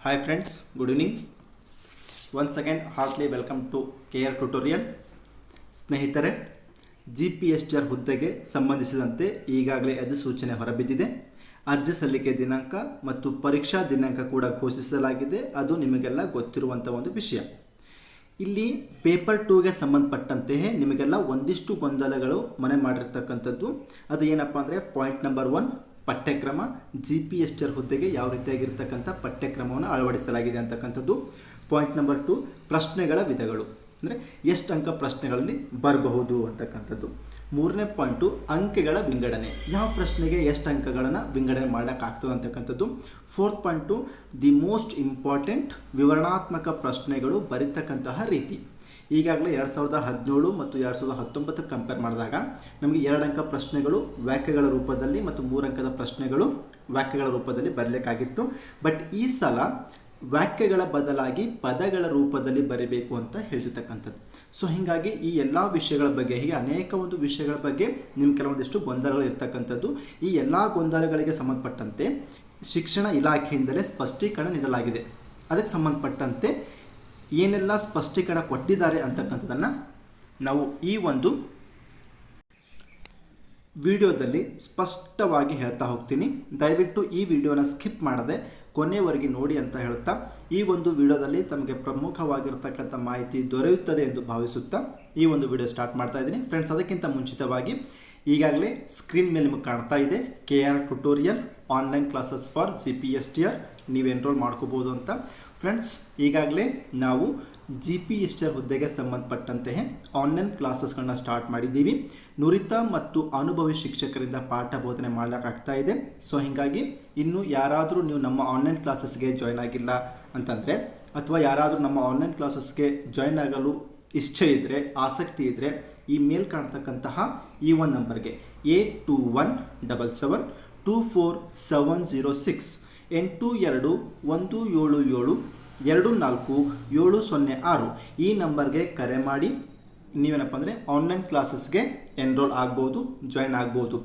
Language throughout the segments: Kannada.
Hi friends, good evening. Once again, heartily welcome to KR Tutorial. ಸ್ನೇಹಿತರೆ, GPSTR ಹುದ್ದೆಗೆ ಸಂಬಂಧಿಸಿದಂತೆ ಈಗಾಗಲೇ ಅಧಿಸೂಚನೆ ಹೊರಬಿದ್ದಿದೆ. ಅರ್ಜಿ ಸಲ್ಲಿಕೆ ದಿನಾಂಕ ಮತ್ತು ಪರೀಕ್ಷಾ ದಿನಾಂಕ ಕೂಡ ಘೋಷಿಸಲಾಗಿದೆ. ಅದು ನಿಮಗೆಲ್ಲ ಗೊತ್ತಿರುವಂಥ ಒಂದು ವಿಷಯ. ಇಲ್ಲಿ ಪೇಪರ್ 2ಗೆ ಸಂಬಂಧಪಟ್ಟಂತೆಯೇ ನಿಮಗೆಲ್ಲ ಒಂದಿಷ್ಟು ಗೊಂದಲಗಳು ಮನೆ ಮಾಡಿರ್ತಕ್ಕಂಥದ್ದು. ಅದು ಏನಪ್ಪ ಅಂದರೆ ಪಾಯಿಂಟ್ ನಂಬರ್ 1 ಪಠ್ಯಕ್ರಮ GPSTR ಹುದ್ದೆಗೆ ಯಾವ ರೀತಿಯಾಗಿರ್ತಕ್ಕಂಥ ಪಠ್ಯಕ್ರಮವನ್ನು ಅಳವಡಿಸಲಾಗಿದೆ ಅಂತಕ್ಕಂಥದ್ದು. ಪಾಯಿಂಟ್ ನಂಬರ್ 2 ಪ್ರಶ್ನೆಗಳ ವಿಧಗಳು, ಅಂದರೆ ಎಷ್ಟು ಅಂಕ ಪ್ರಶ್ನೆಗಳಲ್ಲಿ ಬರಬಹುದು ಅಂತಕ್ಕಂಥದ್ದು. 3ನೇ ಪಾಯಿಂಟು ಅಂಕೆಗಳ ವಿಂಗಡಣೆ, ಯಾವ ಪ್ರಶ್ನೆಗೆ ಎಷ್ಟು ಅಂಕಗಳನ್ನು ವಿಂಗಡಣೆ ಮಾಡೋಕ್ಕಾಗ್ತದೆ ಅಂತಕ್ಕಂಥದ್ದು. 4th point the most important ವಿವರಣಾತ್ಮಕ ಪ್ರಶ್ನೆಗಳು ಬರೀತಕ್ಕಂತಹ ರೀತಿ. ಈಗಾಗಲೇ 2017 ಮತ್ತು 2019 ಕಂಪೇರ್ ಮಾಡಿದಾಗ ನಮಗೆ 2 ಅಂಕ ಪ್ರಶ್ನೆಗಳು ವಾಕ್ಯಗಳ ರೂಪದಲ್ಲಿ ಮತ್ತು 3 ಅಂಕದ ಪ್ರಶ್ನೆಗಳು ವಾಕ್ಯಗಳ ರೂಪದಲ್ಲಿ ಬರಲಿಕ್ಕಾಗಿತ್ತು. ಬಟ್ ಈ ಸಲ ವಾಕ್ಯಗಳ ಬದಲಾಗಿ ಪದಗಳ ರೂಪದಲ್ಲಿ ಬರೀಬೇಕು ಅಂತ ಹೇಳಿರ್ತಕ್ಕಂಥದ್ದು. ಸೊ ಹೀಗಾಗಿ ಈ ಎಲ್ಲ ವಿಷಯಗಳ ಬಗ್ಗೆ, ಹೀಗೆ ಅನೇಕ ಒಂದು ವಿಷಯಗಳ ಬಗ್ಗೆ ನಿಮ್ಮ ಕೆಲವೊಂದಿಷ್ಟು ಗೊಂದಲಗಳು ಇರ್ತಕ್ಕಂಥದ್ದು. ಈ ಎಲ್ಲ ಗೊಂದಲಗಳಿಗೆ ಸಂಬಂಧಪಟ್ಟಂತೆ ಶಿಕ್ಷಣ ಇಲಾಖೆಯಿಂದಲೇ ಸ್ಪಷ್ಟೀಕರಣ ನೀಡಲಾಗಿದೆ. ಅದಕ್ಕೆ ಸಂಬಂಧಪಟ್ಟಂತೆ ಏನೆಲ್ಲ ಸ್ಪಷ್ಟೀಕರಣ ಕೊಟ್ಟಿದ್ದಾರೆ ಅಂತಕ್ಕಂಥದ್ದನ್ನು ನಾವು ಈ ಒಂದು ವಿಡಿಯೋದಲ್ಲಿ ಸ್ಪಷ್ಟವಾಗಿ ಹೇಳ್ತಾ ಹೋಗ್ತೀನಿ. ದಯವಿಟ್ಟು ಈ ವಿಡಿಯೋನ ಸ್ಕಿಪ್ ಮಾಡದೆ ಕೊನೆಯವರೆಗೆ ನೋಡಿ ಅಂತ ಹೇಳ್ತಾ, ಈ ಒಂದು ವಿಡಿಯೋದಲ್ಲಿ ತಮಗೆ ಪ್ರಮುಖವಾಗಿರ್ತಕ್ಕಂಥ ಮಾಹಿತಿ ದೊರೆಯುತ್ತದೆ ಎಂದು ಭಾವಿಸುತ್ತಾ ಈ ಒಂದು ವಿಡಿಯೋ ಸ್ಟಾರ್ಟ್ ಮಾಡ್ತಾ ಇದ್ದೀನಿ. ಫ್ರೆಂಡ್ಸ್, ಅದಕ್ಕಿಂತ ಮುಂಚಿತವಾಗಿ ಈಗಾಗಲೇ ಸ್ಕ್ರೀನ್ ಮೇಲೆ ನಿಮಗೆ ಕಾಣ್ತಾ ಇದೆ KR tutorial online classes for GPSTR, ನೀವು ಎನ್ರೋಲ್ ಮಾಡ್ಕೋಬೋದು ಅಂತ. ಫ್ರೆಂಡ್ಸ್, ಈಗಾಗಲೇ ನಾವು GPSTR ಹುದ್ದೆಗೆ ಸಂಬಂಧಪಟ್ಟಂತೆ ಆನ್ಲೈನ್ ಕ್ಲಾಸಸ್ಗಳನ್ನ ಸ್ಟಾರ್ಟ್ ಮಾಡಿದ್ದೀವಿ. ನುರಿತ ಮತ್ತು ಅನುಭವಿ ಶಿಕ್ಷಕರಿಂದ ಪಾಠ ಬೋಧನೆ ಮಾಡಲಿಕ್ಕಾಗ್ತಾ ಇದೆ. ಸೊ ಹೀಗಾಗಿ ಇನ್ನು ಯಾರಾದರೂ ನೀವು ನಮ್ಮ ಆನ್ಲೈನ್ ಕ್ಲಾಸಸ್ಗೆ ಜಾಯ್ನ್ ಆಗಿಲ್ಲ ಅಂತಂದರೆ, ಅಥವಾ ಯಾರಾದರೂ ನಮ್ಮ ಆನ್ಲೈನ್ ಕ್ಲಾಸಸ್ಗೆ ಜಾಯ್ನ್ ಆಗಲು ಇಚ್ಛೆ ಇದ್ದರೆ, ಆಸಕ್ತಿ ಇದ್ದರೆ, ಈ ಮೇಲ್ ಕಾಣ್ತಕ್ಕಂತಹ ಈ ಒಂದು ನಂಬರ್ಗೆ 8217244706 8217724706 ಈ ನಂಬರ್ಗೆ ಕರೆ ಮಾಡಿ ನೀವೇನಪ್ಪ ಅಂದರೆ ಆನ್ಲೈನ್ ಕ್ಲಾಸಸ್ಗೆ ಎನ್ರೋಲ್ ಆಗ್ಬೋದು, ಜಾಯ್ನ್ ಆಗ್ಬೋದು.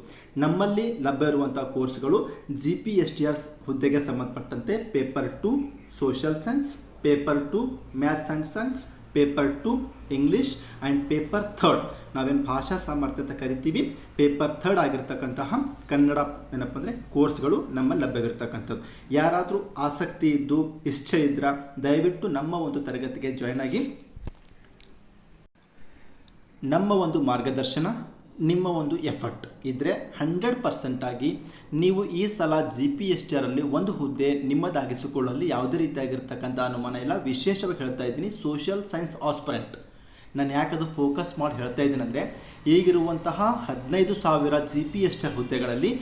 ನಮ್ಮಲ್ಲಿ ಲಭ್ಯ ಇರುವಂಥ ಕೋರ್ಸ್ಗಳು GPSTR ಹುದ್ದೆಗೆ ಸಂಬಂಧಪಟ್ಟಂತೆ paper 2 social science, paper 2 maths and science, paper 2 English and paper 3 ನಾವೇನು ಭಾಷಾ ಸಾಮರ್ಥ್ಯತೆ ಕರಿತೀವಿ, ಪೇಪರ್ 3 ಆಗಿರ್ತಕ್ಕಂತಹ ಕನ್ನಡ ಏನಪ್ಪ ಅಂದರೆ ಕೋರ್ಸ್ಗಳು ನಮ್ಮಲ್ಲಿ ಲಭ್ಯವಿರ್ತಕ್ಕಂಥದ್ದು. ಯಾರಾದರೂ ಆಸಕ್ತಿ ಇದ್ದು ಇಚ್ಛೆ ಇದ್ದರೆ ದಯವಿಟ್ಟು ನಮ್ಮ ಒಂದು ತರಗತಿಗೆ ಜಾಯ್ನ್ ಆಗಿ. ನಮ್ಮ ಒಂದು ಮಾರ್ಗದರ್ಶನ, ನಿಮ್ಮ ಒಂದು ಎಫರ್ಟ್ ಇದ್ದರೆ 100% ಆಗಿ ನೀವು ಈ ಸಲ GPSTRಲ್ಲಿ ಒಂದು ಹುದ್ದೆ ನಿಮ್ಮದಾಗಿಸಿಕೊಳ್ಳಲು ಯಾವುದೇ ರೀತಿಯಾಗಿರ್ತಕ್ಕಂಥ ಅನುಮಾನ ಇಲ್ಲ. ವಿಶೇಷವಾಗಿ ಹೇಳ್ತಾ ಇದ್ದೀನಿ, ಸೋಷಿಯಲ್ ಸೈನ್ಸ್ ಆಸ್ಪರೆಂಟ್. ನಾನು ಯಾಕದು ಫೋಕಸ್ ಮಾಡಿ ಹೇಳ್ತಾ ಇದ್ದೀನಿ ಅಂದರೆ, ಈಗಿರುವಂತಹ 15,000 GPSTR ಹುದ್ದೆಗಳಲ್ಲಿ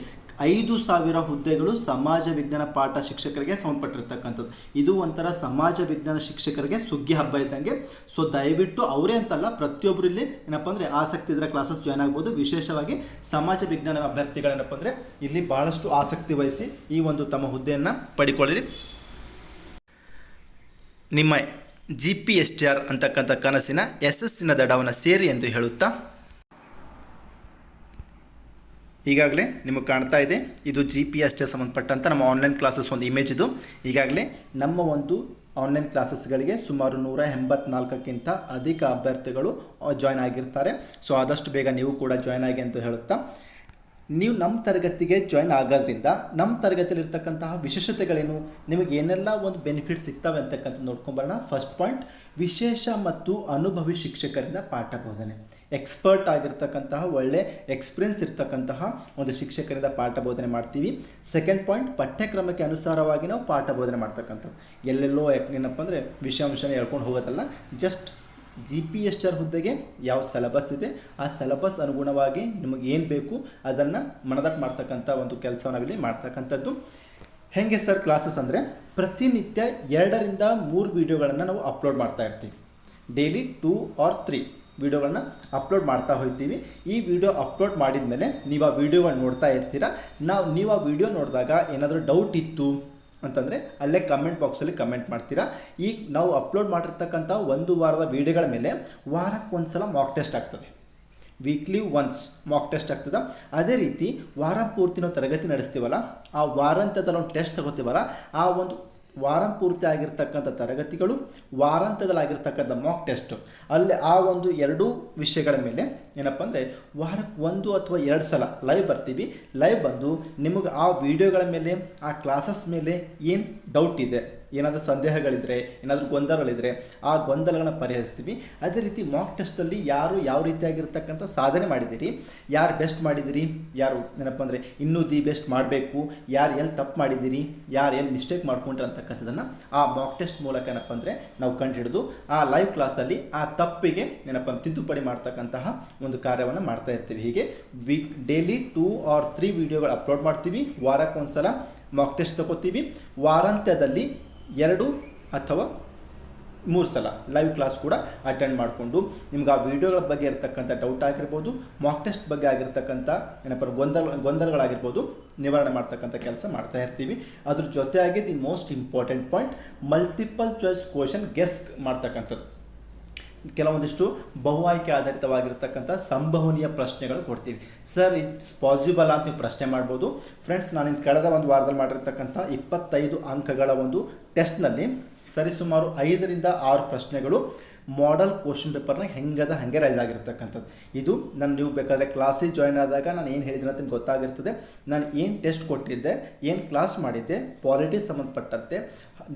5,000 ಹುದ್ದೆಗಳು ಸಮಾಜ ವಿಜ್ಞಾನ ಪಾಠ ಶಿಕ್ಷಕರಿಗೆ ಸಂಬಂಧಪಟ್ಟಿರ್ತಕ್ಕಂಥದ್ದು. ಇದು ಒಂಥರ ಸಮಾಜ ವಿಜ್ಞಾನ ಶಿಕ್ಷಕರಿಗೆ ಸುಗ್ಗಿ ಹಬ್ಬ ಇದ್ದಂಗೆ. ಸೊ ದಯವಿಟ್ಟು ಅವರೇ ಅಂತಲ್ಲ, ಪ್ರತಿಯೊಬ್ಬರು ಇಲ್ಲಿ ಏನಪ್ಪ ಅಂದರೆ ಆಸಕ್ತಿ ಇದ್ದರೆ ಕ್ಲಾಸಸ್ ಜಾಯ್ನ್ ಆಗ್ಬೋದು. ವಿಶೇಷವಾಗಿ ಸಮಾಜ ವಿಜ್ಞಾನ ಅಭ್ಯರ್ಥಿಗಳೇನಪ್ಪ ಅಂದರೆ ಇಲ್ಲಿ ಭಾಳಷ್ಟು ಆಸಕ್ತಿ ವಹಿಸಿ ಈ ಒಂದು ತಮ್ಮ ಹುದ್ದೆಯನ್ನು ಪಡಿಕೊಳ್ಳಿ. ನಿಮ್ಮ GPSTR ಅಂತಕ್ಕಂಥ ಕನಸಿನ ಯಶಸ್ಸಿನ ದಡವನ್ನು ಸೇರಿ ಎಂದು ಹೇಳುತ್ತಾ, ಈಗಾಗಲೇ ನಿಮಗೆ ಕಾಣ್ತಾ ಇದೆ ಇದು GPSTR ಸಂಬಂಧಪಟ್ಟಂಥ ನಮ್ಮ ಆನ್ಲೈನ್ ಕ್ಲಾಸಸ್ ಒಂದು ಇಮೇಜ್. ಇದು ಈಗಾಗಲೇ ನಮ್ಮ ಒಂದು ಆನ್ಲೈನ್ ಕ್ಲಾಸಸ್ಗಳಿಗೆ ಸುಮಾರು 184ಕ್ಕಿಂತ ಅಧಿಕ ಅಭ್ಯರ್ಥಿಗಳು ಜಾಯ್ನ್ ಆಗಿರ್ತಾರೆ. ಸೊ ಆದಷ್ಟು ಬೇಗ ನೀವು ಕೂಡ ಜಾಯ್ನ್ ಆಗಿ ಅಂತ ಹೇಳುತ್ತಾ, ನೀವು ನಮ್ಮ ತರಗತಿಗೆ ಜಾಯ್ನ್ ಆಗೋದ್ರಿಂದ ನಮ್ಮ ತರಗತಿಯಲ್ಲಿರ್ತಕ್ಕಂತಹ ವಿಶೇಷತೆಗಳೇನು, ನಿಮಗೆ ಏನೆಲ್ಲ ಒಂದು ಬೆನಿಫಿಟ್ ಸಿಗ್ತವೆ ಅಂತಕ್ಕಂಥ ನೋಡ್ಕೊಂಬರೋಣ. ಫಸ್ಟ್ ಪಾಯಿಂಟ್, ವಿಶೇಷ ಮತ್ತು ಅನುಭವಿ ಶಿಕ್ಷಕರಿಂದ ಪಾಠ ಬೋಧನೆ. ಎಕ್ಸ್ಪರ್ಟ್ ಆಗಿರ್ತಕ್ಕಂತಹ ಒಳ್ಳೆ ಎಕ್ಸ್ಪೀರಿಯನ್ಸ್ ಇರ್ತಕ್ಕಂತಹ ಒಂದು ಶಿಕ್ಷಕರಿಂದ ಪಾಠ ಬೋಧನೆ ಮಾಡ್ತೀವಿ. ಸೆಕೆಂಡ್ ಪಾಯಿಂಟ್, ಪಠ್ಯಕ್ರಮಕ್ಕೆ ಅನುಸಾರವಾಗಿ ನಾವು ಪಾಠ ಬೋಧನೆ ಮಾಡ್ತಕ್ಕಂಥದ್ದು. ಎಲ್ಲೆಲ್ಲೋ ಏನಪ್ಪ ಅಂದರೆ ವಿಷಯಾಂಶನ ಹೇಳ್ಕೊಂಡು ಹೋಗೋದಲ್ಲ, ಜಸ್ಟ್ GPSTR ಹುದ್ದೆಗೆ ಯಾವ ಸಿಲೆಬಸ್ ಇದೆ ಆ ಸಿಲೆಬಸ್ ಅನುಗುಣವಾಗಿ ನಿಮಗೆ ಏನು ಬೇಕು ಅದನ್ನು ಮನದಟ್ಟು ಮಾಡ್ತಕ್ಕಂಥ ಒಂದು ಕೆಲಸವನ್ನು ನಾವಿಲ್ಲಿ ಮಾಡ್ತಕ್ಕಂಥದ್ದು. ಹೇಗೆ ಸರ್ ಕ್ಲಾಸಸ್ ಅಂದರೆ, ಪ್ರತಿನಿತ್ಯ 2 ರಿಂದ 3 ವೀಡಿಯೋಗಳನ್ನು ನಾವು ಅಪ್ಲೋಡ್ ಮಾಡ್ತಾ ಇರ್ತೀವಿ. ಡೈಲಿ 2 or 3 ವೀಡಿಯೋಗಳನ್ನ ಅಪ್ಲೋಡ್ ಮಾಡ್ತಾ ಹೋಗ್ತೀವಿ. ಈ ವಿಡಿಯೋ ಅಪ್ಲೋಡ್ ಮಾಡಿದ ಮೇಲೆ ನೀವು ಆ ವಿಡಿಯೋಗಳನ್ನ ನೋಡ್ತಾ ಇರ್ತೀರ. ನೀವು ಆ ವಿಡಿಯೋ ನೋಡಿದಾಗ ಏನಾದರೂ ಡೌಟ್ ಇತ್ತು ಅಂತಂದರೆ ಅಲ್ಲೇ ಕಮೆಂಟ್ ಬಾಕ್ಸಲ್ಲಿ ಕಮೆಂಟ್ ಮಾಡ್ತೀರಾ. ಈಗ ನಾವು ಅಪ್ಲೋಡ್ ಮಾಡಿರ್ತಕ್ಕಂಥ 1 ವಾರದ ವೀಡಿಯೋಗಳ ಮೇಲೆ ವಾರಕ್ಕೊಂದು ಸಲ ಮಾಕ್ ಟೆಸ್ಟ್ ಆಗ್ತದೆ. ವೀಕ್ಲಿ ಒನ್ಸ್ ಮಾಕ್ ಟೆಸ್ಟ್ ಆಗ್ತದೆ. ಅದೇ ರೀತಿ ವಾರ ಪೂರ್ತಿ ನಾವು ತರಗತಿ ನಡೆಸ್ತೀವಲ್ಲ, ಆ ವಾರಾಂತ್ಯದಲ್ಲಿ ಒಂದು ಟೆಸ್ಟ್ ತಗೋತೀವಲ್ಲ, ಆ ಒಂದು ವಾರಾಂಪೂರ್ತಿ ಆಗಿರ್ತಕ್ಕಂಥ ತರಗತಿಗಳು, ವಾರಾಂತ್ಯದಲ್ಲಾಗಿರ್ತಕ್ಕಂಥ ಮಾಕ್ ಟೆಸ್ಟ್. ಅಲ್ಲಿ ಆ ಒಂದು ಎರಡೂ ವಿಷಯಗಳ ಮೇಲೆ ಏನಪ್ಪ ಅಂದರೆ ವಾರಕ್ಕೆ 1 ಅಥವಾ 2 ಸಲ ಲೈವ್ ಬರ್ತೀವಿ. ಲೈವ್ ಬಂದು ನಿಮಗೆ ಆ ವಿಡಿಯೋಗಳ ಮೇಲೆ, ಆ ಕ್ಲಾಸಸ್ ಮೇಲೆ ಏನು ಡೌಟ್ ಇದೆ, ಏನಾದರೂ ಸಂದೇಹಗಳಿದ್ದರೆ, ಏನಾದರೂ ಗೊಂದಲಗಳಿದ್ದರೆ ಆ ಗೊಂದಲಗಳನ್ನ ಪರಿಹರಿಸ್ತೀವಿ. ಅದೇ ರೀತಿ ಮಾಕ್ ಟೆಸ್ಟಲ್ಲಿ ಯಾರು ಯಾವ ರೀತಿಯಾಗಿರ್ತಕ್ಕಂಥ ಸಾಧನೆ ಮಾಡಿದ್ದೀರಿ, ಯಾರು ಬೆಸ್ಟ್ ಮಾಡಿದ್ದೀರಿ, ಯಾರು ಏನಪ್ಪ ಅಂದರೆ ಇನ್ನೂ ದಿ ಬೆಸ್ಟ್ ಮಾಡಬೇಕು, ಯಾರು ಎಲ್ಲಿ ತಪ್ಪು ಮಾಡಿದ್ದೀರಿ, ಯಾರು ಎಲ್ಲಿ ಮಿಸ್ಟೇಕ್ ಮಾಡ್ಕೊಂಡ್ರೆ ಅಂತಕ್ಕಂಥದ್ದನ್ನು ಆ ಮಾಕ್ ಟೆಸ್ಟ್ ಮೂಲಕ ಏನಪ್ಪ ಅಂದರೆ ನಾವು ಕಂಡುಹಿಡಿದು ಆ ಲೈವ್ ಕ್ಲಾಸಲ್ಲಿ ಆ ತಪ್ಪಿಗೆ ಏನಪ್ಪ ತಿದ್ದುಪಡಿ ಮಾಡ್ತಕ್ಕಂತಹ ಒಂದು ಕಾರ್ಯವನ್ನು ಮಾಡ್ತಾ ಇರ್ತೀವಿ. ಹೀಗೆ ಡೈಲಿ 2 or 3 ವಿಡಿಯೋಗಳು ಅಪ್ಲೋಡ್ ಮಾಡ್ತೀವಿ. ವಾರಕ್ಕೆ ಒಂದು ಸಲ ಮಾಕ್ ಟೆಸ್ಟ್ ತಗೋತೀವಿ. ವಾರಾಂತ್ಯದಲ್ಲಿ 2 ಅಥವಾ 3 ಸಲ ಲೈವ್ ಕ್ಲಾಸ್ ಕೂಡ ಅಟೆಂಡ್ ಮಾಡಿಕೊಂಡು ನಿಮ್ಗೆ ಆ ವಿಡಿಯೋಗಳ ಬಗ್ಗೆ ಇರತಕ್ಕಂಥ ಡೌಟ್ ಆಗಿರ್ಬೋದು, ಮಾಕ್ ಟೆಸ್ಟ್ ಬಗ್ಗೆ ಆಗಿರ್ತಕ್ಕಂಥ ಏನಪ್ಪ ಗೊಂದಲಗಳಾಗಿರ್ಬೋದು ನಿವಾರಣೆ ಮಾಡ್ತಕ್ಕಂಥ ಕೆಲಸ ಮಾಡ್ತಾ ಇರ್ತೀವಿ. ಅದ್ರ ಜೊತೆಯಾಗಿ the most important point multiple choice question guess ಮಾಡ್ತಕ್ಕಂಥದ್ದು. ಕೆಲವೊಂದಿಷ್ಟು ಬಹು ಆಯ್ಕೆ ಆಧಾರಿತವಾಗಿರ್ತಕ್ಕಂಥ ಸಂಭವನೀಯ ಪ್ರಶ್ನೆಗಳು ಕೊಡ್ತೀವಿ. ಸರ್ ಇಟ್ಸ್ ಪಾಸಿಬಲ್ ಅಂತ ನೀವು ಪ್ರಶ್ನೆ ಮಾಡ್ಬೋದು. ಫ್ರೆಂಡ್ಸ್, ನಾನು ಕಳೆದ ಒಂದು ವಾರದಲ್ಲಿ ಮಾಡಿರ್ತಕ್ಕಂಥ 25 ಅಂಕಗಳ ಒಂದು ಟೆಸ್ಟ್ನಲ್ಲಿ ಸರಿಸುಮಾರು 5 ರಿಂದ 6 ಪ್ರಶ್ನೆಗಳು ಮಾಡೆಲ್ ಕ್ವಶನ್ ಪೇಪರ್ನ ಹಾಗೆ ರೈಸ್ ಆಗಿರ್ತಕ್ಕಂಥದ್ದು. ಇದು ನೀವು ಬೇಕಾದರೆ ಕ್ಲಾಸಿಗೆ ಜಾಯ್ನ್ ಆದಾಗ ನಾನು ಏನು ಹೇಳಿದ್ರೆ ಅಂತ ನಿಮ್ಗೆ ಗೊತ್ತಾಗಿರ್ತದೆ. ನಾನು ಏನು ಟೆಸ್ಟ್ ಕೊಟ್ಟಿದ್ದೆ, ಏನು ಕ್ಲಾಸ್ ಮಾಡಿದ್ದೆ, ಪಾಲಿಟಿ ಸಂಬಂಧಪಟ್ಟಂತೆ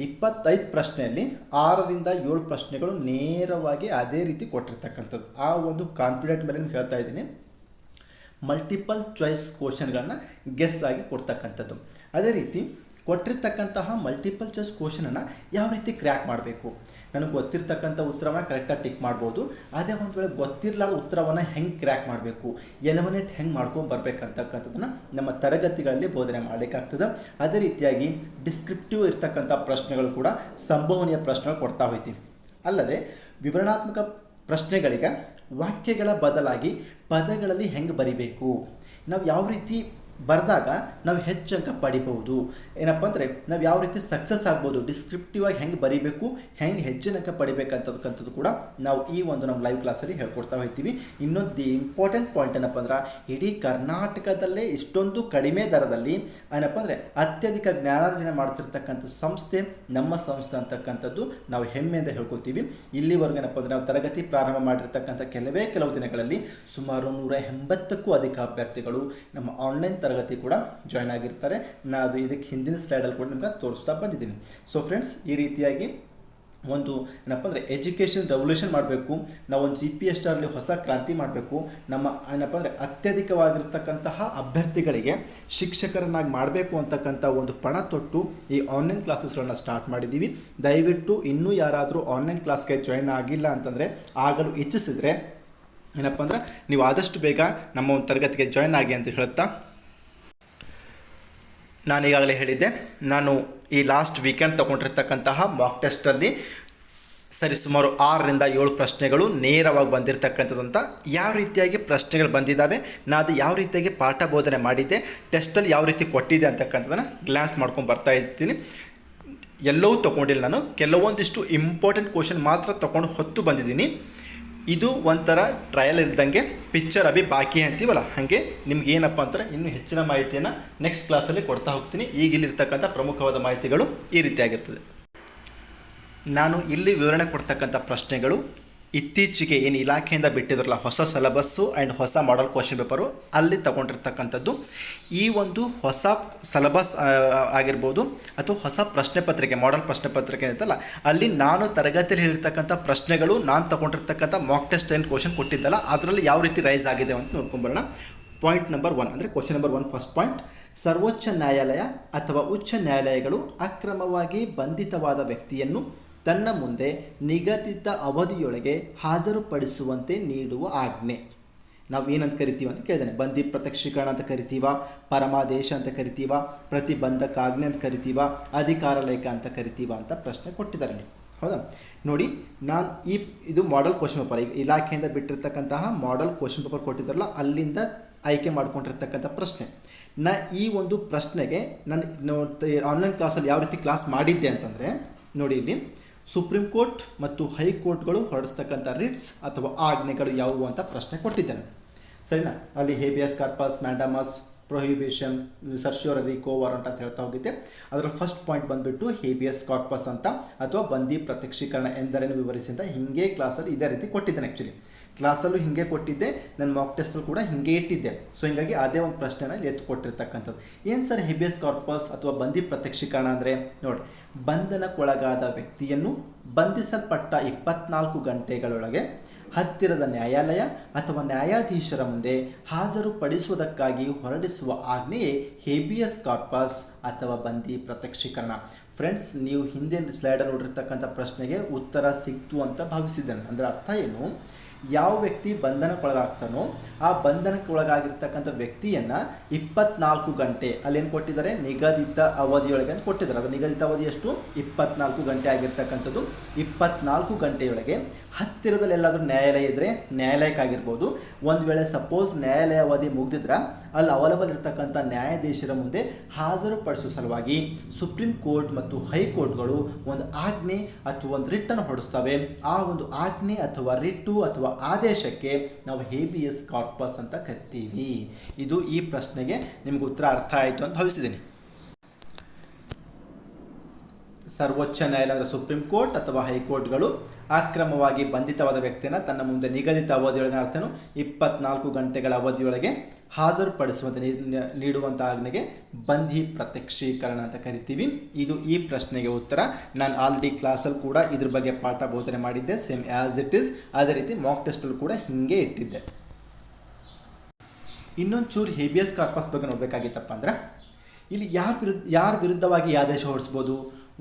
25 ಪ್ರಶ್ನೆಯಲ್ಲಿ 6 ರಿಂದ 7 ಪ್ರಶ್ನೆಗಳು ನೇರವಾಗಿ ಅದೇ ರೀತಿ ಕೊಟ್ಟಿರ್ತಕ್ಕಂಥದ್ದು. ಆ ಒಂದು ಕಾನ್ಫಿಡೆಂಟ್ ಮೇಲೆ ನಾನು ಹೇಳ್ತಾ ಇದ್ದೀನಿ. ಮಲ್ಟಿಪಲ್ ಚಾಯ್ಸ್ ಕ್ವಶನ್ಗಳನ್ನ ಗೆಸ್ ಆಗಿ ಕೊಡ್ತಕ್ಕಂಥದ್ದು. ಅದೇ ರೀತಿ ಕೊಟ್ಟಿರ್ತಕ್ಕಂತಹ ಮಲ್ಟಿಪಲ್ ಚಾಯ್ಸ್ ಕ್ವಶನನ್ನು ಯಾವ ರೀತಿ ಕ್ರ್ಯಾಕ್ ಮಾಡಬೇಕು, ನನಗೆ ಗೊತ್ತಿರ್ತಕ್ಕಂಥ ಉತ್ತರವನ್ನು ಕರೆಕ್ಟಾಗಿ ಟಿಕ್ ಮಾಡ್ಬೋದು. ಅದೇ ಒಂದು ವೇಳೆ ಗೊತ್ತಿರಲಾರ ಉತ್ತರವನ್ನು ಹೆಂಗೆ ಕ್ರ್ಯಾಕ್ ಮಾಡಬೇಕು, ಎಲಿಮಿನೇಟ್ ಹೆಂಗೆ ಮಾಡ್ಕೊಂಡು ಬರಬೇಕಂತಕ್ಕಂಥದ್ದನ್ನು ನಮ್ಮ ತರಗತಿಗಳಲ್ಲಿ ಬೋಧನೆ ಮಾಡಲಿಕ್ಕಾಗ್ತದೆ. ಅದೇ ರೀತಿಯಾಗಿ ಡಿಸ್ಕ್ರಿಪ್ಟಿವ್ ಇರ್ತಕ್ಕಂಥ ಪ್ರಶ್ನೆಗಳು ಕೂಡ ಸಂಭವನೀಯ ಪ್ರಶ್ನೆಗಳು ಕೊಡ್ತಾ ಹೋಗ್ತೀವಿ. ಅಲ್ಲದೆ ವಿವರಣಾತ್ಮಕ ಪ್ರಶ್ನೆಗಳಿಗೆ ವಾಕ್ಯಗಳ ಬದಲಾಗಿ ಪದಗಳಲ್ಲಿ ಹೆಂಗೆ ಬರಿಬೇಕು, ನಾವು ಯಾವ ರೀತಿ ಬರೆದಾಗ ನಾವು ಹೆಚ್ಚು ಅಂಕ ಪಡಿಬಹುದು, ಏನಪ್ಪ ಅಂದರೆ ನಾವು ಯಾವ ರೀತಿ ಸಕ್ಸಸ್ ಆಗ್ಬೋದು, ಡಿಸ್ಕ್ರಿಪ್ಟಿವ್ ಆಗಿ ಹೆಂಗೆ ಬರೀಬೇಕು, ಹೆಂಗೆ ಹೆಚ್ಚಿನ ಅಂಕ ಪಡಿಬೇಕಂತಕ್ಕಂಥದ್ದು ಕೂಡ ನಾವು ಈ ಒಂದು ನಮ್ಮ ಲೈವ್ ಕ್ಲಾಸಲ್ಲಿ ಹೇಳ್ಕೊಡ್ತಾ ಹೋಗ್ತೀವಿ. ಇನ್ನೊಂದು ಇಂಪಾರ್ಟೆಂಟ್ ಪಾಯಿಂಟ್ ಏನಪ್ಪ ಅಂದ್ರೆ ಇಡೀ ಕರ್ನಾಟಕದಲ್ಲೇ ಇಷ್ಟೊಂದು ಕಡಿಮೆ ದರದಲ್ಲಿ ಏನಪ್ಪ ಅಂದರೆ ಅತ್ಯಧಿಕ ಜ್ಞಾನಾರ್ಜನೆ ಮಾಡ್ತಿರ್ತಕ್ಕಂಥ ಸಂಸ್ಥೆ ನಮ್ಮ ಸಂಸ್ಥೆ ಅಂತಕ್ಕಂಥದ್ದು ನಾವು ಹೆಮ್ಮೆಯಿಂದ ಹೇಳ್ಕೊತೀವಿ. ಇಲ್ಲಿವರೆಗೂ ಏನಪ್ಪ ಅಂದರೆ ನಾವು ತರಗತಿ ಪ್ರಾರಂಭ ಮಾಡಿರ್ತಕ್ಕಂಥ ಕೆಲವು ದಿನಗಳಲ್ಲಿ ಸುಮಾರು 180ಕ್ಕೂ ಅಧಿಕ ಅಭ್ಯರ್ಥಿಗಳು ನಮ್ಮ ಆನ್ಲೈನ್ ತರಗತಿ ಕೂಡ ಜಾಯ್ನ್ ಆಗಿರ್ತಾರೆ. ನಾನು ಇದಕ್ಕೆ ಹಿಂದಿನ ಸ್ಲೈಡಲ್ಲಿ ಕೂಡ ನಿಮ್ಗೆ ತೋರಿಸ್ತಾ ಬಂದಿದ್ದೀನಿ. ಸೊ ಫ್ರೆಂಡ್ಸ್, ಈ ರೀತಿಯಾಗಿ ಒಂದು ಏನಪ್ಪ ಅಂದರೆ ಎಜುಕೇಷನ್ ರೆವಲ್ಯೂಷನ್ ಮಾಡಬೇಕು, ನಾವು ಒಂದು GPSR ಹೊಸ ಕ್ರಾಂತಿ ಮಾಡಬೇಕು, ನಮ್ಮ ಏನಪ್ಪ ಅಂದರೆ ಅತ್ಯಧಿಕವಾಗಿರ್ತಕ್ಕಂತಹ ಅಭ್ಯರ್ಥಿಗಳಿಗೆ ಶಿಕ್ಷಕರನ್ನಾಗಿ ಮಾಡಬೇಕು ಅಂತಕ್ಕಂಥ ಒಂದು ಪಣ ತೊಟ್ಟು ಈ ಆನ್ಲೈನ್ ಕ್ಲಾಸಸ್ಗಳನ್ನ ಸ್ಟಾರ್ಟ್ ಮಾಡಿದ್ದೀವಿ. ದಯವಿಟ್ಟು ಇನ್ನೂ ಯಾರಾದರೂ ಆನ್ಲೈನ್ ಕ್ಲಾಸ್ಗೆ ಜಾಯ್ನ್ ಆಗಿಲ್ಲ ಅಂತಂದರೆ, ಆಗಲು ಇಚ್ಛಿಸಿದರೆ ಏನಪ್ಪ ಅಂದ್ರೆ ನೀವು ಆದಷ್ಟು ಬೇಗ ನಮ್ಮ ಒಂದು ತರಗತಿಗೆ ಜಾಯ್ನ್ ಆಗಿ ಅಂತ ಹೇಳುತ್ತಾ, ನಾನು ಈಗಾಗಲೇ ಹೇಳಿದ್ದೆ, ನಾನು ಈ ಲಾಸ್ಟ್ ವೀಕೆಂಡ್ ತೊಗೊಂಡಿರ್ತಕ್ಕಂತಹ ಮಾಕ್ ಟೆಸ್ಟಲ್ಲಿ ಸರಿಸುಮಾರು 6 ರಿಂದ 7 ಪ್ರಶ್ನೆಗಳು ನೇರವಾಗಿ ಬಂದಿರತಕ್ಕಂಥದ್ದಂತ ಯಾವ ರೀತಿಯಾಗಿ ಪ್ರಶ್ನೆಗಳು ಬಂದಿದ್ದಾವೆ, ನಾನು ಅದು ಯಾವ ರೀತಿಯಾಗಿ ಪಾಠ ಬೋಧನೆ ಮಾಡಿದ್ದೆ, ಟೆಸ್ಟಲ್ಲಿ ಯಾವ ರೀತಿ ಕೊಟ್ಟಿದೆ ಅಂತಕ್ಕಂಥದ್ದನ್ನು ಗ್ಲಾನ್ಸ್ ಮಾಡ್ಕೊಂಡು ಬರ್ತಾ ಇರ್ತೀನಿ. ಎಲ್ಲವೂ ತೊಗೊಂಡಿಲ್ಲ, ನಾನು ಕೆಲವೊಂದಿಷ್ಟು ಇಂಪಾರ್ಟೆಂಟ್ ಕ್ವಶನ್ ಮಾತ್ರ ತೊಗೊಂಡು ಹೊತ್ತು ಬಂದಿದ್ದೀನಿ. ಇದು ಒಂಥರ ಟ್ರಯಲ್ ಇದ್ದಂಗೆ, ಪಿಕ್ಚರ್ ಅಭಿ ಬಾಕಿ ಅಂತೀವಲ್ಲ ಹಾಗೆ ನಿಮ್ಗೆ ಏನಪ್ಪ ಅಂತಾರೆ ಇನ್ನೂ ಹೆಚ್ಚಿನ ಮಾಹಿತಿಯನ್ನು ನೆಕ್ಸ್ಟ್ ಕ್ಲಾಸಲ್ಲಿ ಕೊಡ್ತಾ ಹೋಗ್ತೀನಿ. ಈಗ ಇಲ್ಲಿರ್ತಕ್ಕಂಥ ಪ್ರಮುಖವಾದ ಮಾಹಿತಿಗಳು ಈ ರೀತಿಯಾಗಿರ್ತದೆ. ನಾನು ಇಲ್ಲಿ ವಿವರಣೆ ಕೊಡ್ತಕ್ಕಂಥ ಪ್ರಶ್ನೆಗಳು ಇತ್ತೀಚೆಗೆ ಏನು ಇಲಾಖೆಯಿಂದ ಬಿಟ್ಟಿದ್ರಲ್ಲ ಹೊಸ ಸಿಲೆಬಸ್ಸು ಆ್ಯಂಡ್ ಹೊಸ ಮಾಡೆಲ್ ಕ್ವಶನ್ ಪೇಪರು ಅಲ್ಲಿ ತಗೊಂಡಿರ್ತಕ್ಕಂಥದ್ದು. ಈ ಒಂದು ಹೊಸ ಸಿಲೆಬಸ್ ಆಗಿರ್ಬೋದು ಅಥವಾ ಹೊಸ ಪ್ರಶ್ನೆ ಪತ್ರಿಕೆ, ಮಾಡೆಲ್ ಪ್ರಶ್ನೆ ಪತ್ರಿಕೆ ಇರುತ್ತಲ್ಲ, ಅಲ್ಲಿ ನಾನು ತರಗತಿಯಲ್ಲಿ ಹೇಳಿರ್ತಕ್ಕಂಥ ಪ್ರಶ್ನೆಗಳು, ನಾನು ತಗೊಂಡಿರ್ತಕ್ಕಂಥ ಮಾಕ್ ಟೆಸ್ಟ್ ಏನು ಕ್ವಶನ್ ಕೊಟ್ಟಿದ್ದಲ್ಲ ಅದರಲ್ಲಿ ಯಾವ ರೀತಿ ರೈಸ್ ಆಗಿದೆ ಅಂತ ನೋಡ್ಕೊಂಬರೋಣ. ಪಾಯಿಂಟ್ ನಂಬರ್ 1 ಅಂದರೆ ಕ್ವಶನ್ ನಂಬರ್ 1 ಫಸ್ಟ್ ಪಾಯಿಂಟ್, ಸರ್ವೋಚ್ಚ ನ್ಯಾಯಾಲಯ ಅಥವಾ ಉಚ್ಚ ನ್ಯಾಯಾಲಯಗಳು ಅಕ್ರಮವಾಗಿ ಬಂಧಿತವಾದ ವ್ಯಕ್ತಿಯನ್ನು ತನ್ನ ಮುಂದೆ ನಿಗದಿತ ಅವಧಿಯೊಳಗೆ ಹಾಜರುಪಡಿಸುವಂತೆ ನೀಡುವ ಆಜ್ಞೆ. ನಾವು ಏನಂತ ಕರಿತೀವಿ ಅಂತ ಕೇಳಿದ್ದೇನೆ. ಬಂಧಿ ಪ್ರತ್ಯಕ್ಷೀಕರಣ ಅಂತ ಕರಿತೀವ, ಪರಮಾದೇಶ ಅಂತ ಕರಿತೀವ, ಪ್ರತಿಬಂಧಕಾಜ್ಞೆ ಅಂತ ಕರಿತೀವ, ಅಧಿಕಾರ ಲೇಖ ಅಂತ ಕರಿತೀವ ಅಂತ ಪ್ರಶ್ನೆ ಕೊಟ್ಟಿದ್ದಾರೆ ಅಲ್ಲಿ. ಹೌದಾ? ನೋಡಿ, ನಾನು ಇದು ಮಾಡೆಲ್ ಕ್ವಶನ್ ಪೇಪರ್, ಈಗ ಇಲಾಖೆಯಿಂದ ಬಿಟ್ಟಿರ್ತಕ್ಕಂತಹ ಮಾಡೆಲ್ ಕ್ವಶನ್ ಪೇಪರ್ ಕೊಟ್ಟಿದ್ದಾರಲ್ಲ ಅಲ್ಲಿಂದ ಆಯ್ಕೆ ಮಾಡ್ಕೊಂಡಿರ್ತಕ್ಕಂಥ ಪ್ರಶ್ನೆ. ಈ ಒಂದು ಪ್ರಶ್ನೆಗೆ ನಾನು ಆನ್ಲೈನ್ ಕ್ಲಾಸಲ್ಲಿ ಯಾವ ರೀತಿ ಕ್ಲಾಸ್ ಮಾಡಿದ್ದೆ ಅಂತಂದರೆ, ನೋಡಿ ಇಲ್ಲಿ ಸುಪ್ರೀಂ ಕೋರ್ಟ್ ಮತ್ತು ಹೈಕೋರ್ಟ್ಗಳು ಹೊರಡಿಸ್ತಕ್ಕಂಥ ರಿಟ್ಸ್ ಅಥವಾ ಆಜ್ಞೆಗಳು ಯಾವುವು ಅಂತ ಪ್ರಶ್ನೆ ಕೊಟ್ಟಿದ್ದೇನೆ. ಸರಿನಾ? ಅಲ್ಲಿ ಹೇಬಿಯಸ್ ಕಾರ್ಪಸ್, ಮ್ಯಾಂಡಮಸ್, ಪ್ರೊಹಿಬಿಷನ್, ಸರ್ಶ್ಯೂರರಿ, ಕೋ ವಾರಂಟ್ ಅಂತ ಹೇಳ್ತಾ ಹೋಗಿದ್ದೆ. ಅದರ ಫಸ್ಟ್ ಪಾಯಿಂಟ್ ಬಂದುಬಿಟ್ಟು ಹೇಬಿಯಸ್ ಕಾರ್ಪಸ್ ಅಂತ ಅಥವಾ ಬಂದಿ ಪ್ರತ್ಯಕ್ಷೀಕರಣ ಎಂದರೇನು ವಿವರಿಸಿ ಅಂತ ಹಿಂಗೆ ಕ್ಲಾಸಲ್ಲಿ ಇದೇ ರೀತಿ ಕೊಟ್ಟಿದ್ದೇನೆ. ಆ್ಯಕ್ಚುಲಿ ಕ್ಲಾಸಲ್ಲೂ ಹಿಂಗೆ ಕೊಟ್ಟಿದ್ದೆ, ನನ್ನ ಮಾಕ್ ಟೆಸ್ಟಲ್ಲಿ ಕೂಡ ಹಿಂಗೆ ಇಟ್ಟಿದ್ದೆ. ಸೊ ಹಿಂಗಾಗಿ ಅದೇ ಒಂದು ಪ್ರಶ್ನೆನ ಎತ್ತು ಕೊಟ್ಟಿರ್ತಕ್ಕಂಥದ್ದು. ಏನು ಸರ್ ಹೇಬಿಯಸ್ ಕಾರ್ಪಸ್ ಅಥವಾ ಬಂದಿ ಪ್ರತ್ಯಕ್ಷೀಕರಣ ಅಂದರೆ? ನೋಡಿ, ಬಂಧನಕ್ಕೊಳಗಾದ ವ್ಯಕ್ತಿಯನ್ನು ಬಂಧಿಸಲ್ಪಟ್ಟ 24 ಗಂಟೆಗಳೊಳಗೆ ಹತ್ತಿರದ ನ್ಯಾಯಾಲಯ ಅಥವಾ ನ್ಯಾಯಾಧೀಶರ ಮುಂದೆ ಹಾಜರುಪಡಿಸುವುದಕ್ಕಾಗಿ ಹೊರಡಿಸುವ ಆಜ್ಞೆಯೇ ಹೇಬಿಯಸ್ ಕಾರ್ಪಸ್ ಅಥವಾ ಬಂದಿ ಪ್ರತ್ಯಕ್ಷೀಕರಣ. ಫ್ರೆಂಡ್ಸ್, ನೀವು ಹಿಂದಿನ ಸ್ಲೈಡಲ್ಲಿ ನೋಡಿರ್ತಕ್ಕಂಥ ಪ್ರಶ್ನೆಗೆ ಉತ್ತರ ಸಿಕ್ತು ಅಂತ ಭಾವಿಸಿದ್ದೇನೆ. ಅಂದರೆ ಅರ್ಥ ಏನು? ಯಾವ ವ್ಯಕ್ತಿ ಬಂಧನಕ್ಕೊಳಗಾಗ್ತಾನೋ ಆ ಬಂಧನಕ್ಕೊಳಗಾಗಿರ್ತಕ್ಕಂಥ ವ್ಯಕ್ತಿಯನ್ನು 24 ಗಂಟೆ ಅಲ್ಲೇನು ಕೊಟ್ಟಿದ್ದಾರೆ, ನಿಗದಿತ ಅವಧಿಯೊಳಗೆ ಅಂತ ಕೊಟ್ಟಿದ್ದಾರೆ. ಅದು ನಿಗದಿತ ಅವಧಿ ಎಷ್ಟು? 24 ಗಂಟೆ ಆಗಿರ್ತಕ್ಕಂಥದ್ದು. 24 ಗಂಟೆಯೊಳಗೆ ಹತ್ತಿರದಲ್ಲಿ ಎಲ್ಲಾದರೂ ನ್ಯಾಯಾಲಯ ಇದ್ದರೆ ನ್ಯಾಯಾಲಯಕ್ಕಾಗಿರ್ಬೋದು. ಒಂದು ವೇಳೆ ಸಪೋಸ್ ನ್ಯಾಯಾಲಯ ಅವಧಿ ಮುಗಿದಿದ್ರೆ ಅಲ್ಲಿ ಅವೈಲಬಲ್ ಇರತಕ್ಕಂಥ ನ್ಯಾಯಾಧೀಶರ ಮುಂದೆ ಹಾಜರುಪಡಿಸುವ ಸಲುವಾಗಿ ಸುಪ್ರೀಂ ಕೋರ್ಟ್ ಮತ್ತು ಹೈಕೋರ್ಟ್ಗಳು ಒಂದು ಆಜ್ಞೆ ಅಥವಾ ಒಂದು ರಿಟ್ಟನ್ನು ಹೊರಡಿಸ್ತವೆ. ಆ ಒಂದು ಆಜ್ಞೆ ಅಥವಾ ರಿಟ್ಟು ಅಥವಾ ಆದೇಶಕ್ಕೆ ನಾವು ಹೇಬಿಯಸ್ ಕಾರ್ಪಸ್ ಅಂತ ಕರಿತೀವಿ. ಇದು ಈ ಪ್ರಶ್ನೆಗೆ ನಿಮ್ಗೆ ಉತ್ತರ ಅರ್ಥ ಆಯಿತು ಅಂತ ಭಾವಿಸಿದ್ದೀನಿ. ಸರ್ವೋಚ್ಚ ನ್ಯಾಯಾಲಯ ಅಂದರೆ ಸುಪ್ರೀಂ ಕೋರ್ಟ್ ಅಥವಾ ಹೈಕೋರ್ಟ್ಗಳು ಅಕ್ರಮವಾಗಿ ಬಂಧಿತವಾದ ವ್ಯಕ್ತಿಯನ್ನು ತನ್ನ ಮುಂದೆ ನಿಗದಿತ ಅವಧಿಯೊಳಗೆ ಅರ್ಥನು 24 ಗಂಟೆಗಳ ಅವಧಿಯೊಳಗೆ ಹಾಜರುಪಡಿಸುವಂತೆ ನೀಡುವಂಥ ಆಜ್ಞೆಗೆ ಬಂಧಿ ಪ್ರತ್ಯಕ್ಷೀಕರಣ ಅಂತ ಕರಿತೀವಿ. ಇದು ಈ ಪ್ರಶ್ನೆಗೆ ಉತ್ತರ. ನಾನು ಆಲ್ರೆಡಿ ಕ್ಲಾಸಲ್ಲಿ ಕೂಡ ಇದ್ರ ಬಗ್ಗೆ ಪಾಠ ಬೋಧನೆ ಮಾಡಿದ್ದೆ, ಸೇಮ್ ಆ್ಯಸ್ ಇಟ್ ಈಸ್. ಅದೇ ರೀತಿ ಮಾಕ್ ಟೆಸ್ಟಲ್ಲಿ ಕೂಡ ಹಿಂಗೆ ಇಟ್ಟಿದ್ದೆ. ಇನ್ನೊಂದು ಚೂರು ಹೇಬಿಯಸ್ ಕಾರ್ಪಸ್ ಬಗ್ಗೆ ನೋಡಬೇಕಾಗಿತ್ತಪ್ಪ ಅಂದ್ರೆ, ಇಲ್ಲಿ ಯಾರ ವಿರುದ್ಧವಾಗಿ ಈ ಆದೇಶ ಹೊರಡಿಸ್ಬೋದು?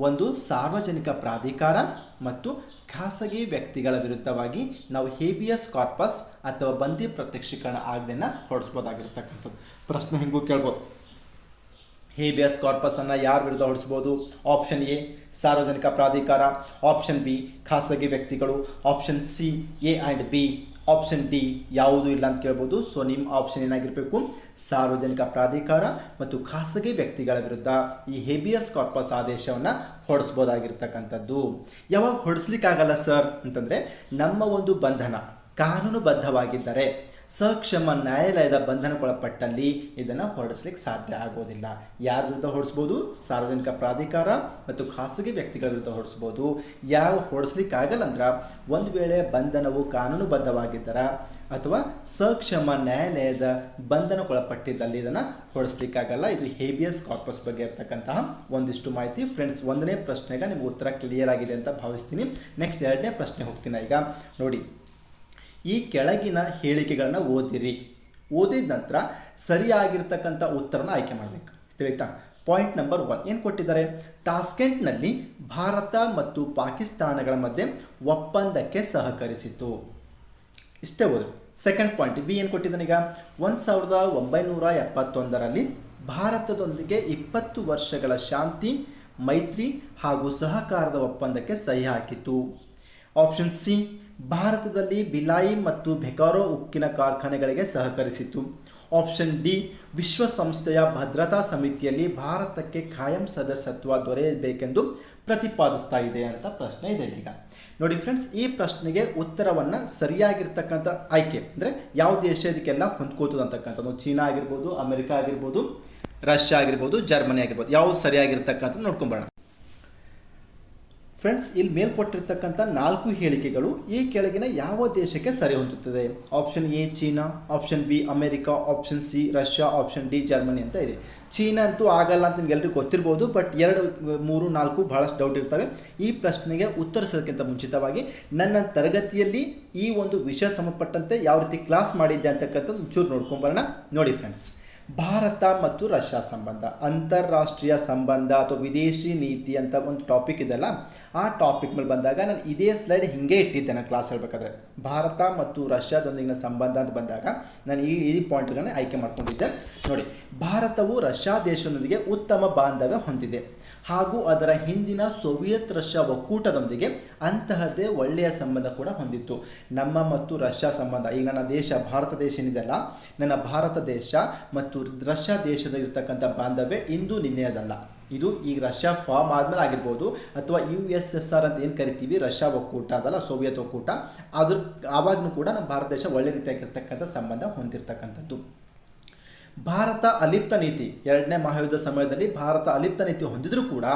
ಒಂದು ಸಾರ್ವಜನಿಕ ಪ್ರಾಧಿಕಾರ ಮತ್ತು ಖಾಸಗಿ ವ್ಯಕ್ತಿಗಳ ವಿರುದ್ಧವಾಗಿ ನಾವು ಹೇಬಿಯಸ್ ಕಾರ್ಪಸ್ ಅಥವಾ ಬಂದಿ ಪ್ರತ್ಯಕ್ಷೀಕರಣ ಆಜ್ಞೆಯನ್ನು ಹೊರಡಿಸ್ಬೋದಾಗಿರ್ತಕ್ಕಂಥದ್ದು. ಪ್ರಶ್ನೆ ಹಿಂಗೂ ಕೇಳ್ಬೋದು, ಹೇಬಿಯಸ್ ಕಾರ್ಪಸನ್ನು ಯಾರ ವಿರುದ್ಧ ಹೊರಡಿಸ್ಬೋದು? ಆಪ್ಷನ್ ಎ ಸಾರ್ವಜನಿಕ ಪ್ರಾಧಿಕಾರ, ಆಪ್ಷನ್ ಬಿ ಖಾಸಗಿ ವ್ಯಕ್ತಿಗಳು, option C A and B, option D ಯಾವುದೂ ಇಲ್ಲ ಅಂತ ಕೇಳ್ಬೋದು. ಸೊ ನಿಮ್ಮ ಆಪ್ಷನ್ ಏನಾಗಿರಬೇಕು? ಸಾರ್ವಜನಿಕ ಪ್ರಾಧಿಕಾರ ಮತ್ತು ಖಾಸಗಿ ವ್ಯಕ್ತಿಗಳ ವಿರುದ್ಧ ಈ ಹೇಬಿಯಸ್ ಕಾರ್ಪಸ್ ಆದೇಶವನ್ನು ಹೊರಡಿಸ್ಬೋದಾಗಿರ್ತಕ್ಕಂಥದ್ದು. ಯಾವಾಗ ಹೊರಡಿಸ್ಲಿಕ್ಕಾಗಲ್ಲ ಸರ್ ಅಂತಂದರೆ, ನಮ್ಮ ಒಂದು ಬಂಧನ ಕಾನೂನುಬದ್ಧವಾಗಿದ್ದರೆ ಸಕ್ಷಮ ನ್ಯಾಯಾಲಯದ ಬಂಧನಕ್ಕೊಳಪಟ್ಟಲ್ಲಿ ಇದನ್ನು ಹೊರಡಿಸ್ಲಿಕ್ಕೆ ಸಾಧ್ಯ ಆಗೋದಿಲ್ಲ. ಯಾರ ವಿರುದ್ಧ ಹೊರಡಿಸ್ಬೋದು? ಸಾರ್ವಜನಿಕ ಪ್ರಾಧಿಕಾರ ಮತ್ತು ಖಾಸಗಿ ವ್ಯಕ್ತಿಗಳ ವಿರುದ್ಧ ಹೊರಡಿಸ್ಬೋದು. ಯಾವ ಹೊರಡಿಸ್ಲಿಕ್ಕಾಗಲ್ಲ ಅಂದ್ರೆ, ಒಂದು ವೇಳೆ ಬಂಧನವು ಕಾನೂನುಬದ್ಧವಾಗಿದ್ದರೆ ಅಥವಾ ಸಕ್ಷಮ ನ್ಯಾಯಾಲಯದ ಬಂಧನಕ್ಕೊಳಪಟ್ಟಿದ್ದಲ್ಲಿ ಇದನ್ನು ಹೊರಡಿಸ್ಲಿಕ್ಕಾಗಲ್ಲ. ಇದು ಹೇಬಿಯಸ್ ಕಾರ್ಪಸ್ ಬಗ್ಗೆ ಇರ್ತಕ್ಕಂತಹ ಒಂದಿಷ್ಟು ಮಾಹಿತಿ. ಫ್ರೆಂಡ್ಸ್, 1ನೇ ಪ್ರಶ್ನೆಗೆ ನಿಮ್ಗೆ ಉತ್ತರ ಕ್ಲಿಯರ್ ಆಗಿದೆ ಅಂತ ಭಾವಿಸ್ತೀನಿ. ನೆಕ್ಸ್ಟ್ 2ನೇ ಪ್ರಶ್ನೆ ಹೋಗ್ತೀನಿ. ಈಗ ನೋಡಿ, ಈ ಕೆಳಗಿನ ಹೇಳಿಕೆಗಳನ್ನು ಓದಿದ ನಂತರ ಸರಿಯಾಗಿರ್ತಕ್ಕಂಥ ಉತ್ತರನ ಆಯ್ಕೆ ಮಾಡಬೇಕು. ತಿಳಿತಾ? ಪಾಯಿಂಟ್ ನಂಬರ್ 1 ಏನು ಕೊಟ್ಟಿದ್ದಾರೆ? ತಾಸ್ಕೆಂಟ್ನಲ್ಲಿ ಭಾರತ ಮತ್ತು ಪಾಕಿಸ್ತಾನಗಳ ಮಧ್ಯೆ ಒಪ್ಪಂದಕ್ಕೆ ಸಹಕರಿಸಿತು. ಇಷ್ಟೇ ಓದಿ. ಸೆಕೆಂಡ್ ಪಾಯಿಂಟ್ ಬಿ ಏನು ಕೊಟ್ಟಿದ್ದಾನೆ? ಈಗ 1971ರಲ್ಲಿ ಭಾರತದೊಂದಿಗೆ 20 ವರ್ಷಗಳ ಶಾಂತಿ, ಮೈತ್ರಿ ಹಾಗೂ ಸಹಕಾರದ ಒಪ್ಪಂದಕ್ಕೆ ಸಹಿ ಹಾಕಿತು. ಆಪ್ಷನ್ ಸಿ ಭಾರತದಲ್ಲಿ ಭಿಲಾಯಿ ಮತ್ತು ಬೆಕಾರೋ ಉಕ್ಕಿನ ಕಾರ್ಖಾನೆಗಳಿಗೆ ಸಹಕರಿಸಿತು. ಆಪ್ಷನ್ ಡಿ ವಿಶ್ವಸಂಸ್ಥೆಯ ಭದ್ರತಾ ಸಮಿತಿಯಲ್ಲಿ ಭಾರತಕ್ಕೆ ಕಾಯಂ ಸದಸ್ಯತ್ವ ದೊರೆಯಬೇಕೆಂದು ಪ್ರತಿಪಾದಿಸ್ತಾ ಇದೆ ಅಂತ ಪ್ರಶ್ನೆ ಇದೆ. ಈಗ ನೋಡಿ ಫ್ರೆಂಡ್ಸ್, ಈ ಪ್ರಶ್ನೆಗೆ ಉತ್ತರವನ್ನು ಸರಿಯಾಗಿರ್ತಕ್ಕಂಥ ಆಯ್ಕೆ ಅಂದರೆ ಯಾವ ದೇಶ ಇದಕ್ಕೆಲ್ಲ ಹೊಂದ್ಕೋತದೆ ಅಂತಕ್ಕಂಥದ್ದು. ಚೀನಾ ಆಗಿರ್ಬೋದು, ಅಮೆರಿಕ ಆಗಿರ್ಬೋದು, ರಷ್ಯಾ ಆಗಿರ್ಬೋದು, ಜರ್ಮನಿ ಆಗಿರ್ಬೋದು, ಯಾವುದು ಸರಿಯಾಗಿರ್ತಕ್ಕಂಥದ್ದು ನೋಡ್ಕೊಂಬರೋಣ. ಫ್ರೆಂಡ್ಸ್, ಇಲ್ಲಿ ಮೇಲ್ಕೊಟ್ಟಿರ್ತಕ್ಕಂಥ 4 ಹೇಳಿಕೆಗಳು ಈ ಕೆಳಗಿನ ಯಾವ ದೇಶಕ್ಕೆ ಸರಿ ಹೊಂದುತ್ತದೆ? Option A China, option B America, option C Russia, option D Germany ಅಂತ ಇದೆ. ಚೀನಾ ಅಂತೂ ಆಗಲ್ಲ ಅಂತ ನಿಮ್ಗೆ ಎಲ್ರಿಗೂ ಗೊತ್ತಿರ್ಬೋದು, ಬಟ್ 2, 3, 4 ಭಾಳಷ್ಟು ಡೌಟ್ ಇರ್ತವೆ. ಈ ಪ್ರಶ್ನೆಗೆ ಉತ್ತರಿಸೋದಕ್ಕಿಂತ ಮುಂಚಿತವಾಗಿ ನನ್ನ ತರಗತಿಯಲ್ಲಿ ಈ ಒಂದು ವಿಷಯ ಸಂಬಂಧಪಟ್ಟಂತೆ ಯಾವ ರೀತಿ ಕ್ಲಾಸ್ ಮಾಡಿದ್ದೆ ಅಂತಕ್ಕಂಥದ್ದು ಒಂಚೂರು ನೋಡ್ಕೊಂಬರೋಣ. ನೋಡಿ ಫ್ರೆಂಡ್ಸ್, ಭಾರತ ಮತ್ತು ರಷ್ಯಾ ಸಂಬಂಧ, ಅಂತಾರಾಷ್ಟ್ರೀಯ ಸಂಬಂಧ ಅಥವಾ ವಿದೇಶಿ ನೀತಿ ಅಂತ ಒಂದು ಟಾಪಿಕ್ ಇದೆಲ್ಲ, ಆ ಟಾಪಿಕ್ ಮೇಲೆ ಬಂದಾಗ ನಾನು ಇದೇ ಸ್ಲೈಡ್ ಹಿಂಗೆ ಇಟ್ಟಿದ್ದೆ. ನಾನು ಕ್ಲಾಸ್ ಹೇಳಬೇಕಾದ್ರೆ ಭಾರತ ಮತ್ತು ರಷ್ಯಾದೊಂದಿಗಿನ ಸಂಬಂಧ ಅಂತ ಬಂದಾಗ ನಾನು ಈ ಪಾಯಿಂಟ್ಗಳನ್ನ ಆಯ್ಕೆ ಮಾಡ್ಕೊಂಡಿದ್ದೆ. ನೋಡಿ, ಭಾರತವು ರಷ್ಯಾ ದೇಶದೊಂದಿಗೆ ಉತ್ತಮ ಬಾಂಧವ್ಯ ಹೊಂದಿದೆ ಹಾಗೂ ಅದರ ಹಿಂದಿನ ಸೋವಿಯತ್ ರಷ್ಯಾ ಒಕ್ಕೂಟದೊಂದಿಗೆ ಅಂತಹದ್ದೇ ಒಳ್ಳೆಯ ಸಂಬಂಧ ಕೂಡ ಹೊಂದಿತ್ತು. ನಮ್ಮ ಮತ್ತು ರಷ್ಯಾ ಸಂಬಂಧ, ಈಗ ನನ್ನ ದೇಶ ಭಾರತ ದೇಶ ಏನಿದೆಲ್ಲ, ನನ್ನ ಭಾರತ ದೇಶ ಮತ್ತು ರಷ್ಯಾ ದೇಶದ ಇರತಕ್ಕಂಥ ಬಾಂಧವ್ಯ ಇಂದು ನಿನ್ನೆಯದಲ್ಲ. ಇದು ಈಗ ರಷ್ಯಾ ಫಾರ್ಮ್ ಆದಮೇಲೆ ಆಗಿರ್ಬೋದು, ಅಥವಾ USSR ಅಂತ ಏನು ಕರಿತೀವಿ, ರಷ್ಯಾ ಒಕ್ಕೂಟ ಅದಲ್ಲ, ಸೋವಿಯತ್ ಒಕ್ಕೂಟ, ಆವಾಗಲೂ ಕೂಡ ನಮ್ಮ ಭಾರತ ದೇಶ ಒಳ್ಳೆ ರೀತಿಯಾಗಿರ್ತಕ್ಕಂಥ ಸಂಬಂಧ ಹೊಂದಿರತಕ್ಕಂಥದ್ದು. ಭಾರತ ಅಲಿಪ್ತ ನೀತಿ, ಎರಡನೇ ಮಹಾಯುದ್ಧ ಸಮಯದಲ್ಲಿ ಭಾರತ ಅಲಿಪ್ತ ನೀತಿ ಹೊಂದಿದ್ರೂ ಕೂಡ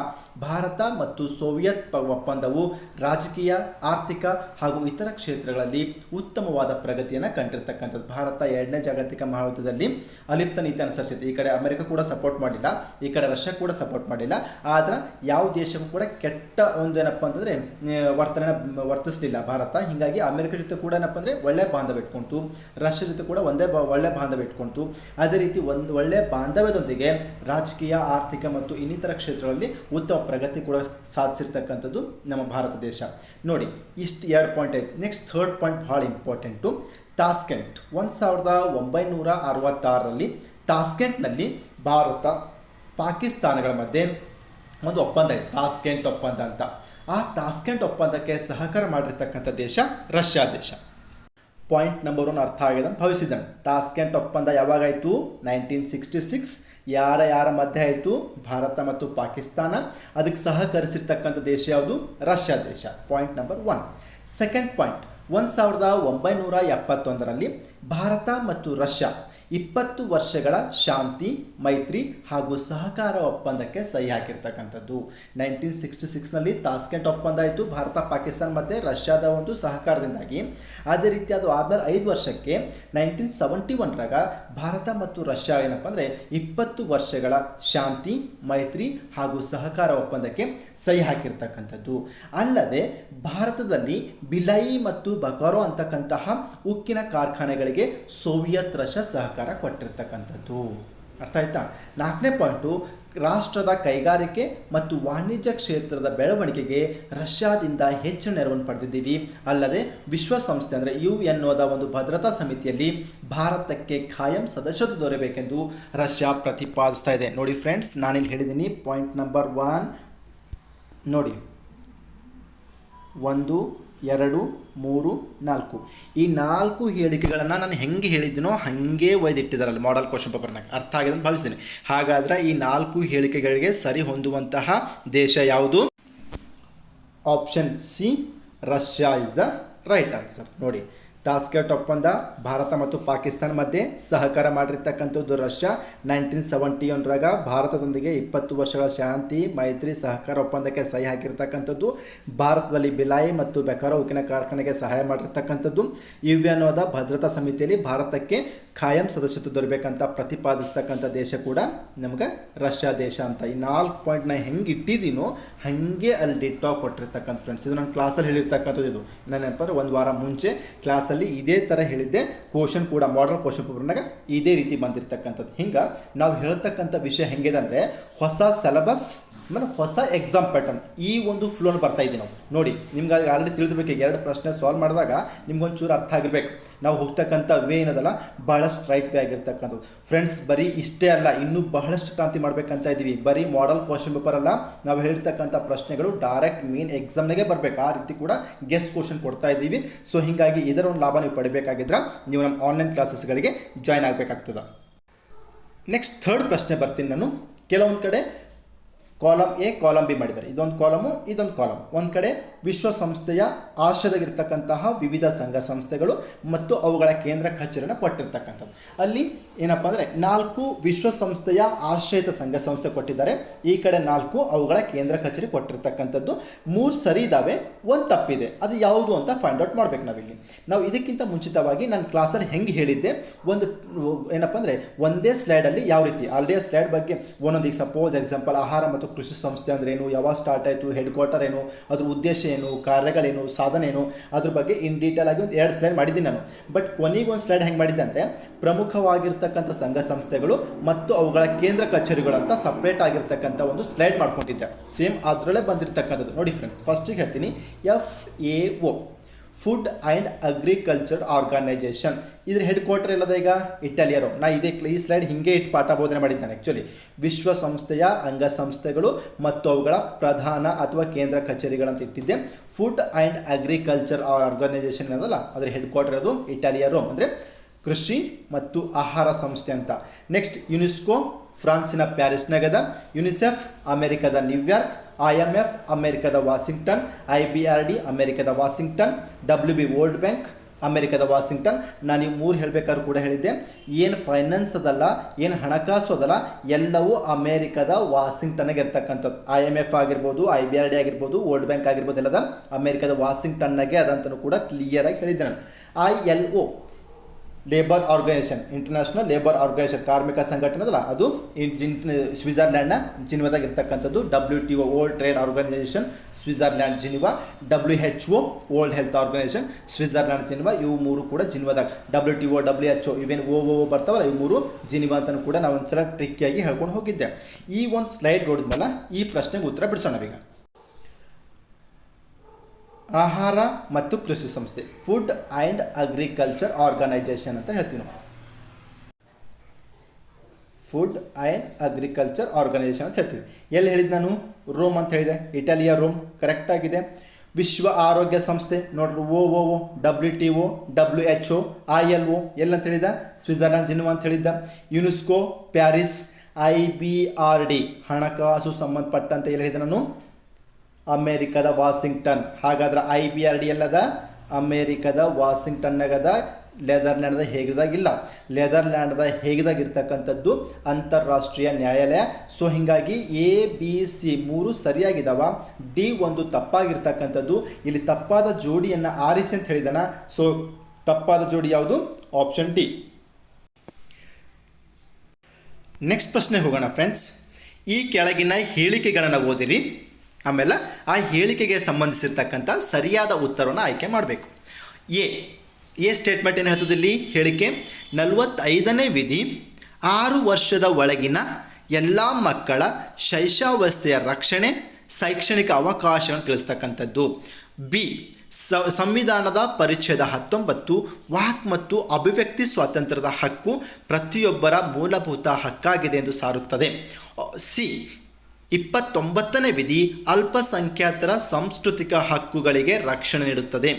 ಭಾರತ ಮತ್ತು ಸೋವಿಯತ್ ಒಪ್ಪಂದವು ರಾಜಕೀಯ, ಆರ್ಥಿಕ ಹಾಗೂ ಇತರ ಕ್ಷೇತ್ರಗಳಲ್ಲಿ ಉತ್ತಮವಾದ ಪ್ರಗತಿಯನ್ನು ಕಂಡಿರ್ತಕ್ಕಂಥದ್ದು. ಭಾರತ ಎರಡನೇ ಜಾಗತಿಕ ಮಹಾಯುದ್ಧದಲ್ಲಿ ಅಲಿಪ್ತ ನೀತಿ ಅನುಸರಿಸಿದೆ. ಈ ಕಡೆ ಅಮೆರಿಕ ಕೂಡ ಸಪೋರ್ಟ್ ಮಾಡಲಿಲ್ಲ, ಈ ಕಡೆ ರಷ್ಯಾ ಕೂಡ ಸಪೋರ್ಟ್ ಮಾಡಲಿಲ್ಲ. ಆದರೆ ಯಾವ ದೇಶಕ್ಕೂ ಕೂಡ ಕೆಟ್ಟ ಒಂದು ಏನಪ್ಪ ಅಂತಂದರೆ ವರ್ತಿಸಲಿಲ್ಲ ಭಾರತ. ಹೀಗಾಗಿ ಅಮೆರಿಕ ಜೊತೆ ಕೂಡ ಏನಪ್ಪ ಅಂದರೆ ಒಳ್ಳೆ ಬಾಂಧವ್ಯ ಇಟ್ಕೊಂತು, ರಷ್ಯಾ ಜೊತೆ ಕೂಡ ಒಳ್ಳೆ ಬಾಂಧವ್ಯ ಇಟ್ಕೊಂತು. ಅದೇ ರೀತಿ ಒಂದು ಒಳ್ಳೆ ಬಾಂಧವ್ಯದೊಂದಿಗೆ ರಾಜಕೀಯ, ಆರ್ಥಿಕ ಮತ್ತು ಇನ್ನಿತರ ಕ್ಷೇತ್ರಗಳಲ್ಲಿ ಉತ್ತಮ ಪ್ರಗತಿ ಕೂಡ ಸಾಧಿಸಿರ್ತಕ್ಕಂಥದ್ದು ನಮ್ಮ ಭಾರತ ದೇಶ. ನೋಡಿ, ಇಷ್ಟು 2 ಪಾಯಿಂಟ್ ಆಯ್ತು. ನೆಕ್ಸ್ಟ್ ಥರ್ಡ್ ಪಾಯಿಂಟ್ ಭಾಳ ಇಂಪಾರ್ಟೆಂಟು. ತಾಸ್ಕೆಂಟ್ 1966ರಲ್ಲಿ ತಾಸ್ಕೆಂಟ್ನಲ್ಲಿ ಭಾರತ ಪಾಕಿಸ್ತಾನಗಳ ಮಧ್ಯೆ ಒಂದು ಒಪ್ಪಂದ ಇದೆ, ತಾಸ್ಕೆಂಟ್ ಒಪ್ಪಂದ ಅಂತ. ಆ ತಾಸ್ಕೆಂಟ್ ಒಪ್ಪಂದಕ್ಕೆ ಸಹಕಾರ ಮಾಡಿರ್ತಕ್ಕಂಥ ದೇಶ ರಷ್ಯಾ ದೇಶ. ಪಾಯಿಂಟ್ ನಂಬರ್ 1 ಅರ್ಥ ಆಗಿದೆ ಅಂತ ಭಾವಿಸಿದ್ದಾನೆ. ತಾಸ್ಕೆಂಟ್ ಒಪ್ಪಂದ ಯಾವಾಗಾಯಿತು? 1966. ಯಾರ ಮಧ್ಯೆ ಆಯಿತು? ಭಾರತ ಮತ್ತು ಪಾಕಿಸ್ತಾನ. ಅದಕ್ಕೆ ಸಹಕರಿಸಿರ್ತಕ್ಕಂಥ ದೇಶ ಯಾವುದು? ರಷ್ಯಾ ದೇಶ. Point number 1. ಸೆಕೆಂಡ್ ಪಾಯಿಂಟ್, 1971ರಲ್ಲಿ ಭಾರತ ಮತ್ತು ರಷ್ಯಾ 20 ವರ್ಷಗಳ ಶಾಂತಿ, ಮೈತ್ರಿ ಹಾಗೂ ಸಹಕಾರ ಒಪ್ಪಂದಕ್ಕೆ ಸಹಿ ಹಾಕಿರ್ತಕ್ಕಂಥದ್ದು. 1966ನಲ್ಲಿ ತಾಸ್ಕೆಂಟ್ ಒಪ್ಪಂದ ಆಯಿತು ಭಾರತ ಪಾಕಿಸ್ತಾನ ಮತ್ತು ರಷ್ಯಾದ ಒಂದು ಸಹಕಾರದಿಂದಾಗಿ. ಅದೇ ರೀತಿ ಅದು ಆದಮೇಲೆ 5 ವರ್ಷಕ್ಕೆ 1971ರಾಗ ಭಾರತ ಮತ್ತು ರಷ್ಯಾ ಏನಪ್ಪ ಅಂದರೆ 20 ವರ್ಷಗಳ ಶಾಂತಿ, ಮೈತ್ರಿ ಹಾಗೂ ಸಹಕಾರ ಒಪ್ಪಂದಕ್ಕೆ ಸಹಿ ಹಾಕಿರ್ತಕ್ಕಂಥದ್ದು. ಅಲ್ಲದೆ ಭಾರತದಲ್ಲಿ ಭಿಲಾಯಿ ಮತ್ತು ಬಕಾರೋ ಅಂತಕ್ಕಂತಹ ಉಕ್ಕಿನ ಕಾರ್ಖಾನೆಗಳಿಗೆ ಸೋವಿಯತ್ ರಷ್ಯಾ ಸಹಕಾರ ಕೊಟ್ಟಿರ್ತಕ್ಕಂಥದ್ದು. ಅರ್ಥ ಆಯ್ತಾ? 4ನೇ ಪಾಯಿಂಟು, ರಾಷ್ಟ್ರದ ಕೈಗಾರಿಕೆ ಮತ್ತು ವಾಣಿಜ್ಯ ಕ್ಷೇತ್ರದ ಬೆಳವಣಿಗೆಗೆ ರಷ್ಯಾದಿಂದ ಹೆಚ್ಚಿನ ನೆರವನ್ನು ಪಡೆದಿದ್ದೀವಿ. ಅಲ್ಲದೆ ವಿಶ್ವಸಂಸ್ಥೆ ಅಂದರೆ UN ಒಂದು ಭದ್ರತಾ ಸಮಿತಿಯಲ್ಲಿ ಭಾರತಕ್ಕೆ ಖಾಯಂ ಸದಸ್ಯತ್ವ ದೊರೆಯಬೇಕೆಂದು ರಷ್ಯಾ ಪ್ರತಿಪಾದಿಸ್ತಾ ಇದೆ. ನೋಡಿ ಫ್ರೆಂಡ್ಸ್, ನಾನಿಲ್ಲಿ ಹೇಳಿದ್ದೀನಿ ಪಾಯಿಂಟ್ ನಂಬರ್ 1 ನೋಡಿ, 1, 2, 3, 4 ಈ 4 ಹೇಳಿಕೆಗಳನ್ನು ನಾನು ಹೆಂಗೆ ಹೇಳಿದ್ದೀನೋ ಹಾಗೆ ಒಯ್ದಿಟ್ಟಿದ್ದಾರಲ್ಲಿ ಮಾಡೆಲ್ ಕ್ವಶನ್ ಪೇಪರ್ನಾಗ. ಅರ್ಥ ಆಗಿದೆ ಅಂತ ಭಾವಿಸ್ತೀನಿ. ಹಾಗಾದರೆ ಈ 4 ಹೇಳಿಕೆಗಳಿಗೆ ಸರಿ ಹೊಂದುವಂತಹ ದೇಶ ಯಾವುದು? Option C, Russia is the right answer. ನೋಡಿ, ತಾಸ್ಕೆಂಟ್ ಒಪ್ಪಂದ ಭಾರತ ಮತ್ತು ಪಾಕಿಸ್ತಾನ ಮಧ್ಯೆ ಸಹಕಾರ ಮಾಡಿರ್ತಕ್ಕಂಥದ್ದು ರಷ್ಯಾ. 1971ರಾಗ ಭಾರತದೊಂದಿಗೆ 20 ವರ್ಷಗಳ ಶಾಂತಿ, ಮೈತ್ರಿ, ಸಹಕಾರ ಒಪ್ಪಂದಕ್ಕೆ ಸಹಿ ಹಾಕಿರ್ತಕ್ಕಂಥದ್ದು. ಭಾರತದಲ್ಲಿ ಭಿಲಾಯಿ ಮತ್ತು ಬೆಕಾರೋ ಉಕ್ಕಿನ ಕಾರ್ಖಾನೆಗೆ ಸಹಾಯ ಮಾಡಿರ್ತಕ್ಕಂಥದ್ದು. UN ಭದ್ರತಾ ಸಮಿತಿಯಲ್ಲಿ ಭಾರತಕ್ಕೆ ಖಾಯಂ ಸದಸ್ಯತ್ವ ದೊರಬೇಕಂತ ಪ್ರತಿಪಾದಿಸ್ತಕ್ಕಂಥ ದೇಶ ಕೂಡ ನಮ್ಗೆ ರಷ್ಯಾ ದೇಶ ಅಂತ. ಈ 4 ಪಾಯಿಂಟ್ನ ಹೆಂಗೆ ಇಟ್ಟಿದ್ದೀನೋ ಹಾಗೆ ಅಲ್ಲಿ ಡಿಟೋ ಕೊಟ್ಟಿರ್ತಕ್ಕಂಥ ಫ್ರೆಂಡ್ಸ್. ಇದು ನಾನು ಕ್ಲಾಸಲ್ಲಿ ಹೇಳಿರ್ತಕ್ಕಂಥದ್ದು. ಇದು ನೆನಪಂದ್ರೆ 1 ವಾರ ಮುಂಚೆ ಕ್ಲಾಸಲ್ಲಿ ಇದೇ ಥರ ಹೇಳಿದ್ದೆ. ಕ್ವಶನ್ ಕೂಡ ಮಾಡಲ್ ಕ್ವಶನ್ ಪೇಪರ್ನಾಗ ಇದೇ ರೀತಿ ಬಂದಿರತಕ್ಕಂಥದ್ದು. ಹಿಂಗೆ ನಾವು ಹೇಳ್ತಕ್ಕಂಥ ವಿಷಯ ಹೆಂಗಿದೆ ಅಂದರೆ ಹೊಸ ಸಿಲೆಬಸ್ ಆಮೇಲೆ ಹೊಸ ಎಕ್ಸಾಮ್ ಪ್ಯಾಟರ್ನ್ ಈ ಒಂದು ಫ್ಲೋನ್ ಬರ್ತಾ ಇದ್ದೀವಿ ನಾವು. ನೋಡಿ, ನಿಮ್ಗೆ ಆಲ್ರೆಡಿ ತಿಳಿದಿರ್ಬೇಕು. 2 ಪ್ರಶ್ನೆ ಸಾಲ್ವ್ ಮಾಡಿದಾಗ ನಿಮ್ಗೊಂಚೂರು ಅರ್ಥ ಆಗಿರ್ಬೇಕು. ನಾವು ಹೋಗ್ತಕ್ಕಂಥ ವೇ ಏನದಲ್ಲ ಬಹಳಷ್ಟು ರೈಟ್ ವೇ ಆಗಿರ್ತಕ್ಕಂಥದ್ದು ಫ್ರೆಂಡ್ಸ್. ಬರೀ ಇಷ್ಟೇ ಅಲ್ಲ, ಇನ್ನೂ ಬಹಳಷ್ಟು ಕ್ರಾಂತಿ ಮಾಡಬೇಕಂತ ಇದ್ದೀವಿ. ಬರೀ ಮಾಡಲ್ ಕ್ವಶನ್ ಪೇಪರ್ ಅಲ್ಲ, ನಾವು ಹೇಳ್ತಕ್ಕಂಥ ಪ್ರಶ್ನೆಗಳು ಡೈರೆಕ್ಟ್ ಮೇನ್ ಎಕ್ಸಾಮ್ನಾಗೆ ಬರಬೇಕು. ಆ ರೀತಿ ಕೂಡ ಗೆಸ್ಟ್ ಕ್ವಶನ್ ಕೊಡ್ತಾ ಇದ್ದೀವಿ. ಸೊ ಹೀಗಾಗಿ ಇದರ ಒಂದು ಲಾಭ ನೀವು ಪಡಿಬೇಕಾಗಿದ್ರೆ ನೀವು ನಮ್ಮ ಆನ್ಲೈನ್ ಕ್ಲಾಸಸ್ಗಳಿಗೆ ಜಾಯ್ನ್ ಆಗಬೇಕಾಗ್ತದೆ. ನೆಕ್ಸ್ಟ್ ಥರ್ಡ್ ಪ್ರಶ್ನೆ ಬರ್ತೀನಿ ನಾನು. ಕೆಲವೊಂದು ಕಡೆ ಕಾಲಮ್ ಎ, ಕಾಲಮ್ ಬಿ ಮಾಡಿದ್ದಾರೆ. ಇದೊಂದು ಕಾಲಮು, ಇದೊಂದು ಕಾಲಮ್. ಒಂದು ಕಡೆ ವಿಶ್ವಸಂಸ್ಥೆಯ ಆಶ್ರಯದಾಗಿರ್ತಕ್ಕಂತಹ ವಿವಿಧ ಸಂಘ ಸಂಸ್ಥೆಗಳು ಮತ್ತು ಅವುಗಳ ಕೇಂದ್ರ ಕಚೇರಿಯನ್ನು ಕೊಟ್ಟಿರ್ತಕ್ಕಂಥದ್ದು. ಅಲ್ಲಿ ಏನಪ್ಪ ಅಂದರೆ 4 ವಿಶ್ವಸಂಸ್ಥೆಯ ಆಶ್ರಯಿತ ಸಂಘ ಸಂಸ್ಥೆ ಕೊಟ್ಟಿದ್ದಾರೆ. ಈ ಕಡೆ 4 ಅವುಗಳ ಕೇಂದ್ರ ಕಚೇರಿ ಕೊಟ್ಟಿರ್ತಕ್ಕಂಥದ್ದು. 3 ಸರಿ ಇದ್ದಾವೆ, 1 ತಪ್ಪಿದೆ. ಅದು ಯಾವುದು ಅಂತ ಫೈಂಡ್ ಔಟ್ ಮಾಡಬೇಕು ನಾವಿಲ್ಲಿ. ನಾವು ಇದಕ್ಕಿಂತ ಮುಂಚಿತವಾಗಿ ನಾನು ಕ್ಲಾಸಲ್ಲಿ ಹೆಂಗೆ ಹೇಳಿದ್ದೆ, ಒಂದು ಏನಪ್ಪ ಅಂದರೆ ಒಂದೇ ಸ್ಲೈಡಲ್ಲಿ ಯಾವ ರೀತಿ ಆಲ್ರೆಡಿ ಸ್ಲೈಡ್ ಬಗ್ಗೆ ಒಂದೊಂದು, ಈಗ ಸಪೋಸ್ ಎಕ್ಸಾಂಪಲ್ ಆಹಾರ ಮತ್ತು ಕೃಷಿ ಸಂಸ್ಥೆ ಅಂದರೆ ಏನು, ಯಾವಾಗ ಸ್ಟಾರ್ಟ್ ಆಯಿತು, ಹೆಡ್ ಕ್ವಾರ್ಟರ್ ಏನು, ಅದ್ರ ಉದ್ದೇಶ ಏನು, ಕಾರ್ಯಗಳೇನು, ಸಾಧನೆ ಏನು, ಅದ್ರ ಬಗ್ಗೆ ಇನ್ ಡೀಟೇಲ್ ಆಗಿ ಒಂದು 2 ಸ್ಲೈಡ್ ಮಾಡಿದ್ದೀನಿ ನಾನು. ಬಟ್ ಕೊನೆಗೆ ಒಂದು ಸ್ಲೈಡ್ ಹೆಂಗೆ ಮಾಡಿದ್ದೆ ಅಂದರೆ ಪ್ರಮುಖವಾಗಿರ್ತಕ್ಕಂಥ ಸಂಘ ಸಂಸ್ಥೆಗಳು ಮತ್ತು ಅವುಗಳ ಕೇಂದ್ರ ಕಚೇರಿಗಳು ಅಂತ ಸಪ್ರೇಟ್ ಆಗಿರ್ತಕ್ಕಂಥ ಒಂದು ಸ್ಲೈಡ್ ಮಾಡ್ಕೊಂಡಿದ್ದೆ. ಸೇಮ್ ಅದರಲ್ಲೇ ಬಂದಿರತಕ್ಕಂಥದ್ದು. ನೋಡಿ ಫ್ರೆಂಡ್ಸ್, ಫಸ್ಟಿಗೆ ಹೇಳ್ತೀನಿ, FAO food and agriculture organisation. ಇದ್ರ ಹೆಡ್ ಕ್ವಾರ್ಟರ್ ಎಲ್ಲದ ಈಗ ಇಟಾಲಿಯರು. ನಾ ಈ ಸ್ಲೈಡ್ ಹಿಂಗೆ ಇಟ್ಟು ಪಾಠ ಬೋಧನೆ ಮಾಡಿದ್ದಾನೆ. ಆ್ಯಕ್ಚುಲಿ ವಿಶ್ವಸಂಸ್ಥೆಯ ಅಂಗಸಂಸ್ಥೆಗಳು ಮತ್ತು ಅವುಗಳ ಪ್ರಧಾನ ಅಥವಾ ಕೇಂದ್ರ ಕಚೇರಿಗಳಂತ ಇಟ್ಟಿದ್ದೆ. ಫುಡ್ ಆ್ಯಂಡ್ ಅಗ್ರಿಕಲ್ಚರ್ ಆರ್ಗನೈಜೇಷನ್ ಏನದಲ್ಲ ಅದರ ಹೆಡ್ ಕ್ವಾರ್ಟರ್ ಅದು ಇಟಾಲಿಯರು, ಅಂದರೆ ಕೃಷಿ ಮತ್ತು ಆಹಾರ ಸಂಸ್ಥೆ ಅಂತ. ನೆಕ್ಸ್ಟ್ ಯುನೆಸ್ಕೋ ಫ್ರಾನ್ಸಿನ ಪ್ಯಾರಿಸ್ನಾಗದ, ಯುನಿಸೆಫ್ ಅಮೆರಿಕದ ನ್ಯೂಯಾರ್ಕ್, IMF ಅಮೆರಿಕದ ವಾಷಿಂಗ್ಟನ್, IBRD ಅಮೆರಿಕದ ವಾಷಿಂಗ್ಟನ್, WB ವರ್ಲ್ಡ್ ಬ್ಯಾಂಕ್, ಅಮೆರಿಕದ ವಾಷಿಂಗ್ಟನ್. ನಾನು ಈ 3 ಹೇಳಬೇಕಾದ್ರೂ ಕೂಡ ಹೇಳಿದ್ದೆ, ಏನು ಫೈನಾನ್ಸ್ ಅದಲ್ಲ, ಏನು ಹಣಕಾಸು ಅದಲ್ಲ, ಎಲ್ಲವೂ ಅಮೇರಿಕದ ವಾಷಿಂಗ್ಟನ್ಗೆ ಇರ್ತಕ್ಕಂಥದ್ದು. IMF ಆಗಿರ್ಬೋದು, IBRD ಆಗಿರ್ಬೋದು, ವರ್ಲ್ಡ್ ಬ್ಯಾಂಕ್ ಆಗಿರ್ಬೋದು, ಎಲ್ಲದ ಅಮೇರಿಕದ ವಾಷಿಂಗ್ಟನ್ನಾಗೆ ಅದಂತಲೂ ಕೂಡ ಕ್ಲಿಯರಾಗಿ ಹೇಳಿದ್ದೆ ನಾನು. ILO labour organisation, international labour organisation, ಕಾರ್ಮಿಕ ಸಂಘಟನೆ ಅದಲ್ಲ, ಅದು ಸ್ವಿಟ್ಜರ್ಲ್ಯಾಂಡ್ನ ಜಿನಿವಾದಾಗ ಇರ್ತಕ್ಕಂಥದ್ದು. WTO world trade organisation, Switzerland Geneva. WHO world health organisation, Switzerland Geneva. ಇವು 3 ಕೂಡ ಜಿನಿವಾದಾಗ. WTO, WHO ಇವೇನು ಓ ಬರ್ತಾವಲ್ಲ, ಇವು 3 ಜಿನಿವಾ ಅಂತಲೂ ಕೂಡ ನಾವು ಒಂದ್ಸಲ ಟ್ರಿಕ್ಕಿಯಾಗಿ ಹೇಳ್ಕೊಂಡು ಹೋಗಿದ್ದೆ. ಈ ಒಂದು ಸ್ಲೈಡ್ ನೋಡಿದ್ಮೇಲೆ ಈ ಪ್ರಶ್ನೆಗೆ ಉತ್ತರ ಬಿಡಿಸೋಣ ಈಗ. ಆಹಾರ ಮತ್ತು ಕೃಷಿ ಸಂಸ್ಥೆ, ಫುಡ್ ಆ್ಯಂಡ್ ಅಗ್ರಿಕಲ್ಚರ್ ಆರ್ಗನೈಸೇಷನ್ ಅಂತ ಹೇಳ್ತೀವಿ ನಾವು. ಫುಡ್ ಆ್ಯಂಡ್ ಅಗ್ರಿಕಲ್ಚರ್ ಆರ್ಗನೈಸೇಷನ್ ಅಂತ ಹೇಳ್ತೀವಿ. ಎಲ್ಲಿ ಹೇಳಿದ್ದು ನಾನು? ರೋಮ್ ಅಂತ ಹೇಳಿದೆ, ಇಟಲಿಯ ರೋಮ್ ಕರೆಕ್ಟಾಗಿದೆ. ವಿಶ್ವ ಆರೋಗ್ಯ ಸಂಸ್ಥೆ ನೋಡ್ರಿ, WTO, WHO, ILO ಎಲ್ಲಂತ ಹೇಳಿದ? ಸ್ವಿಟ್ಜರ್ಲ್ಯಾಂಡ್ ಜಿನಿವಾ ಅಂತ ಹೇಳಿದ್ದ. UNESCO Paris. IBRD ಹಣಕಾಸು ಸಂಬಂಧಪಟ್ಟಂತೆ ಎಲ್ಲಿ ಹೇಳಿದೆ ನಾನು? ಅಮೇರಿಕದ ವಾಷಿಂಗ್ಟನ್. ಹಾಗಾದ್ರೆ IBRD ಎಲ್ಲದ? ಅಮೇರಿಕದ ವಾಷಿಂಗ್ಟನ್ನಾಗದ. ನೆದರ್ಲ್ಯಾಂಡ್ದ ಹೇಗದಾಗಿಲ್ಲ. ನೆದರ್ಲ್ಯಾಂಡ್ದ ಹೇಗದಾಗಿರ್ತಕ್ಕಂಥದ್ದು ಅಂತಾರಾಷ್ಟ್ರೀಯ ನ್ಯಾಯಾಲಯ. ಸೊ ಹೀಗಾಗಿ ABC 3 ಸರಿಯಾಗಿದ್ದಾವ. D ಒಂದು ತಪ್ಪಾಗಿರ್ತಕ್ಕಂಥದ್ದು. ಇಲ್ಲಿ ತಪ್ಪಾದ ಜೋಡಿಯನ್ನು ಆರಿಸಿ ಅಂತ ಹೇಳಿದಾನ. ಸೊ ತಪ್ಪಾದ ಜೋಡಿ ಯಾವುದು? Option D. ನೆಕ್ಸ್ಟ್ ಪ್ರಶ್ನೆ ಹೋಗೋಣ ಫ್ರೆಂಡ್ಸ್. ಈ ಕೆಳಗಿನ ಹೇಳಿಕೆಗಳನ್ನು ಓದಿರಿ, ಆಮೇಲೆ ಆ ಹೇಳಿಕೆಗೆ ಸಂಬಂಧಿಸಿರ್ತಕ್ಕಂಥ ಸರಿಯಾದ ಉತ್ತರವನ್ನು ಆಯ್ಕೆ ಮಾಡಬೇಕು. ಎ ಸ್ಟೇಟ್ಮೆಂಟ್ ಏನು ಹೇಳ್ತದೆ ಇಲ್ಲಿ? ಹೇಳಿಕೆ 45ನೇ ವಿಧಿ 6 ವರ್ಷದ ಒಳಗಿನ ಎಲ್ಲ ಮಕ್ಕಳ ಶೈಶವಾವಸ್ಥೆಯ ರಕ್ಷಣೆ, ಶೈಕ್ಷಣಿಕ ಅವಕಾಶವನ್ನು ತಿಳಿಸ್ತಕ್ಕಂಥದ್ದು. ಬಿ ಸಂವಿಧಾನದ ಪರಿಚ್ಛೇದ 19 ವಾಕ್ ಮತ್ತು ಅಭಿವ್ಯಕ್ತಿ ಸ್ವಾತಂತ್ರ್ಯದ ಹಕ್ಕು ಪ್ರತಿಯೊಬ್ಬರ ಮೂಲಭೂತ ಹಕ್ಕಾಗಿದೆ ಎಂದು ಸಾರುತ್ತದೆ. ಸಿ 29ನೇ ವಿಧಿ ಅಲ್ಪಸಂಖ್ಯಾತರ ಸಾಂಸ್ಕೃತಿಕ ಹಕ್ಕುಗಳಿಗೆ ರಕ್ಷಣೆ ನೀಡುತ್ತದೆ.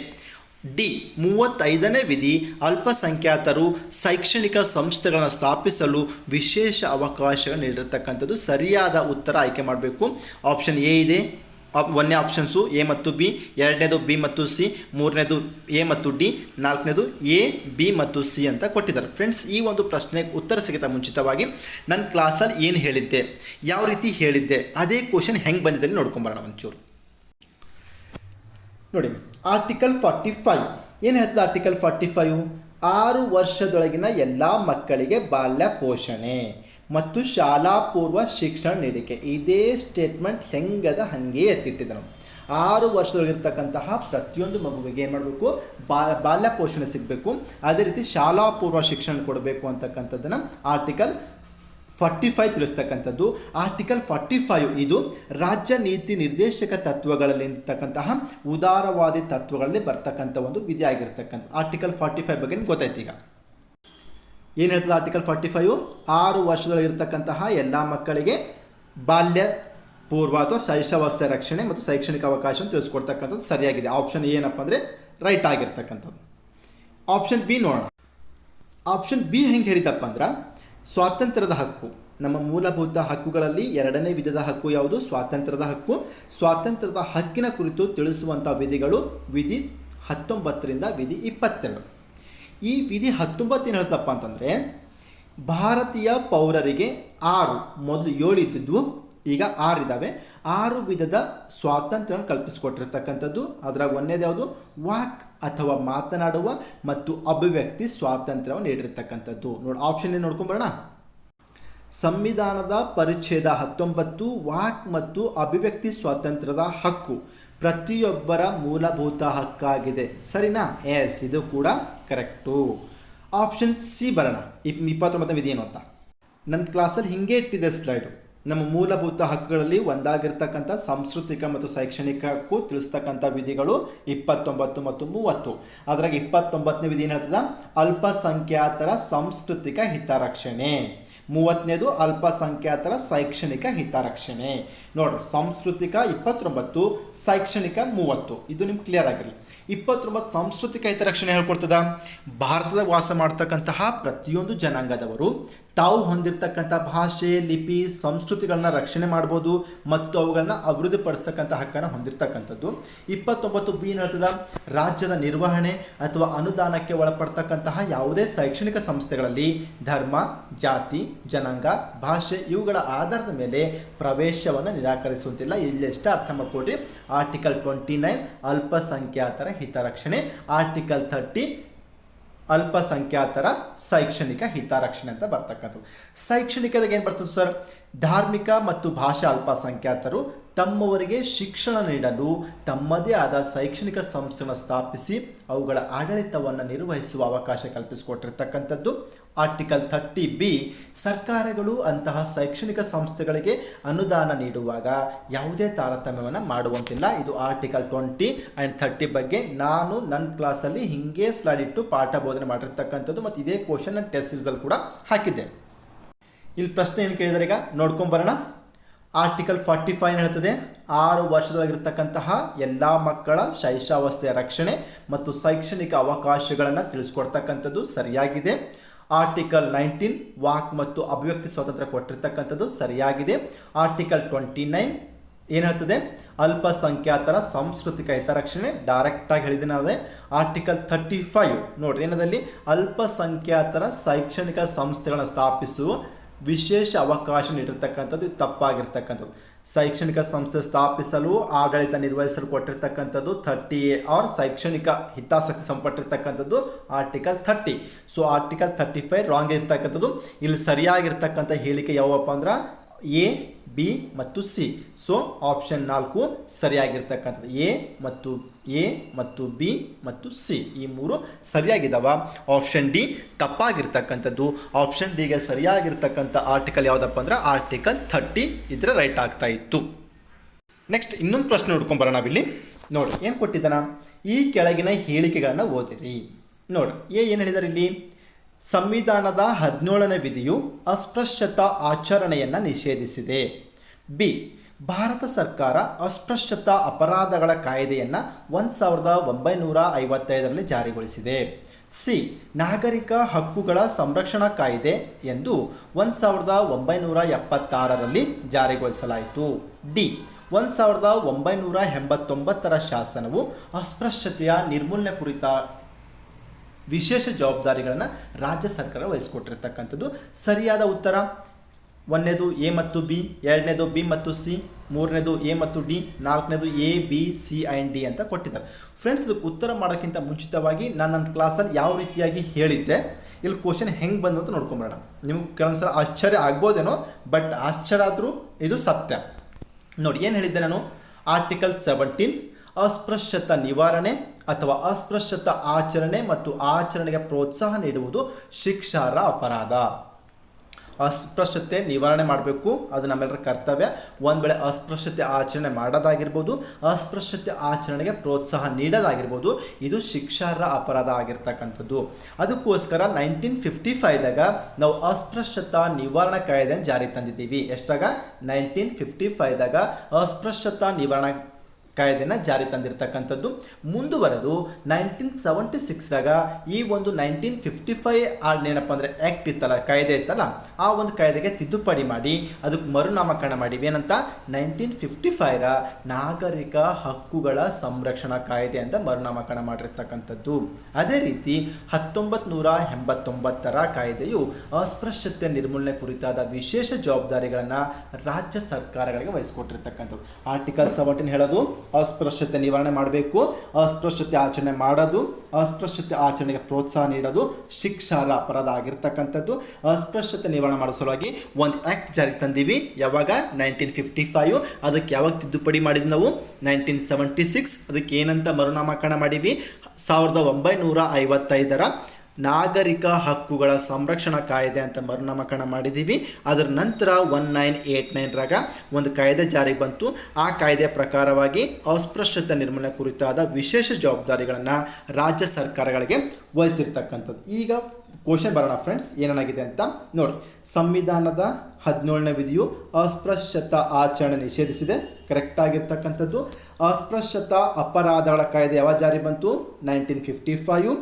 ಡಿ 35ನೇ ವಿಧಿ ಅಲ್ಪಸಂಖ್ಯಾತರು ಶೈಕ್ಷಣಿಕ ಸಂಸ್ಥೆಗಳನ್ನು ಸ್ಥಾಪಿಸಲು ವಿಶೇಷ ಅವಕಾಶ ನೀಡಿರತಕ್ಕಂಥದ್ದು. ಸರಿಯಾದ ಉತ್ತರ ಆಯ್ಕೆ ಮಾಡಬೇಕು. ಆಪ್ಷನ್ ಎ ಇದೆ. 1ನೇ ಆಪ್ಷನ್ಸು ಎ ಮತ್ತು ಬಿ, 2ನೇದು ಬಿ ಮತ್ತು ಸಿ, 3ನೇದು ಎ ಮತ್ತು ಡಿ, 4ನೇದು ಎ ಬಿ ಮತ್ತು ಸಿ ಅಂತ ಕೊಟ್ಟಿದ್ದಾರೆ. ಫ್ರೆಂಡ್ಸ್, ಈ ಒಂದು ಪ್ರಶ್ನೆಗೆ ಉತ್ತರ ಸಿಗುತ್ತಾ ಮುಂಚಿತವಾಗಿ ನನ್ನ ಕ್ಲಾಸಲ್ಲಿ ಏನು ಹೇಳಿದ್ದೆ, ಯಾವ ರೀತಿ ಹೇಳಿದ್ದೆ, ಅದೇ ಕ್ವಶನ್ ಹೆಂಗೆ ಬಂದಿದೆ ನೋಡ್ಕೊಂಬರೋಣ ಒಂಚೂರು ನೋಡಿ. ಆರ್ಟಿಕಲ್ 45 ಏನು ಹೇಳ್ತದೆ? ಆರ್ಟಿಕಲ್ 45 6 ವರ್ಷದೊಳಗಿನ ಎಲ್ಲ ಮಕ್ಕಳಿಗೆ ಬಾಲ್ಯ ಪೋಷಣೆ ಮತ್ತು ಶಾಲಾ ಪೂರ್ವ ಶಿಕ್ಷಣ ನೀಡಿಕೆ. ಇದೇ ಸ್ಟೇಟ್ಮೆಂಟ್ ಹೆಂಗದ ಹಾಗೆ ಎತ್ತಿಟ್ಟಿದ್ದ ನಾವು. 6 ವರ್ಷದೊಳಗಿರ್ತಕ್ಕಂತಹ ಪ್ರತಿಯೊಂದು ಮಗುವಿಗೆ ಏನು ಮಾಡಬೇಕು? ಬಾಲ್ಯ ಪೋಷಣೆ ಸಿಗಬೇಕು. ಅದೇ ರೀತಿ ಶಾಲಾ ಪೂರ್ವ ಶಿಕ್ಷಣ ಕೊಡಬೇಕು ಅಂತಕ್ಕಂಥದ್ದನ್ನು ಆರ್ಟಿಕಲ್ 45 ತಿಳಿಸ್ತಕ್ಕಂಥದ್ದು. ಆರ್ಟಿಕಲ್ 45 ಇದು ರಾಜ್ಯ ನೀತಿ ನಿರ್ದೇಶಕ ತತ್ವಗಳಲ್ಲಿ ಇರ್ತಕ್ಕಂತಹ ಉದಾರವಾದಿ ತತ್ವಗಳಲ್ಲಿ ಬರ್ತಕ್ಕಂಥ ಒಂದು ವಿಧಿ ಆಗಿರ್ತಕ್ಕಂಥ. ಆರ್ಟಿಕಲ್ 45 ಬಗ್ಗೆ ಗೊತ್ತಾಯ್ತು. ಈಗ ಏನು ಹೇಳ್ತದೆ ಆರ್ಟಿಕಲ್ 45? 6 ವರ್ಷದೊಳಗಿರ್ತಕ್ಕಂತಹ ಎಲ್ಲ ಮಕ್ಕಳಿಗೆ ಬಾಲ್ಯ ಪೂರ್ವ ಅಥವಾ ಶೈಶವಾವಸ್ಥೆ ರಕ್ಷಣೆ ಮತ್ತು ಶೈಕ್ಷಣಿಕ ಅವಕಾಶವನ್ನು ತಿಳಿಸ್ಕೊಡ್ತಕ್ಕಂಥದ್ದು ಸರಿಯಾಗಿದೆ. ಆಪ್ಷನ್ ಏನಪ್ಪ ಅಂದರೆ ರೈಟ್ ಆಗಿರ್ತಕ್ಕಂಥದ್ದು. ಆಪ್ಷನ್ ಬಿ ನೋಡೋಣ. ಆಪ್ಷನ್ ಬಿ ಹೆಂಗೆ ಹೇಳಿದಪ್ಪ ಅಂದ್ರೆ ಸ್ವಾತಂತ್ರ್ಯದ ಹಕ್ಕು. ನಮ್ಮ ಮೂಲಭೂತ ಹಕ್ಕುಗಳಲ್ಲಿ 2ನೇ ವಿಧದ ಹಕ್ಕು ಯಾವುದು? ಸ್ವಾತಂತ್ರ್ಯದ ಹಕ್ಕು. ಸ್ವಾತಂತ್ರ್ಯದ ಹಕ್ಕಿನ ಕುರಿತು ತಿಳಿಸುವಂಥ ವಿಧಿಗಳು ವಿಧಿ 19ರಿಂದ ವಿಧಿ 22. ಈ ವಿಧಿ 19 ಏನು ಹೇಳ್ತಪ್ಪ ಅಂತಂದರೆ ಭಾರತೀಯ ಪೌರರಿಗೆ 6, ಮೊದಲು 7 ಇದ್ದಿದ್ವು, ಈಗ 6 ಇದ್ದಾವೆ. 6 ವಿಧದ ಸ್ವಾತಂತ್ರ್ಯವನ್ನು ಕಲ್ಪಿಸಿಕೊಟ್ಟಿರ್ತಕ್ಕಂಥದ್ದು. ಅದರಾಗ 1ನೇದು ಯಾವುದು? ವಾಕ್ ಅಥವಾ ಮಾತನಾಡುವ ಮತ್ತು ಅಭಿವ್ಯಕ್ತಿ ಸ್ವಾತಂತ್ರ್ಯವನ್ನು ನೀಡಿರ್ತಕ್ಕಂಥದ್ದು. ನೋಡಿ ಆಪ್ಷನ್ ಏನು ನೋಡ್ಕೊಂಬರೋಣ. ಸಂವಿಧಾನದ ಪರಿಚ್ಛೇದ 19 ವಾಕ್ ಮತ್ತು ಅಭಿವ್ಯಕ್ತಿ ಸ್ವಾತಂತ್ರ್ಯದ ಹಕ್ಕು ಪ್ರತಿಯೊಬ್ಬರ ಮೂಲಭೂತ ಹಕ್ಕಾಗಿದೆ. ಸರಿನಾ? ಎಸ್, ಇದು ಕೂಡ ಕರೆಕ್ಟು. ಆಪ್ಷನ್ ಸಿ ಬರೋಣ. 29ನೇ ವಿಧಿ ಏನು ಅಂತ ನನ್ನ ಕ್ಲಾಸಲ್ಲಿ ಹಿಂಗೆ ಇಟ್ಟಿದೆ ಸ್ಲೈಡು. ನಮ್ಮ ಮೂಲಭೂತ ಹಕ್ಕುಗಳಲ್ಲಿ ಒಂದಾಗಿರ್ತಕ್ಕಂಥ ಸಾಂಸ್ಕೃತಿಕ ಮತ್ತು ಶೈಕ್ಷಣಿಕಕ್ಕೂ ತಿಳಿಸ್ತಕ್ಕಂಥ ವಿಧಿಗಳು 29 ಮತ್ತು 30. ಅದ್ರಾಗ 29ನೇ ವಿಧಿ ಏನು ಹೇಳ್ತದ? ಅಲ್ಪಸಂಖ್ಯಾತರ ಸಾಂಸ್ಕೃತಿಕ ಹಿತರಕ್ಷಣೆ. 30ನೇದು ಅಲ್ಪಸಂಖ್ಯಾತರ ಶೈಕ್ಷಣಿಕ ಹಿತರಕ್ಷಣೆ. ನೋಡ್ರಿ, ಸಾಂಸ್ಕೃತಿಕ 29, ಶೈಕ್ಷಣಿಕ 30. ಇದು ನಿಮ್ಗೆ ಕ್ಲಿಯರ್ ಆಗಿರಲಿ. 29 ಸಾಂಸ್ಕೃತಿಕ ಹಿತರಕ್ಷಣೆ ಹೇಳ್ಕೊಡ್ತದ. ಭಾರತದ ವಾಸ ಮಾಡ್ತಕ್ಕಂತಹ ಪ್ರತಿಯೊಂದು ಜನಾಂಗದವರು ತಾವು ಹೊಂದಿರತಕ್ಕಂಥ ಭಾಷೆ, ಲಿಪಿ, ಸಂಸ್ಕೃತಿಗಳನ್ನ ರಕ್ಷಣೆ ಮಾಡ್ಬೋದು ಮತ್ತು ಅವುಗಳನ್ನ ಅಭಿವೃದ್ಧಿಪಡಿಸ್ತಕ್ಕಂಥ ಹಕ್ಕನ್ನು ಹೊಂದಿರತಕ್ಕಂಥದ್ದು. 29 ಬಿ ಹೇಳ್ತದ ರಾಜ್ಯದ ನಿರ್ವಹಣೆ ಅಥವಾ ಅನುದಾನಕ್ಕೆ ಒಳಪಡ್ತಕ್ಕಂತಹ ಯಾವುದೇ ಶೈಕ್ಷಣಿಕ ಸಂಸ್ಥೆಗಳಲ್ಲಿ ಧರ್ಮ, ಜಾತಿ, ಜನಾಂಗ, ಭಾಷೆ ಇವುಗಳ ಆಧಾರದ ಮೇಲೆ ಪ್ರವೇಶವನ್ನು ನಿರಾಕರಿಸುವಂತಿಲ್ಲ. ಇಲ್ಲೆಷ್ಟು ಅರ್ಥ ಮಾಡ್ಕೊಡ್ರಿ. ಆರ್ಟಿಕಲ್ 29 ಅಲ್ಪಸಂಖ್ಯಾತರ ಹಿತರಕ್ಷಣೆ, ಆರ್ಟಿಕಲ್ 30 ಅಲ್ಪಸಂಖ್ಯಾತರ ಶೈಕ್ಷಣಿಕ ಹಿತರಕ್ಷಣೆ ಅಂತ ಬರ್ತಕ್ಕಂಥದ್ದು. ಶೈಕ್ಷಣಿಕದಾಗ ಏನು ಬರ್ತದೆ ಸರ್? ಧಾರ್ಮಿಕ ಮತ್ತು ಭಾಷಾ ಅಲ್ಪಸಂಖ್ಯಾತರು ತಮ್ಮವರಿಗೆ ಶಿಕ್ಷಣ ನೀಡಲು ತಮ್ಮದೇ ಆದ ಶೈಕ್ಷಣಿಕ ಸಂಸ್ಥೆಗಳನ್ನು ಸ್ಥಾಪಿಸಿ ಅವುಗಳ ಆಡಳಿತವನ್ನು ನಿರ್ವಹಿಸುವ ಅವಕಾಶ ಕಲ್ಪಿಸಿಕೊಟ್ಟಿರ್ತಕ್ಕಂಥದ್ದು. ಆರ್ಟಿಕಲ್ 30 ಬಿ ಸರ್ಕಾರಗಳು ಅಂತಹ ಶೈಕ್ಷಣಿಕ ಸಂಸ್ಥೆಗಳಿಗೆ ಅನುದಾನ ನೀಡುವಾಗ ಯಾವುದೇ ತಾರತಮ್ಯವನ್ನು ಮಾಡುವಂತಿಲ್ಲ. ಇದು ಆರ್ಟಿಕಲ್ 20 ಆ್ಯಂಡ್ 30 ಬಗ್ಗೆ ನಾನು ನನ್ನ ಕ್ಲಾಸಲ್ಲಿ ಹಿಂಗೆ ಸ್ಲೈಡ್ ಇಟ್ಟು ಪಾಠ ಬೋಧನೆ ಮಾಡಿರ್ತಕ್ಕಂಥದ್ದು ಮತ್ತು ಇದೇ ಕ್ವಶನ್ ನಾನು ಟೆಸ್ಟ್ ಸೀರೀಸಲ್ಲಿ ಕೂಡ ಹಾಕಿದ್ದೆ. ಇಲ್ಲಿ ಪ್ರಶ್ನೆ ಏನು ಕೇಳಿದರೆ ಈಗ ನೋಡ್ಕೊಂಬರೋಣ. ಆರ್ಟಿಕಲ್ 45 ಹೇಳ್ತದೆ 6 ವರ್ಷದೊಳಗಿರ್ತಕ್ಕಂತಹ ಎಲ್ಲ ಮಕ್ಕಳ ಶೈಶವಾವಸ್ಥೆಯ ರಕ್ಷಣೆ ಮತ್ತು ಶೈಕ್ಷಣಿಕ ಅವಕಾಶಗಳನ್ನು ತಿಳಿಸ್ಕೊಡ್ತಕ್ಕಂಥದ್ದು ಸರಿಯಾಗಿದೆ. ಆರ್ಟಿಕಲ್ 19 ವಾಕ್ ಮತ್ತು ಅಭಿವ್ಯಕ್ತಿ ಸ್ವಾತಂತ್ರ್ಯ ಕೊಟ್ಟಿರ್ತಕ್ಕಂಥದ್ದು ಸರಿಯಾಗಿದೆ. ಆರ್ಟಿಕಲ್ 29 ಏನು ಹೇಳ್ತದೆ? ಅಲ್ಪಸಂಖ್ಯಾತರ ಸಾಂಸ್ಕೃತಿಕ ಹಿತರಕ್ಷಣೆ ಡೈರೆಕ್ಟಾಗಿ ಹೇಳಿದಿನಾದೆ. ಆರ್ಟಿಕಲ್ 35 ನೋಡ್ರಿ ಏನದಲ್ಲಿ ಅಲ್ಪಸಂಖ್ಯಾತರ ಶೈಕ್ಷಣಿಕ ಸಂಸ್ಥೆಗಳನ್ನು ಸ್ಥಾಪಿಸುವ ವಿಶೇಷ ಅವಕಾಶ ನೀಡಿರ್ತಕ್ಕಂಥದ್ದು ತಪ್ಪಾಗಿರ್ತಕ್ಕಂಥದ್ದು. ಶೈಕ್ಷಣಿಕ ಸಂಸ್ಥೆ ಸ್ಥಾಪಿಸಲು ಆಡಳಿತ ನಿರ್ವಹಿಸಲು ಕೊಟ್ಟಿರ್ತಕ್ಕಂಥದ್ದು 30A ಆರ್ ಶೈಕ್ಷಣಿಕ ಹಿತಾಸಕ್ತಿ ಸಂಪಟ್ಟಿರ್ತಕ್ಕಂಥದ್ದು ಆರ್ಟಿಕಲ್ 30. ಸೊ ಆರ್ಟಿಕಲ್ 35 ರಾಂಗ್ ಇರ್ತಕ್ಕಂಥದ್ದು. ಇಲ್ಲಿ ಸರಿಯಾಗಿರ್ತಕ್ಕಂಥ ಹೇಳಿಕೆ ಯಾವಪ್ಪ ಅಂದ್ರೆ ಎ, ಬಿ ಮತ್ತು ಸಿ. ಸೊ ಆಪ್ಷನ್ 4 ಸರಿಯಾಗಿರ್ತಕ್ಕಂಥದ್ದು. ಎ ಮತ್ತು ಬಿ ಮತ್ತು ಸಿ ಈ 3 ಸರಿಯಾಗಿದ್ದಾವ. ಆಪ್ಷನ್ ಡಿ ತಪ್ಪಾಗಿರ್ತಕ್ಕಂಥದ್ದು. ಆಪ್ಷನ್ ಡಿಗೆ ಸರಿಯಾಗಿರ್ತಕ್ಕಂಥ ಆರ್ಟಿಕಲ್ ಯಾವುದಪ್ಪ ಅಂದ್ರೆ ಆರ್ಟಿಕಲ್ 30 ಇದ್ರೆ ರೈಟ್ ಆಗ್ತಾ ಇತ್ತು. ನೆಕ್ಸ್ಟ್ ಇನ್ನೊಂದು ಪ್ರಶ್ನೆ ನೋಡ್ಕೊಂಬರೋಣ ನಾವಿಲ್ಲಿ. ನೋಡಿ ಏನು ಕೊಟ್ಟಿದ್ದಾನ? ಈ ಕೆಳಗಿನ ಹೇಳಿಕೆಗಳನ್ನು ಓದಿರಿ. ನೋಡಿ ಏನು ಹೇಳಿದಾರೆ ಇಲ್ಲಿ? ಸಂವಿಧಾನದ 17ನೇ ವಿಧಿಯು ಅಸ್ಪೃಶ್ಯತಾ ಆಚರಣೆಯನ್ನು ನಿಷೇಧಿಸಿದೆ. ಬಿ, ಭಾರತ ಸರ್ಕಾರ ಅಸ್ಪೃಶ್ಯತಾ ಅಪರಾಧಗಳ ಕಾಯ್ದೆಯನ್ನು 1955ರಲ್ಲಿ ಜಾರಿಗೊಳಿಸಿದೆ. ಸಿ, ನಾಗರಿಕ ಹಕ್ಕುಗಳ ಸಂರಕ್ಷಣಾ ಕಾಯ್ದೆ ಎಂದು 1976ರಲ್ಲಿ ಜಾರಿಗೊಳಿಸಲಾಯಿತು. ಡಿ, 1989ರ ಶಾಸನವು ಅಸ್ಪೃಶ್ಯತೆಯ ನಿರ್ಮೂಲನೆ ಕುರಿತ ವಿಶೇಷ ಜವಾಬ್ದಾರಿಗಳನ್ನು ರಾಜ್ಯ ಸರ್ಕಾರ ವಹಿಸಿಕೊಟ್ಟಿರ್ತಕ್ಕಂಥದ್ದು. ಸರಿಯಾದ ಉತ್ತರ 1ನೇದು ಎ ಮತ್ತು ಬಿ, 2ನೇದು ಬಿ ಮತ್ತು ಸಿ, 3ನೇದು ಎ ಮತ್ತು ಡಿ, 4ನೇದು A, B, C and D ಅಂತ ಕೊಟ್ಟಿದ್ದಾರೆ. ಫ್ರೆಂಡ್ಸ್, ಇದಕ್ಕೆ ಉತ್ತರ ಮಾಡೋಕ್ಕಿಂತ ಮುಂಚಿತವಾಗಿ ನಾನು ನನ್ನ ಕ್ಲಾಸಲ್ಲಿ ಯಾವ ರೀತಿಯಾಗಿ ಹೇಳಿದ್ದೆ, ಇಲ್ಲಿ ಕ್ವಶನ್ ಹೆಂಗೆ ಬಂದಂತ ನೋಡ್ಕೊಂಬರೋಣ. ನಿಮ್ಗೆ ಕೆಲವೊಂದು ಸಲ ಆಶ್ಚರ್ಯ ಆಗ್ಬೋದೇನೋ, ಬಟ್ ಆಶ್ಚರ್ಯ ಆದರೂ ಇದು ಸತ್ಯ. ನೋಡಿ ಏನು ಹೇಳಿದ್ದೆ ನಾನು? ಆರ್ಟಿಕಲ್ 17 ಅಸ್ಪೃಶ್ಯತಾ ನಿವಾರಣೆ ಅಥವಾ ಅಸ್ಪೃಶ್ಯತಾ ಆಚರಣೆ ಮತ್ತು ಆಚರಣೆಗೆ ಪ್ರೋತ್ಸಾಹ ನೀಡುವುದು ಶಿಕ್ಷಾರ್ಹ ಅಪರಾಧ. ಅಸ್ಪೃಶ್ಯತೆ ನಿವಾರಣೆ ಮಾಡಬೇಕು, ಅದು ನಮ್ಮೆಲ್ಲರ ಕರ್ತವ್ಯ. ಒಂದು ವೇಳೆ ಅಸ್ಪೃಶ್ಯತೆ ಆಚರಣೆ ಮಾಡೋದಾಗಿರ್ಬೋದು, ಅಸ್ಪೃಶ್ಯತೆ ಆಚರಣೆಗೆ ಪ್ರೋತ್ಸಾಹ ನೀಡೋದಾಗಿರ್ಬೋದು, ಇದು ಶಿಕ್ಷಾರ್ಹ ಅಪರಾಧ ಆಗಿರ್ತಕ್ಕಂಥದ್ದು. ಅದಕ್ಕೋಸ್ಕರ 1955ದಾಗ ನಾವು ಅಸ್ಪೃಶ್ಯತಾ ನಿವಾರಣಾ ಕಾಯ್ದೆಯನ್ನು ಜಾರಿ ತಂದಿದ್ದೀವಿ. ಎಷ್ಟಾಗ? 1955ದಾಗ ಅಸ್ಪೃಶ್ಯತಾ ನಿವಾರಣಾ ಕಾಯ್ದೆನ ಜಾರಿ ತಂದಿರತಕ್ಕಂಥದ್ದು. ಮುಂದುವರೆದು 1976ರಾಗ ಈ ಒಂದು 1955 ಏನಪ್ಪ ಅಂದರೆ ಆ್ಯಕ್ಟ್ ಇತ್ತಲ್ಲ, ಕಾಯ್ದೆ ಇತ್ತಲ್ಲ, ಆ ಒಂದು ಕಾಯ್ದೆಗೆ ತಿದ್ದುಪಡಿ ಮಾಡಿ ಅದಕ್ಕೆ ಮರುನಾಮಕರಣ ಮಾಡಿವಿ. ಏನಂತ? 1955ರ ನಾಗರಿಕ ಹಕ್ಕುಗಳ ಸಂರಕ್ಷಣಾ ಕಾಯ್ದೆ ಅಂತ ಮರುನಾಮಕರಣ ಮಾಡಿರ್ತಕ್ಕಂಥದ್ದು. ಅದೇ ರೀತಿ 1989ರ ಕಾಯ್ದೆಯು ಅಸ್ಪೃಶ್ಯತೆ ನಿರ್ಮೂಲನೆ ಕುರಿತಾದ ವಿಶೇಷ ಜವಾಬ್ದಾರಿಗಳನ್ನು ರಾಜ್ಯ ಸರ್ಕಾರಗಳಿಗೆ ವಹಿಸಿಕೊಟ್ಟಿರ್ತಕ್ಕಂಥದ್ದು. ಆರ್ಟಿಕಲ್ 17 ಹೇಳೋದು ಅಸ್ಪೃಶ್ಯತೆ ನಿವಾರಣೆ ಮಾಡಬೇಕು, ಅಸ್ಪೃಶ್ಯತೆ ಆಚರಣೆ ಮಾಡೋದು, ಅಸ್ಪೃಶ್ಯತೆ ಆಚರಣೆಗೆ ಪ್ರೋತ್ಸಾಹ ನೀಡೋದು ಶಿಕ್ಷಾರ್ಹ ಅಪರಾಧ ಆಗಿರ್ತಕ್ಕಂಥದ್ದು. ಅಸ್ಪೃಶ್ಯತೆ ನಿವಾರಣೆ ಮಾಡೋ ಸಲುವಾಗಿ ಒಂದು ಆ್ಯಕ್ಟ್ ಜಾರಿಗೆ ತಂದೀವಿ. ಯಾವಾಗ? 1955. ಅದಕ್ಕೆ ಯಾವಾಗ ತಿದ್ದುಪಡಿ ಮಾಡಿದ್ವಿ ನಾವು? 1976. ಅದಕ್ಕೆ ಏನಂತ ಮರುನಾಮಕರಣ ಮಾಡೀವಿ? 1955ರ ನಾಗರಿಕ ಹಕ್ಕುಗಳ ಸಂರಕ್ಷಣಾ ಕಾಯ್ದೆ ಅಂತ ಮರುನಾಮಕರಣ ಮಾಡಿದ್ದೀವಿ. ಅದರ ನಂತರ 1989ರಾಗ ಒಂದು ಕಾಯ್ದೆ ಜಾರಿಗೆ ಬಂತು. ಆ ಕಾಯ್ದೆಯ ಪ್ರಕಾರವಾಗಿ ಅಸ್ಪೃಶ್ಯತೆ ನಿರ್ಮೂಲನೆ ಕುರಿತಾದ ವಿಶೇಷ ಜವಾಬ್ದಾರಿಗಳನ್ನು ರಾಜ್ಯ ಸರ್ಕಾರಗಳಿಗೆ ವಹಿಸಿರ್ತಕ್ಕಂಥದ್ದು. ಈಗ ಕ್ವಶನ್ ಬರೋಣ ಫ್ರೆಂಡ್ಸ್, ಏನೇನಾಗಿದೆ ಅಂತ ನೋಡಿ. ಸಂವಿಧಾನದ 17ನೇ ವಿಧಿಯು ಅಸ್ಪೃಶ್ಯತಾ ಆಚರಣೆ ನಿಷೇಧಿಸಿದೆ, ಕರೆಕ್ಟ್ ಆಗಿರ್ತಕ್ಕಂಥದ್ದು. ಅಸ್ಪೃಶ್ಯತಾ ಅಪರಾಧಗಳ ಕಾಯ್ದೆ ಯಾವಾಗ ಜಾರಿ ಬಂತು? 1955.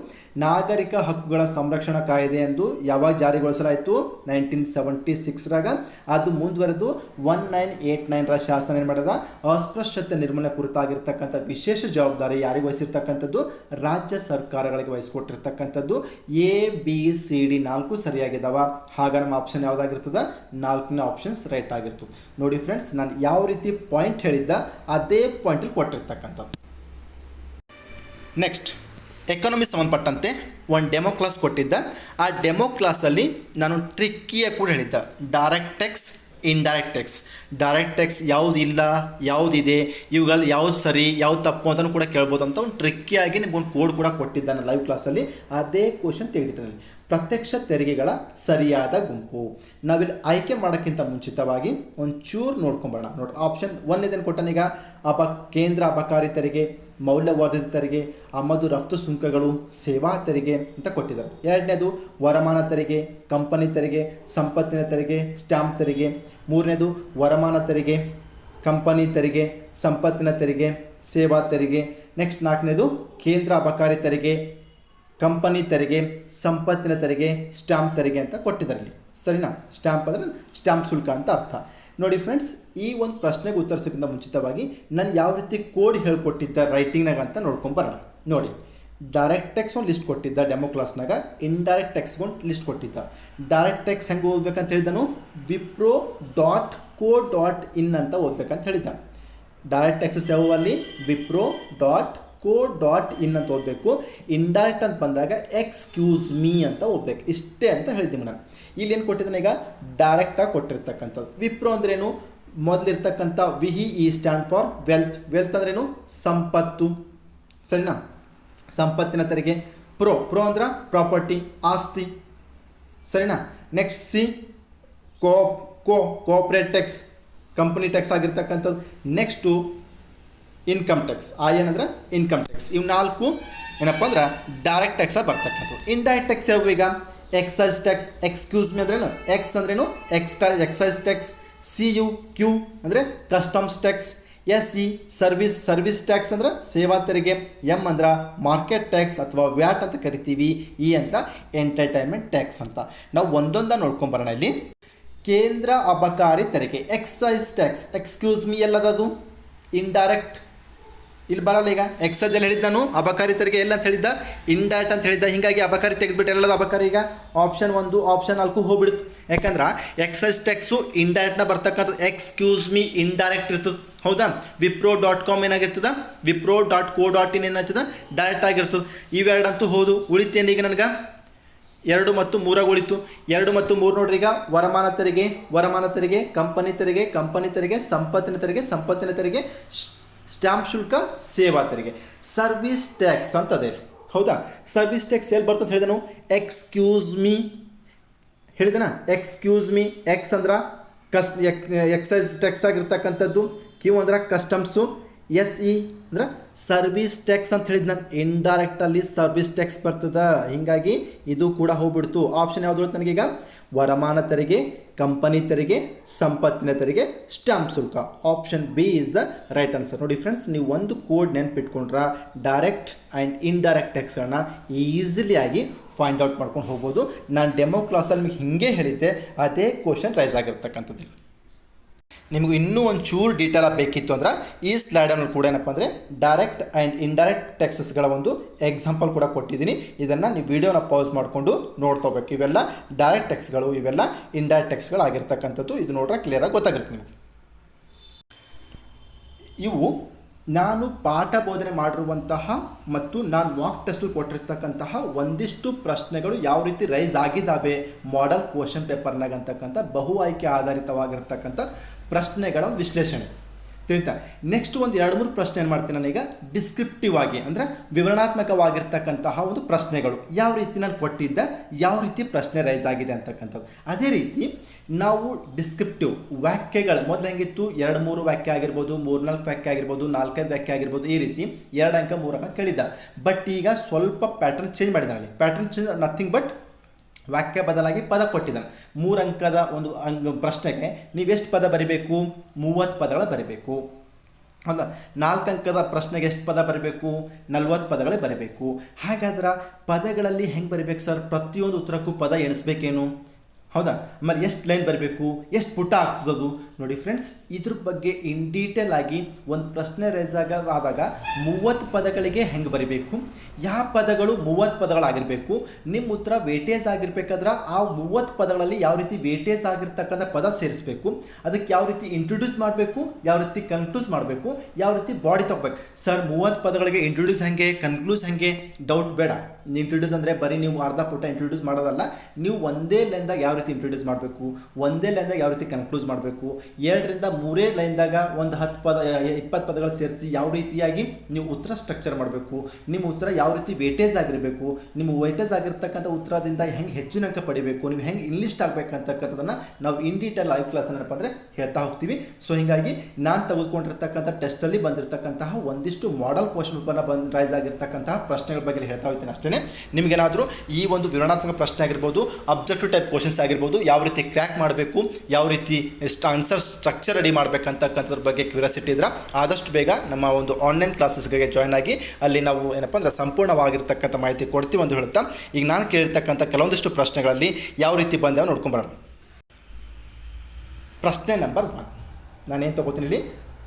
ನಾಗರಿಕ ಹಕ್ಕುಗಳ ಸಂರಕ್ಷಣಾ ಕಾಯ್ದೆ ಎಂದು ಯಾವಾಗ ಜಾರಿಗೊಳಿಸಲಾಯಿತು? 1976ರಾಗ. ಅದು ಮುಂದುವರೆದು 1989ರ ಶಾಸನ ಏನು ಮಾಡಿದ? ಅಸ್ಪೃಶ್ಯತೆ ನಿರ್ಮೂಲನೆ ಕುರಿತಾಗಿರ್ತಕ್ಕಂಥ ವಿಶೇಷ ಜವಾಬ್ದಾರಿ ಯಾರಿಗೆ ವಹಿಸಿರ್ತಕ್ಕಂಥದ್ದು? ರಾಜ್ಯ ಸರ್ಕಾರಗಳಿಗೆ ವಹಿಸಿಕೊಟ್ಟಿರ್ತಕ್ಕಂಥದ್ದು. ABCD 4 ಸರಿಯಾಗಿದ್ದಾವ. ಹಾಗ ನಮ್ಮ ಆಪ್ಷನ್ ಯಾವುದಾಗಿರ್ತದೆ? 4ನೇ ಆಪ್ಷನ್ಸ್ ರೈಟ್ ಆಗಿರ್ತದೆ. ನೋಡಿ ಫ್ರೆಂಡ್ಸ್, ನಾನು ಯಾವ ರೀತಿ ಪಾಯಿಂಟ್ ಹೇಳಿದ್ದ ಅದೇ ಪಾಯಿಂಟಲ್ಲಿ ಕೊಟ್ಟಿರ್ತಕ್ಕಂಥದ್ದು. ನೆಕ್ಸ್ಟ್, ಎಕಾನಮಿ ಸಂಬಂಧಪಟ್ಟಂತೆ ಒಂದು ಡೆಮೋ ಕ್ಲಾಸ್ ಕೊಟ್ಟಿದ್ದ. ಆ ಡೆಮೋ ಕ್ಲಾಸಲ್ಲಿ ನಾನು ಟ್ರಿಕ್ಕಿಯಾಗಿ ಕೂಡ ಹೇಳಿದ್ದ, direct tax, indirect tax. Direct tax ಯಾವುದು ಇಲ್ಲ, ಯಾವುದಿದೆ, ಇವುಗಳಲ್ಲಿ ಯಾವ್ದು ಸರಿ, ಯಾವ್ದು ತಪ್ಪು ಅಂತಲೂ ಕೂಡ ಕೇಳ್ಬೋದು ಅಂತ ಒಂದು ಟ್ರಿಕ್ಕಿಯಾಗಿ ನಿಮ್ಗೊಂದು ಕೋಡ್ ಕೂಡ ಕೊಟ್ಟಿದ್ದಾನೆ ಲೈವ್ ಕ್ಲಾಸಲ್ಲಿ. ಅದೇ ಕ್ವಶನ್ ತೆಗೆದಿಟ್ಟಿದ್ದಲ್ಲಿ ಪ್ರತ್ಯಕ್ಷ ತೆರಿಗೆಗಳ ಸರಿಯಾದ ಗುಂಪು. ನಾವಿಲ್ಲಿ ಆಯ್ಕೆ ಮಾಡೋಕ್ಕಿಂತ ಮುಂಚಿತವಾಗಿ ಒಂಚೂರು ನೋಡ್ಕೊಂಬರೋಣ. ನೋಡ್ರಿ, ಆಪ್ಷನ್ 1 ಇದನ್ನು ಕೊಟ್ಟನೀಗ. ಕೇಂದ್ರ ಅಬಕಾರಿ ತೆರಿಗೆ, ಮೌಲ್ಯವರ್ಧಿತ ತೆರಿಗೆ, ಆಮದು ರಫ್ತು ಸುಂಕಗಳು, ಸೇವಾ ತೆರಿಗೆ ಅಂತ ಕೊಟ್ಟಿದ್ದಾರೆ. 2ನೇದು ವರಮಾನ ತೆರಿಗೆ, ಕಂಪನಿ ತೆರಿಗೆ, ಸಂಪತ್ತಿನ ತೆರಿಗೆ, ಸ್ಟ್ಯಾಂಪ್ ತೆರಿಗೆ. 3ನೇದು ವರಮಾನ ತೆರಿಗೆ, ಕಂಪನಿ ತೆರಿಗೆ, ಸಂಪತ್ತಿನ ತೆರಿಗೆ, ಸೇವಾ ತೆರಿಗೆ. ನೆಕ್ಸ್ಟ್ 4ನೇದು ಕೇಂದ್ರ ಅಬಕಾರಿ ತೆರಿಗೆ, ಕಂಪನಿ ತೆರಿಗೆ, ಸಂಪತ್ತಿನ ತೆರಿಗೆ, ಸ್ಟ್ಯಾಂಪ್ ತೆರಿಗೆ ಅಂತ ಕೊಟ್ಟಿದ್ದಾರೆ ಇಲ್ಲಿ. ಸರಿನಾ? ಸ್ಟ್ಯಾಂಪ್ ಅಂದರೆ ಸ್ಟ್ಯಾಂಪ್ ಶುಲ್ಕ ಅಂತ ಅರ್ಥ. ನೋಡಿ ಫ್ರೆಂಡ್ಸ್, ಈ ಒಂದು ಪ್ರಶ್ನೆಗೆ ಉತ್ತರಿಸೋಕ್ಕಿಂತ ಮುಂಚಿತವಾಗಿ ನಾನು ಯಾವ ರೀತಿ ಕೋಡ್ ಹೇಳ್ಕೊಟ್ಟಿದ್ದ ರೈಟಿಂಗ್ನಾಗ ಅಂತ ನೋಡ್ಕೊಂಬರೋಣ. ನೋಡಿ, ಡೈರೆಕ್ಟ್ ಟ್ಯಾಕ್ಸ್ ಒಂದು ಲಿಸ್ಟ್ ಕೊಟ್ಟಿದ್ದ ಡೆಮೋ ಕ್ಲಾಸ್ನಾಗ, ಇಂಡೈರೆಕ್ಟ್ ಟ್ಯಾಕ್ಸ್ ಒಂದು ಲಿಸ್ಟ್ ಕೊಟ್ಟಿದ್ದ. ಡೈರೆಕ್ಟ್ ಟ್ಯಾಕ್ಸ್ ಹೆಂಗೆ ಓದ್ಬೇಕಂತ ಹೇಳಿದನು? wipro.co.in ಅಂತ ಓದ್ಬೇಕಂತ ಹೇಳಿದ್ದ. Direct taxes ಯಾವಲ್ಲಿ? wipro.co.in ಅಂತ ಓದಬೇಕು. ಇಂಡೈರೆಕ್ಟ್ ಅಂತ ಬಂದಾಗ ಎಕ್ಸ್ಕ್ಯೂಸ್ ಮೀ ಅಂತ ಓದಬೇಕು. ಇಷ್ಟೇ ಅಂತ ಹೇಳಿದ್ದೀನಿ ನಾನು. ಇಲ್ಲಿ ಏನು ಕೊಟ್ಟಿದ್ದಾನೆ ಈಗ? ಡೈರೆಕ್ಟಾಗಿ ಕೊಟ್ಟಿರ್ತಕ್ಕಂಥದ್ದು. ವಿಪ್ರೋ ಅಂದ್ರೇನು? ಮೊದಲಿರ್ತಕ್ಕಂಥ ವಿಹಿ ಈ ಸ್ಟ್ಯಾಂಡ್ ಫಾರ್ ವೆಲ್ತ್. ವೆಲ್ತ್ ಅಂದ್ರೇನು? ಸಂಪತ್ತು. ಸರಿನಾ? ಸಂಪತ್ತಿನ ತೆರಿಗೆ. ಪ್ರೋ ಅಂದ್ರೆ ಪ್ರಾಪರ್ಟಿ, ಆಸ್ತಿ. ಸರಿನಾ? Next C, corporate tax, company tax ಆಗಿರ್ತಕ್ಕಂಥದ್ದು. Next income tax. ಏನಂದ್ರೆ ಇನ್ಕಮ್ ಟ್ಯಾಕ್ಸ್. ಇವು 4 ಏನಪ್ಪ ಅಂದ್ರೆ ಡೈರೆಕ್ಟ್ ಟ್ಯಾಕ್ಸಾಗಿ ಬರ್ತಕ್ಕಂಥದ್ದು. ಇಂಡೈರೆಕ್ಟ್ ಟ್ಯಾಕ್ಸ್ ಯಾವ? ಈಗ ಎಕ್ಸೈಸ್ ಟ್ಯಾಕ್ಸ್. ಎಕ್ಸ್ಕ್ಯೂಸ್ ಮಿ ಅಂದ್ರೇನು? ಎಕ್ಸ್ ಅಂದ್ರೇನು? Excise tax. CUQ ಅಂದರೆ customs tax. SE service tax ಅಂದ್ರೆ ಸೇವಾ ತೆರಿಗೆ. M ಅಂದ್ರೆ ಮಾರ್ಕೆಟ್ ಟ್ಯಾಕ್ಸ್ ಅಥವಾ ವ್ಯಾಟ್ ಅಂತ ಕರಿತೀವಿ. E ಅಂದ್ರೆ ಎಂಟರ್ಟೈನ್ಮೆಂಟ್ ಟ್ಯಾಕ್ಸ್ ಅಂತ. ನಾವು ಒಂದೊಂದ ನೋಡ್ಕೊಂಬರೋಣ. ಇಲ್ಲಿ ಕೇಂದ್ರ ಅಬಕಾರಿ ತೆರಿಗೆ, ಎಕ್ಸೈಸ್ ಟ್ಯಾಕ್ಸ್. ಎಕ್ಸ್ಕ್ಯೂಸ್ ಮಿ ಎಲ್ಲದದು? ಇಂಡೈರೆಕ್ಟ್. ಇಲ್ಲಿ ಬರಲ್ಲ. ಈಗ ಎಕ್ಸೈಸ್ ಎಲ್ಲ ಹೇಳಿದ್ದ ನಾನು, ಅಬಕಾರಿ ತೆರಿಗೆ ಎಲ್ಲ ಅಂತ ಹೇಳಿದ್ದ, ಇಂಡೈರೆಕ್ಟ್ ಅಂತ ಹೇಳಿದ್ದ. ಹೀಗಾಗಿ ಅಬಕಾರಿ ತೆಗೆದುಬಿಟ್ಟು ಎಲ್ಲದ ಅಬಕಾರಿ. ಈಗ ಆಪ್ಷನ್ 1 ಆಪ್ಷನ್ 4 ಹೋಗ್ಬಿಡುತ್ತೆ. ಯಾಕಂದ್ರೆ ಎಕ್ಸೈಸ್ ಟ್ಯಾಕ್ಸು ಇಂಡೈರೆಕ್ಟ್ನ ಬರ್ತಕ್ಕಂಥದ್ದು. ಎಕ್ಸ್ಕ್ಯೂಸ್ ಮೀ ಇಂಡೈರೆಕ್ಟ್ ಇರ್ತದೆ. ಹೌದಾ? wipro.com ಏನಾಗಿರ್ತದೆ? wipro.co.in ಏನಾಗ್ತದೆ? ಡೈರೆಕ್ಟ್ ಆಗಿರ್ತದೆ. ಇವೆರಡಂತೂ ಹೋದು. ಉಳಿತೇನೆ ಈಗ ನನಗೆ 2 ಮತ್ತು 3 ಉಳಿತು. 2 ಮತ್ತು 3 ನೋಡ್ರಿ. ಈಗ ವರಮಾನ ತೆರಿಗೆ, ಕಂಪನಿ ತೆರಿಗೆ, ಸಂಪತ್ತಿನ ತೆರಿಗೆ, ಸ್ಟ್ಯಾಂಪ್ ಶುಲ್ಕ, ಸೇವಾ ತೆರಿಗೆ. ಸರ್ವಿಸ್ ಟ್ಯಾಕ್ಸ್ ಅಂತದೆ. ಹೌದಾ? ಸರ್ವಿಸ್ ಟ್ಯಾಕ್ಸ್ ಎಲ್ಲಿ ಬರ್ತಂತ ಹೇಳಿದನು? ಎಕ್ಸ್ಕ್ಯೂಸ್ ಮೀ ಹೇಳಿದನ. Excuse me. ಎಕ್ಸ್ ಅಂದ್ರೆ ಎಕ್ಸೈಸ್ ಟ್ಯಾಕ್ಸ್ ಆಗಿರ್ತಕ್ಕಂಥದ್ದು. ಕ್ಯೂ ಅಂದ್ರೆ ಕಸ್ಟಮ್ಸು. SE ಅಂದ್ರೆ ಸರ್ವಿಸ್ ಟ್ಯಾಕ್ಸ್ ಅಂತ ಹೇಳಿದ್ ನಾನು. ಇಂಡೈರೆಕ್ಟಲ್ಲಿ ಸರ್ವಿಸ್ ಟ್ಯಾಕ್ಸ್ ಬರ್ತದೆ. ಹೀಗಾಗಿ ಇದು ಕೂಡ ಹೋಗ್ಬಿಡ್ತು. ಆಪ್ಷನ್ ಯಾವುದು ನನಗೀಗ? ವರಮಾನ ತೆರಿಗೆ, ಕಂಪನಿ ತೆರಿಗೆ, ಸಂಪತ್ತಿನ ತೆರಿಗೆ, ಸ್ಟ್ಯಾಂಪ್ ಶುಲ್ಕ. Option B is the right answer. ನೋಡಿ ಫ್ರೆಂಡ್ಸ್, ನೀವು ಒಂದು ಕೋಡ್ ನೆನ್ಪಿಟ್ಕೊಂಡ್ರೆ ಡೈರೆಕ್ಟ್ ಆ್ಯಂಡ್ ಇಂಡೈರೆಕ್ಟ್ ಟ್ಯಾಕ್ಸ್ಗಳನ್ನ ಈಸಿಲಿಯಾಗಿ ಫೈಂಡ್ ಔಟ್ ಮಾಡ್ಕೊಂಡು ಹೋಗ್ಬೋದು. ನಾನು ಡೆಮೋ ಕ್ಲಾಸಲ್ಲಿ ನಿಮಗೆ ಹಿಂಗೆ ಹೇಳಿದ್ದೆ, ಅದೇ ಕ್ವಶನ್ ರೈಸ್ ಆಗಿರ್ತಕ್ಕಂಥದ್ದು. ನಿಮಗೂ ಇನ್ನೂ ಒಂದು ಚೂರು ಡೀಟೇಲ್ ಬೇಕಿತ್ತು ಅಂದ್ರೆ ಈ ಸ್ಲೈಡನ್ನು ಕೂಡ ಏನಪ್ಪ ಅಂದರೆ ಡೈರೆಕ್ಟ್ ಆ್ಯಂಡ್ ಇಂಡೈರೆಕ್ಟ್ ಟ್ಯಾಕ್ಸಸ್ಗಳ ಒಂದು ಎಕ್ಸಾಂಪಲ್ ಕೂಡ ಕೊಟ್ಟಿದ್ದೀನಿ. ಇದನ್ನು ನೀವು ವಿಡಿಯೋನ ಪಾಸ್ ಮಾಡಿಕೊಂಡು ನೋಡ್ಕೋಬೇಕು. ಇವೆಲ್ಲ ಡೈರೆಕ್ಟ್ ಟ್ಯಾಕ್ಸ್ಗಳು, ಇವೆಲ್ಲ ಇಂಡೈರೆಕ್ಟ್ ಟ್ಯಾಕ್ಸ್ಗಳು ಆಗಿರ್ತಕ್ಕಂಥದ್ದು. ಇದು ನೋಡ್ರೆ ಕ್ಲಿಯರಾಗಿ ಗೊತ್ತಾಗಿರುತ್ತೆ ನಿಮಗೆ. ಇವು ನಾನು ಪಾಠ ಬೋಧನೆ ಮಾಡಿರುವಂತಹ ಮತ್ತು ನಾನು ಮಾಕ್ ಟೆಸ್ಟಲ್ಲಿ ಕೊಟ್ಟಿರ್ತಕ್ಕಂತಹ ಒಂದಿಷ್ಟು ಪ್ರಶ್ನೆಗಳು ಯಾವ ರೀತಿ ರೈಸ್ ಆಗಿದ್ದಾವೆ ಮಾಡೆಲ್ ಕ್ವಶನ್ ಪೇಪರ್ನಾಗ ಅಂತಕ್ಕಂಥ ಬಹು ಆಯ್ಕೆ ಆಧಾರಿತವಾಗಿರ್ತಕ್ಕಂಥ ಪ್ರಶ್ನೆಗಳ ವಿಶ್ಲೇಷಣೆ ತಿಳಿತಾ. ನೆಕ್ಸ್ಟ್ ಒಂದು 2-3 ಪ್ರಶ್ನೆ ಏನು ಮಾಡ್ತೀನಿ ನಾನೀಗ ಡಿಸ್ಕ್ರಿಪ್ಟಿವ್ ಆಗಿ ಅಂದರೆ ವಿವರಣಾತ್ಮಕವಾಗಿರ್ತಕ್ಕಂತಹ ಒಂದು ಪ್ರಶ್ನೆಗಳು ಯಾವ ರೀತಿ ನಾನು ಕೊಟ್ಟಿದ್ದ, ಯಾವ ರೀತಿ ಪ್ರಶ್ನೆ ರೈಸ್ ಆಗಿದೆ ಅಂತಕ್ಕಂಥದ್ದು. ಅದೇ ರೀತಿ ನಾವು ಡಿಸ್ಕ್ರಿಪ್ಟಿವ್ ವಾಕ್ಯಗಳು ಮೊದಲು ಹೆಂಗಿತ್ತು? 2-3 ವಾಕ್ಯ ಆಗಿರ್ಬೋದು, 3-4 ವಾಕ್ಯ ಆಗಿರ್ಬೋದು, 4-5 ವಾಕ್ಯ ಆಗಿರ್ಬೋದು. ಈ ರೀತಿ 2 ಅಂಕ 3 ಅಂಕ ಕೇಳಿದ್ದ. ಬಟ್ ಈಗ ಸ್ವಲ್ಪ ಪ್ಯಾಟರ್ನ್ ಚೇಂಜ್ ಮಾಡಿದ್ದಾನೆ. ಪ್ಯಾಟರ್ನ್ ಚೇಂಜ್ ನಥಿಂಗ್ ಬಟ್ ವಾಕ್ಯ ಬದಲಾಗಿ ಪದ ಕೊಟ್ಟಿದ್ದಾನೆ. 3 ಅಂಕದ ಒಂದು ಪ್ರಶ್ನೆಗೆ ನೀವೆಷ್ಟು ಪದ ಬರಿಬೇಕು? 30 ಪದಗಳು ಬರಿಬೇಕು. ಹೌದಾ? 4 ಅಂಕದ ಪ್ರಶ್ನೆಗೆ ಎಷ್ಟು ಪದ ಬರಬೇಕು? 40 ಪದಗಳೇ ಬರಬೇಕು. ಹಾಗಾದ್ರೆ ಪದಗಳಲ್ಲಿ ಹೆಂಗೆ ಬರಿಬೇಕು ಸರ್? ಪ್ರತಿಯೊಂದು ಉತ್ತರಕ್ಕೂ ಪದ ಎಣಿಸ್ಬೇಕೇನು? ಹೌದಾ? ಆಮೇಲೆ ಎಷ್ಟು ಲೈನ್ ಬರಬೇಕು, ಎಷ್ಟು ಪುಟ ಆಗ್ತದದು ನೋಡಿ ಫ್ರೆಂಡ್ಸ್. ಇದ್ರ ಬಗ್ಗೆ ಇನ್ ಡೀಟೇಲ್ ಆಗಿ ಒಂದು ಪ್ರಶ್ನೆ ರೈಸ್ ಆದಾಗ 30 ಪದಗಳಿಗೆ ಹೆಂಗೆ ಬರೀಬೇಕು, ಯಾವ ಪದಗಳು 30 ಪದಗಳಾಗಿರಬೇಕು, ನಿಮ್ಮ ಉತ್ತರ ವೇಟೇಜ್ ಆಗಿರ್ಬೇಕಾದ್ರೆ ಆ 30 ಪದಗಳಲ್ಲಿ ಯಾವ ರೀತಿ ವೇಟೇಜ್ ಆಗಿರ್ತಕ್ಕಂಥ ಪದ ಸೇರಿಸಬೇಕು, ಅದಕ್ಕೆ ಯಾವ ರೀತಿ ಇಂಟ್ರೊಡ್ಯೂಸ್ ಮಾಡಬೇಕು, ಯಾವ ರೀತಿ ಕನ್ಕ್ಲೂಸ್ ಮಾಡಬೇಕು, ಯಾವ ರೀತಿ ಬಾಡಿ ತಗೋಬೇಕು. ಸರ್ 30 ಪದಗಳಿಗೆ ಇಂಟ್ರೊಡ್ಯೂಸ್ ಹೆಂಗೆ, ಕನ್ಕ್ಲೂಸ್ ಹೆಂಗೆ? ಡೌಟ್ ಬೇಡ. ಇಂಟ್ರೊಡ್ಯೂಸ್ ಅಂದರೆ ಬರೀ ನೀವು ಅರ್ಧ ಪುಟ ಇಂಟ್ರೊಡ್ಯೂಸ್ ಮಾಡೋದಲ್ಲ, ನೀವು ಒಂದೇ ಲೈನ್ದಾಗ ಯಾವ ರೀತಿ ಇಂಟ್ರೊಡ್ಯೂಸ್ ಮಾಡಬೇಕು, ಒಂದೇ ಲೈನ್ದಾಗ ಯಾವ ರೀತಿ ಕನ್ಕ್ಲೂಸ್ ಮಾಡಬೇಕು, 2 ರಿಂದ 3 ಲೈನ್ದಾಗ ಒಂದು 10 ಪದ 20 ಪದಗಳು ಸೇರಿಸಿ ಯಾವ ರೀತಿಯಾಗಿ ನೀವು ಉತ್ತರ ಸ್ಟ್ರಕ್ಚರ್ ಮಾಡಬೇಕು, ನಿಮ್ಮ ಉತ್ತರ ಯಾವ ರೀತಿ ವೇಟೇಜ್ ಆಗಿರಬೇಕು, ನಿಮ್ಮ ವೇಟೇಜ್ ಆಗಿರ್ತಕ್ಕಂಥ ಉತ್ತರದಿಂದ ಹೆಂಗೆ ಹೆಚ್ಚಿನ ಅಂಕ ಪಡಿಬೇಕು, ನೀವು ಹೆಂಗೆ ಇನ್ಲಿಸ್ಟ್ ಆಗಬೇಕಂತಕ್ಕಂಥದ್ದನ್ನು ನಾವು ಇನ್ ಡೀಟೇಲ್ ಲೈವ್ ಕ್ಲಾಸ್ ಏನಪ್ಪ ಅಂದರೆ ಹೇಳ್ತಾ ಹೋಗ್ತೀವಿ. ಸೊ ಹೀಗಾಗಿ ನಾನು ತೆಗೆದುಕೊಂಡಿರ್ತಕ್ಕಂಥ ಟೆಸ್ಟಲ್ಲಿ ಬಂದಿರತಕ್ಕಂತಹ ಒಂದಿಷ್ಟು ಮಾಡೆಲ್ ಕ್ವಶನ್ ಪೇಪರ್ನ ರೈಸ್ ಆಗಿರ್ತಕ್ಕಂತಹ ಪ್ರಶ್ನೆಗಳ ಬಗ್ಗೆ ಹೇಳ್ತಾ ಹೋಗ್ತೀನಿ ಅಷ್ಟೇ. ನಿಮಗೇನಾದರೂ ಈ ಒಂದು ವಿವರಣಾತ್ಮಕ ಪ್ರಶ್ನೆ ಆಗಿರ್ಬೋದು, ಅಬ್ಜೆಕ್ಟಿವ್ ಟೈಪ್ ಕ್ವಶನ್ಸ್ ಆಗಿರ್ಬೋದು, ಯಾವ ರೀತಿ ಕ್ರ್ಯಾಕ್ ಮಾಡಬೇಕು, ಯಾವ ರೀತಿ ಆನ್ಸರ್ ಸ್ಟ್ರಕ್ಚರ್ ರೆಡಿ ಮಾಡಬೇಕಂತಕ್ಕಂಥದ್ರ ಬಗ್ಗೆ ಕ್ಯೂರಿಯಾಸಿಟಿ ಇದ್ರೆ ಆದಷ್ಟು ಬೇಗ ನಮ್ಮ ಒಂದು ಆನ್ಲೈನ್ ಕ್ಲಾಸಸ್ಗಳಿಗೆ ಜಾಯ್ನ್ ಆಗಿ ಅಲ್ಲಿ ನಾವು ಏನಪ್ಪ ಅಂದರೆ ಸಂಪೂರ್ಣವಾಗಿರ್ತಕ್ಕಂಥ ಮಾಹಿತಿ ಕೊಡ್ತೀವಿ ಅಂತ ಹೇಳ್ತಾ, ಈಗ ನಾನು ಕೇಳಿರ್ತಕ್ಕಂಥ ಕೆಲವೊಂದಿಷ್ಟು ಪ್ರಶ್ನೆಗಳಲ್ಲಿ ಯಾವ ರೀತಿ ಬಂದೇವ ನೋಡ್ಕೊಂಬರೋಣ. ಪ್ರಶ್ನೆ ನಂಬರ್ 1 ನಾನೇನು ತಗೋತೀನಿ ಇಲ್ಲಿ,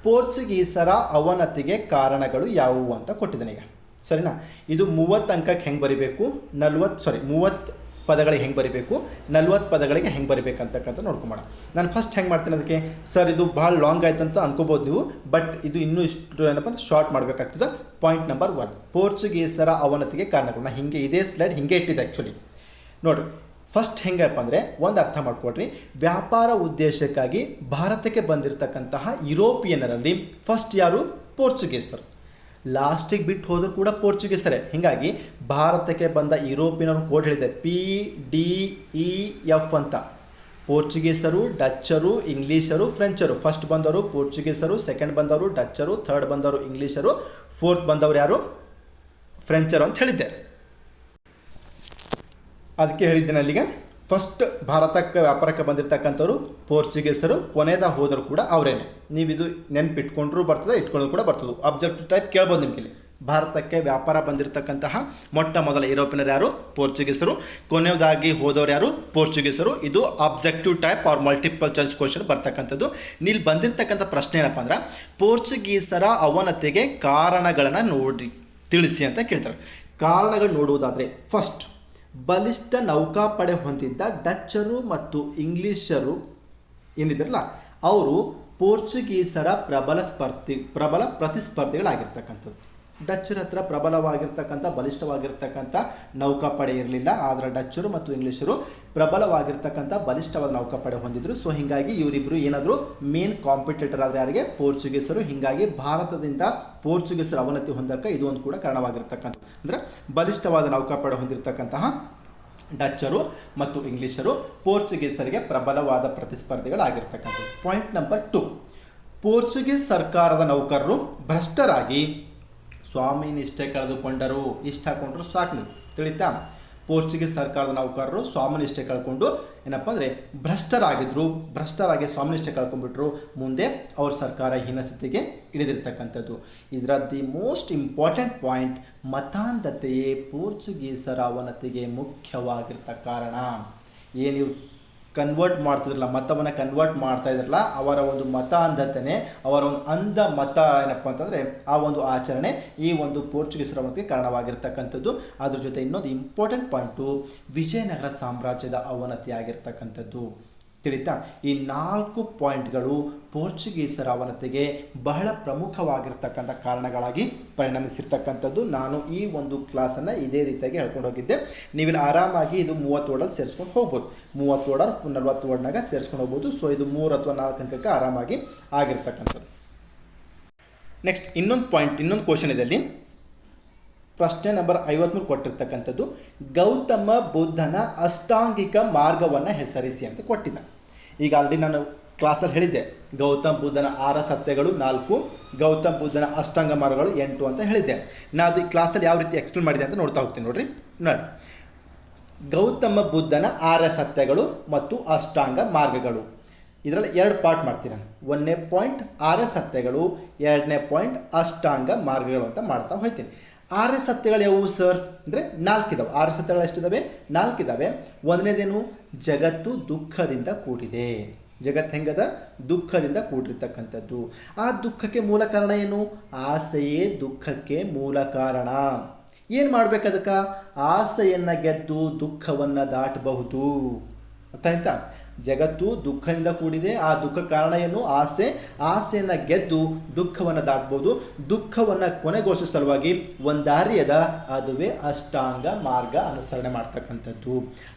ಪೋರ್ಚುಗೀಸರ ಅವನತಿಗೆ ಕಾರಣಗಳು ಯಾವುವು ಅಂತ ಕೊಟ್ಟಿದ್ದೇನೆ. ಈಗ ಸರಿನಾ? ಇದು 30 ಅಂಕಕ್ಕೆ ಹೆಂಗೆ ಬರಿಬೇಕು, 30 ಪದಗಳಿಗೆ ಹೆಂಗೆ ಬರಿಬೇಕು, 40 ಪದಗಳಿಗೆ ಹೆಂಗೆ ಬರಿಬೇಕಂತಕ್ಕಂಥ ನೋಡ್ಕೊಂಬೋಣ. ನಾನು ಫಸ್ಟ್ ಹೆಂಗೆ ಮಾಡ್ತೀನಿ ಅದಕ್ಕೆ, ಸರ್ ಇದು ಭಾಳ ಲಾಂಗ್ ಆಯ್ತು ಅಂತ ಅನ್ಕೋಬೋದು ನೀವು, ಬಟ್ ಇದು ಇನ್ನೂ ಇಷ್ಟು ಏನಪ್ಪ ಶಾರ್ಟ್ ಮಾಡಬೇಕಾಗ್ತದೆ. ಪಾಯಿಂಟ್ ನಂಬರ್ 1, ಪೋರ್ಚುಗೀಸರ ಅವನತಿಗೆ ಕಾರಣಗಳು. ನಾನು ಹಿಂಗೆ ಇದೇ ಸ್ಲೈಡ್ ಹಿಂಗೆ ಇಟ್ಟಿದ್ದೆ ಆ್ಯಕ್ಚುಲಿ. ನೋಡಿರಿ, ಫಸ್ಟ್ ಹೆಂಗಪ್ಪ ಅಂದರೆ ಒಂದು ಅರ್ಥ ಮಾಡ್ಕೊಡ್ರಿ. ವ್ಯಾಪಾರ ಉದ್ದೇಶಕ್ಕಾಗಿ ಭಾರತಕ್ಕೆ ಬಂದಿರತಕ್ಕಂತಹ ಯುರೋಪಿಯನ್ನರಲ್ಲಿ ಫಸ್ಟ್ ಯಾರು? ಪೋರ್ಚುಗೀಸರು. ಲಾಸ್ಟಿಗೆ ಬಿಟ್ಟು ಹೋದರೂ ಕೂಡ ಪೋರ್ಚುಗೀಸರೇ. ಹೀಗಾಗಿ ಭಾರತಕ್ಕೆ ಬಂದ ಯುರೋಪಿಯನ್ನರು ಕೋಡ್ ಹೇಳಿದೆ PDEF ಅಂತ. ಪೋರ್ಚುಗೀಸರು, ಡಚ್ಚರು, ಇಂಗ್ಲೀಷರು, ಫ್ರೆಂಚರು. ಫಸ್ಟ್ ಬಂದವರು ಪೋರ್ಚುಗೀಸರು, ಸೆಕೆಂಡ್ ಬಂದವರು ಡಚ್ಚರು, ಥರ್ಡ್ ಬಂದವರು ಇಂಗ್ಲೀಷರು, ಫೋರ್ತ್ ಬಂದವರು ಯಾರು? ಫ್ರೆಂಚರು ಅಂತ ಹೇಳಿದ್ದೆ. ಅದಕ್ಕೆ ಹೇಳಿದ್ದೇನೆ ಅಲ್ಲಿಗೆ ಫಸ್ಟ್ ಭಾರತಕ್ಕೆ ವ್ಯಾಪಾರಕ್ಕೆ ಬಂದಿರತಕ್ಕಂಥವ್ರು ಪೋರ್ಚುಗೀಸರು, ಕೊನೆದ ಹೋದರೂ ಕೂಡ ಅವರೇನೆ. ನೀವು ಇದು ನೆನಪಿಟ್ಕೊಂಡ್ರೂ ಬರ್ತದೆ, ಇಟ್ಕೊಂಡ್ರು ಕೂಡ ಬರ್ತದೆ. ಅಬ್ಜೆಕ್ಟಿವ್ ಟೈಪ್ ಕೇಳ್ಬೋದು ನಿಮಗೆ. ಭಾರತಕ್ಕೆ ವ್ಯಾಪಾರ ಬಂದಿರತಕ್ಕಂತಹ ಮೊಟ್ಟ ಮೊದಲ ಯುರೋಪಿಯನ್ನರು ಯಾರು? ಪೋರ್ಚುಗೀಸರು. ಕೊನೆಯದಾಗಿ ಹೋದವರು ಯಾರು? ಪೋರ್ಚುಗೀಸರು. ಇದು objective type are multiple choice question ಬರ್ತಕ್ಕಂಥದ್ದು. ಇಲ್ಲಿ ಬಂದಿರತಕ್ಕಂಥ ಪ್ರಶ್ನೆ ಏನಪ್ಪ ಅಂದ್ರೆ, ಪೋರ್ಚುಗೀಸರ ಅವನತಿಗೆ ಕಾರಣಗಳನ್ನು ನೋಡಿ ತಿಳಿಸಿ ಅಂತ ಕೇಳ್ತಾರೆ. ಕಾರಣಗಳು ನೋಡುವುದಾದರೆ ಫಸ್ಟ್, ಬಲಿಷ್ಠ ನೌಕಾಪಡೆ ಹೊಂದಿದ್ದ ಡಚ್ಚರು ಮತ್ತು ಇಂಗ್ಲೀಷರು ಏನಿದ್ರಲ್ಲ ಅವರು ಪೋರ್ಚುಗೀಸರ ಪ್ರಬಲ ಪ್ರತಿಸ್ಪರ್ಧಿಗಳಾಗಿರ್ತಕ್ಕಂಥದ್ದು. ಡಚ್ಚರ ಹತ್ರ ಪ್ರಬಲವಾಗಿರ್ತಕ್ಕಂಥ ಬಲಿಷ್ಠವಾಗಿರ್ತಕ್ಕಂಥ ನೌಕಾಪಡೆ ಇರಲಿಲ್ಲ, ಆದರೆ ಡಚ್ಚರು ಮತ್ತು ಇಂಗ್ಲೀಷರು ಪ್ರಬಲವಾಗಿರ್ತಕ್ಕಂಥ ಬಲಿಷ್ಠವಾದ ನೌಕಾಪಡೆ ಹೊಂದಿದ್ರು. ಸೊ ಹೀಗಾಗಿ ಇವರಿಬ್ಬರು ಏನಾದರೂ ಮೇನ್ ಕಾಂಪಿಟೇಟರ್ ಆದರೆ ಯಾರಿಗೆ? ಪೋರ್ಚುಗೀಸರು. ಹೀಗಾಗಿ ಭಾರತದಿಂದ ಪೋರ್ಚುಗೀಸರ ಅವನತಿ ಹೊಂದಕ್ಕೆ ಇದು ಒಂದು ಕೂಡ ಕಾರಣವಾಗಿರ್ತಕ್ಕಂಥ, ಅಂದರೆ ಬಲಿಷ್ಠವಾದ ನೌಕಾಪಡೆ ಹೊಂದಿರತಕ್ಕಂತಹ ಡಚ್ಚರು ಮತ್ತು ಇಂಗ್ಲೀಷರು ಪೋರ್ಚುಗೀಸರಿಗೆ ಪ್ರಬಲವಾದ ಪ್ರತಿಸ್ಪರ್ಧಿಗಳಾಗಿರ್ತಕ್ಕಂಥದ್ದು. ಪಾಯಿಂಟ್ ನಂಬರ್ 2, ಪೋರ್ಚುಗೀಸ್ ಸರ್ಕಾರದ ನೌಕರರು ಭ್ರಷ್ಟರಾಗಿ ಸ್ವಾಮಿ ನಿಷ್ಠೆ ಕಳೆದುಕೊಂಡರು. ಇಷ್ಟ ಹಾಕೊಂಡ್ರು ಸಾಕು, ನೀವು ತಿಳಿತಾ? ಪೋರ್ಚುಗೀಸ್ ಸರ್ಕಾರದ ನೌಕರರು ಸ್ವಾಮಿನಿಷ್ಠೆ ಕಳ್ಕೊಂಡು ಏನಪ್ಪ ಅಂದರೆ ಭ್ರಷ್ಟರಾಗಿ ಸ್ವಾಮಿನಿಷ್ಠೆ ಕಳ್ಕೊಂಡ್ಬಿಟ್ರು. ಮುಂದೆ ಅವ್ರ ಸರ್ಕಾರ ಹೀನಸ್ಥಿತಿಗೆ ಇಳಿದಿರ್ತಕ್ಕಂಥದ್ದು. ಇದರ ದಿ ಮೋಸ್ಟ್ ಇಂಪಾರ್ಟೆಂಟ್ ಪಾಯಿಂಟ್, ಮತಾಂಧತೆಯೇ ಪೋರ್ಚುಗೀಸರ ಅವನತಿಗೆ ಮುಖ್ಯವಾಗಿರ್ತ ಕಾರಣ. ನೀವು ಕನ್ವರ್ಟ್ ಮಾಡ್ತಿದ್ರಲ್ಲ, ಮತವನ್ನು ಕನ್ವರ್ಟ್ ಮಾಡ್ತಾ ಇದ್ರಲ್ಲ, ಅವರ ಒಂದು ಮತ ಅಂಧತೆಯೇ, ಅವರ ಒಂದು ಅಂಧ ಮತ ಏನಪ್ಪ ಅಂತಂದರೆ ಆ ಒಂದು ಆಚರಣೆ ಈ ಒಂದು ಪೋರ್ಚುಗೀಸರ ಅವನತಿಗೆ ಕಾರಣವಾಗಿರ್ತಕ್ಕಂಥದ್ದು. ಅದ್ರ ಜೊತೆ ಇನ್ನೊಂದು ಇಂಪಾರ್ಟೆಂಟ್ ಪಾಯಿಂಟು, ವಿಜಯನಗರ ಸಾಮ್ರಾಜ್ಯದ ಅವನತಿ ಆಗಿರ್ತಕ್ಕಂಥದ್ದು. ತಿಳಿತಾ? ಈ 4 ಪಾಯಿಂಟ್ಗಳು ಪೋರ್ಚುಗೀಸರ ಅವನತಿಗೆ ಬಹಳ ಪ್ರಮುಖವಾಗಿರ್ತಕ್ಕಂಥ ಕಾರಣಗಳಾಗಿ ಪರಿಣಮಿಸಿರ್ತಕ್ಕಂಥದ್ದು. ನಾನು ಈ ಒಂದು ಕ್ಲಾಸನ್ನು ಇದೇ ರೀತಿಯಾಗಿ ಹೇಳ್ಕೊಂಡು ಹೋಗಿದ್ದೆ. ನೀವಿಲ್ಲಿ ಆರಾಮಾಗಿ ಇದು 30 ವರ್ಡಲ್ಲಿ ಸೇರಿಸ್ಕೊಂಡು ಹೋಗ್ಬೋದು. 30 ವರ್ಡ್ 40 ವರ್ಡ್ನಾಗ ಸೇರಿಸ್ಕೊಂಡು ಹೋಗ್ಬೋದು. ಸೊ ಇದು 3 ಅಥವಾ 4 ಅಂಕಕ್ಕೆ ಆರಾಮಾಗಿ ಆಗಿರ್ತಕ್ಕಂಥದ್ದು. ನೆಕ್ಸ್ಟ್ ಇನ್ನೊಂದು ಕ್ವಶನ್ ಇದೆ ಅಲ್ಲಿ. ಪ್ರಶ್ನೆ ನಂಬರ್ 53 ಕೊಟ್ಟಿರ್ತಕ್ಕಂಥದ್ದು, ಗೌತಮ ಬುದ್ಧನ ಅಷ್ಟಾಂಗಿಕ ಮಾರ್ಗವನ್ನು ಹೆಸರಿಸಿ ಅಂತ ಕೊಟ್ಟಿದ್ದ. ಈಗ ಆಲ್ರೆಡಿ ನಾನು ಕ್ಲಾಸಲ್ಲಿ ಹೇಳಿದ್ದೆ, ಗೌತಮ ಬುದ್ಧನ 6 ಸತ್ಯಗಳು 4, ಗೌತಮ ಬುದ್ಧನ ಅಷ್ಟಾಂಗ ಮಾರ್ಗಗಳು 8 ಅಂತ ಹೇಳಿದ್ದೆ. ನಾನು ಅದು ಈ ಕ್ಲಾಸಲ್ಲಿ ಯಾವ ರೀತಿ ಎಕ್ಸ್ಪ್ಲೇನ್ ಮಾಡಿದೆ ಅಂತ ನೋಡ್ತಾ ಹೋಗ್ತೀನಿ. ನೋಡಿ, ಗೌತಮ ಬುದ್ಧನ ಆರ್ಯ ಸತ್ಯಗಳು ಮತ್ತು ಅಷ್ಟಾಂಗ ಮಾರ್ಗಗಳು. ಇದರಲ್ಲಿ 2 ಪಾರ್ಟ್ ಮಾಡ್ತೀನಿ ನಾನು. 1ನೇ ಪಾಯಿಂಟ್ ಆರ್ಯ ಸತ್ಯಗಳು, 2ನೇ ಪಾಯಿಂಟ್ ಅಷ್ಟಾಂಗ ಮಾರ್ಗಗಳು ಅಂತ ಮಾಡ್ತಾ ಹೋಗ್ತೀನಿ. ಆರ್ಯ ಸತ್ಯಗಳು ಯಾವುವು ಸರ್ ಅಂದರೆ 4 ಇದಾವೆ. ಆರ್ಯ ಸತ್ಯಗಳು ಎಷ್ಟಿದ್ದಾವೆ? 4 ಇದ್ದಾವೆ. 1ನೇದೇನು? ಜಗತ್ತು ದುಃಖದಿಂದ ಕೂಡಿದೆ. ಜಗತ್ತು ಹೆಂಗದ? ದುಃಖದಿಂದ ಕೂಡಿರ್ತಕ್ಕಂಥದ್ದು. ಆ ದುಃಖಕ್ಕೆ ಮೂಲ ಕಾರಣ ಏನು? ಆಸೆಯೇ ದುಃಖಕ್ಕೆ ಮೂಲ ಕಾರಣ. ಏನು ಮಾಡ್ಬೇಕು ಅದಕ್ಕೆ? ಆಸೆಯನ್ನು ಗೆದ್ದು ದುಃಖವನ್ನು ದಾಟಬಹುದು. ಅರ್ಥ ಆಯ್ತಾ? ಜಗತ್ತು ದುಃಖದಿಂದ ಕೂಡಿದೆ. ಆ ದುಃಖ ಕಾರಣ ಏನು? ಆಸೆ. ಆಸೆಯನ್ನು ಗೆದ್ದು ದುಃಖವನ್ನು ದಾಟ್ಬೋದು. ದುಃಖವನ್ನು ಕೊನೆಗೊಳಿಸೋ ಸಲುವಾಗಿ ಒಂದು ದಾರಿ ಅದ, ಅದುವೇ ಅಷ್ಟಾಂಗ ಮಾರ್ಗ ಅನುಸರಣೆ ಮಾಡ್ತಕ್ಕಂಥದ್ದು.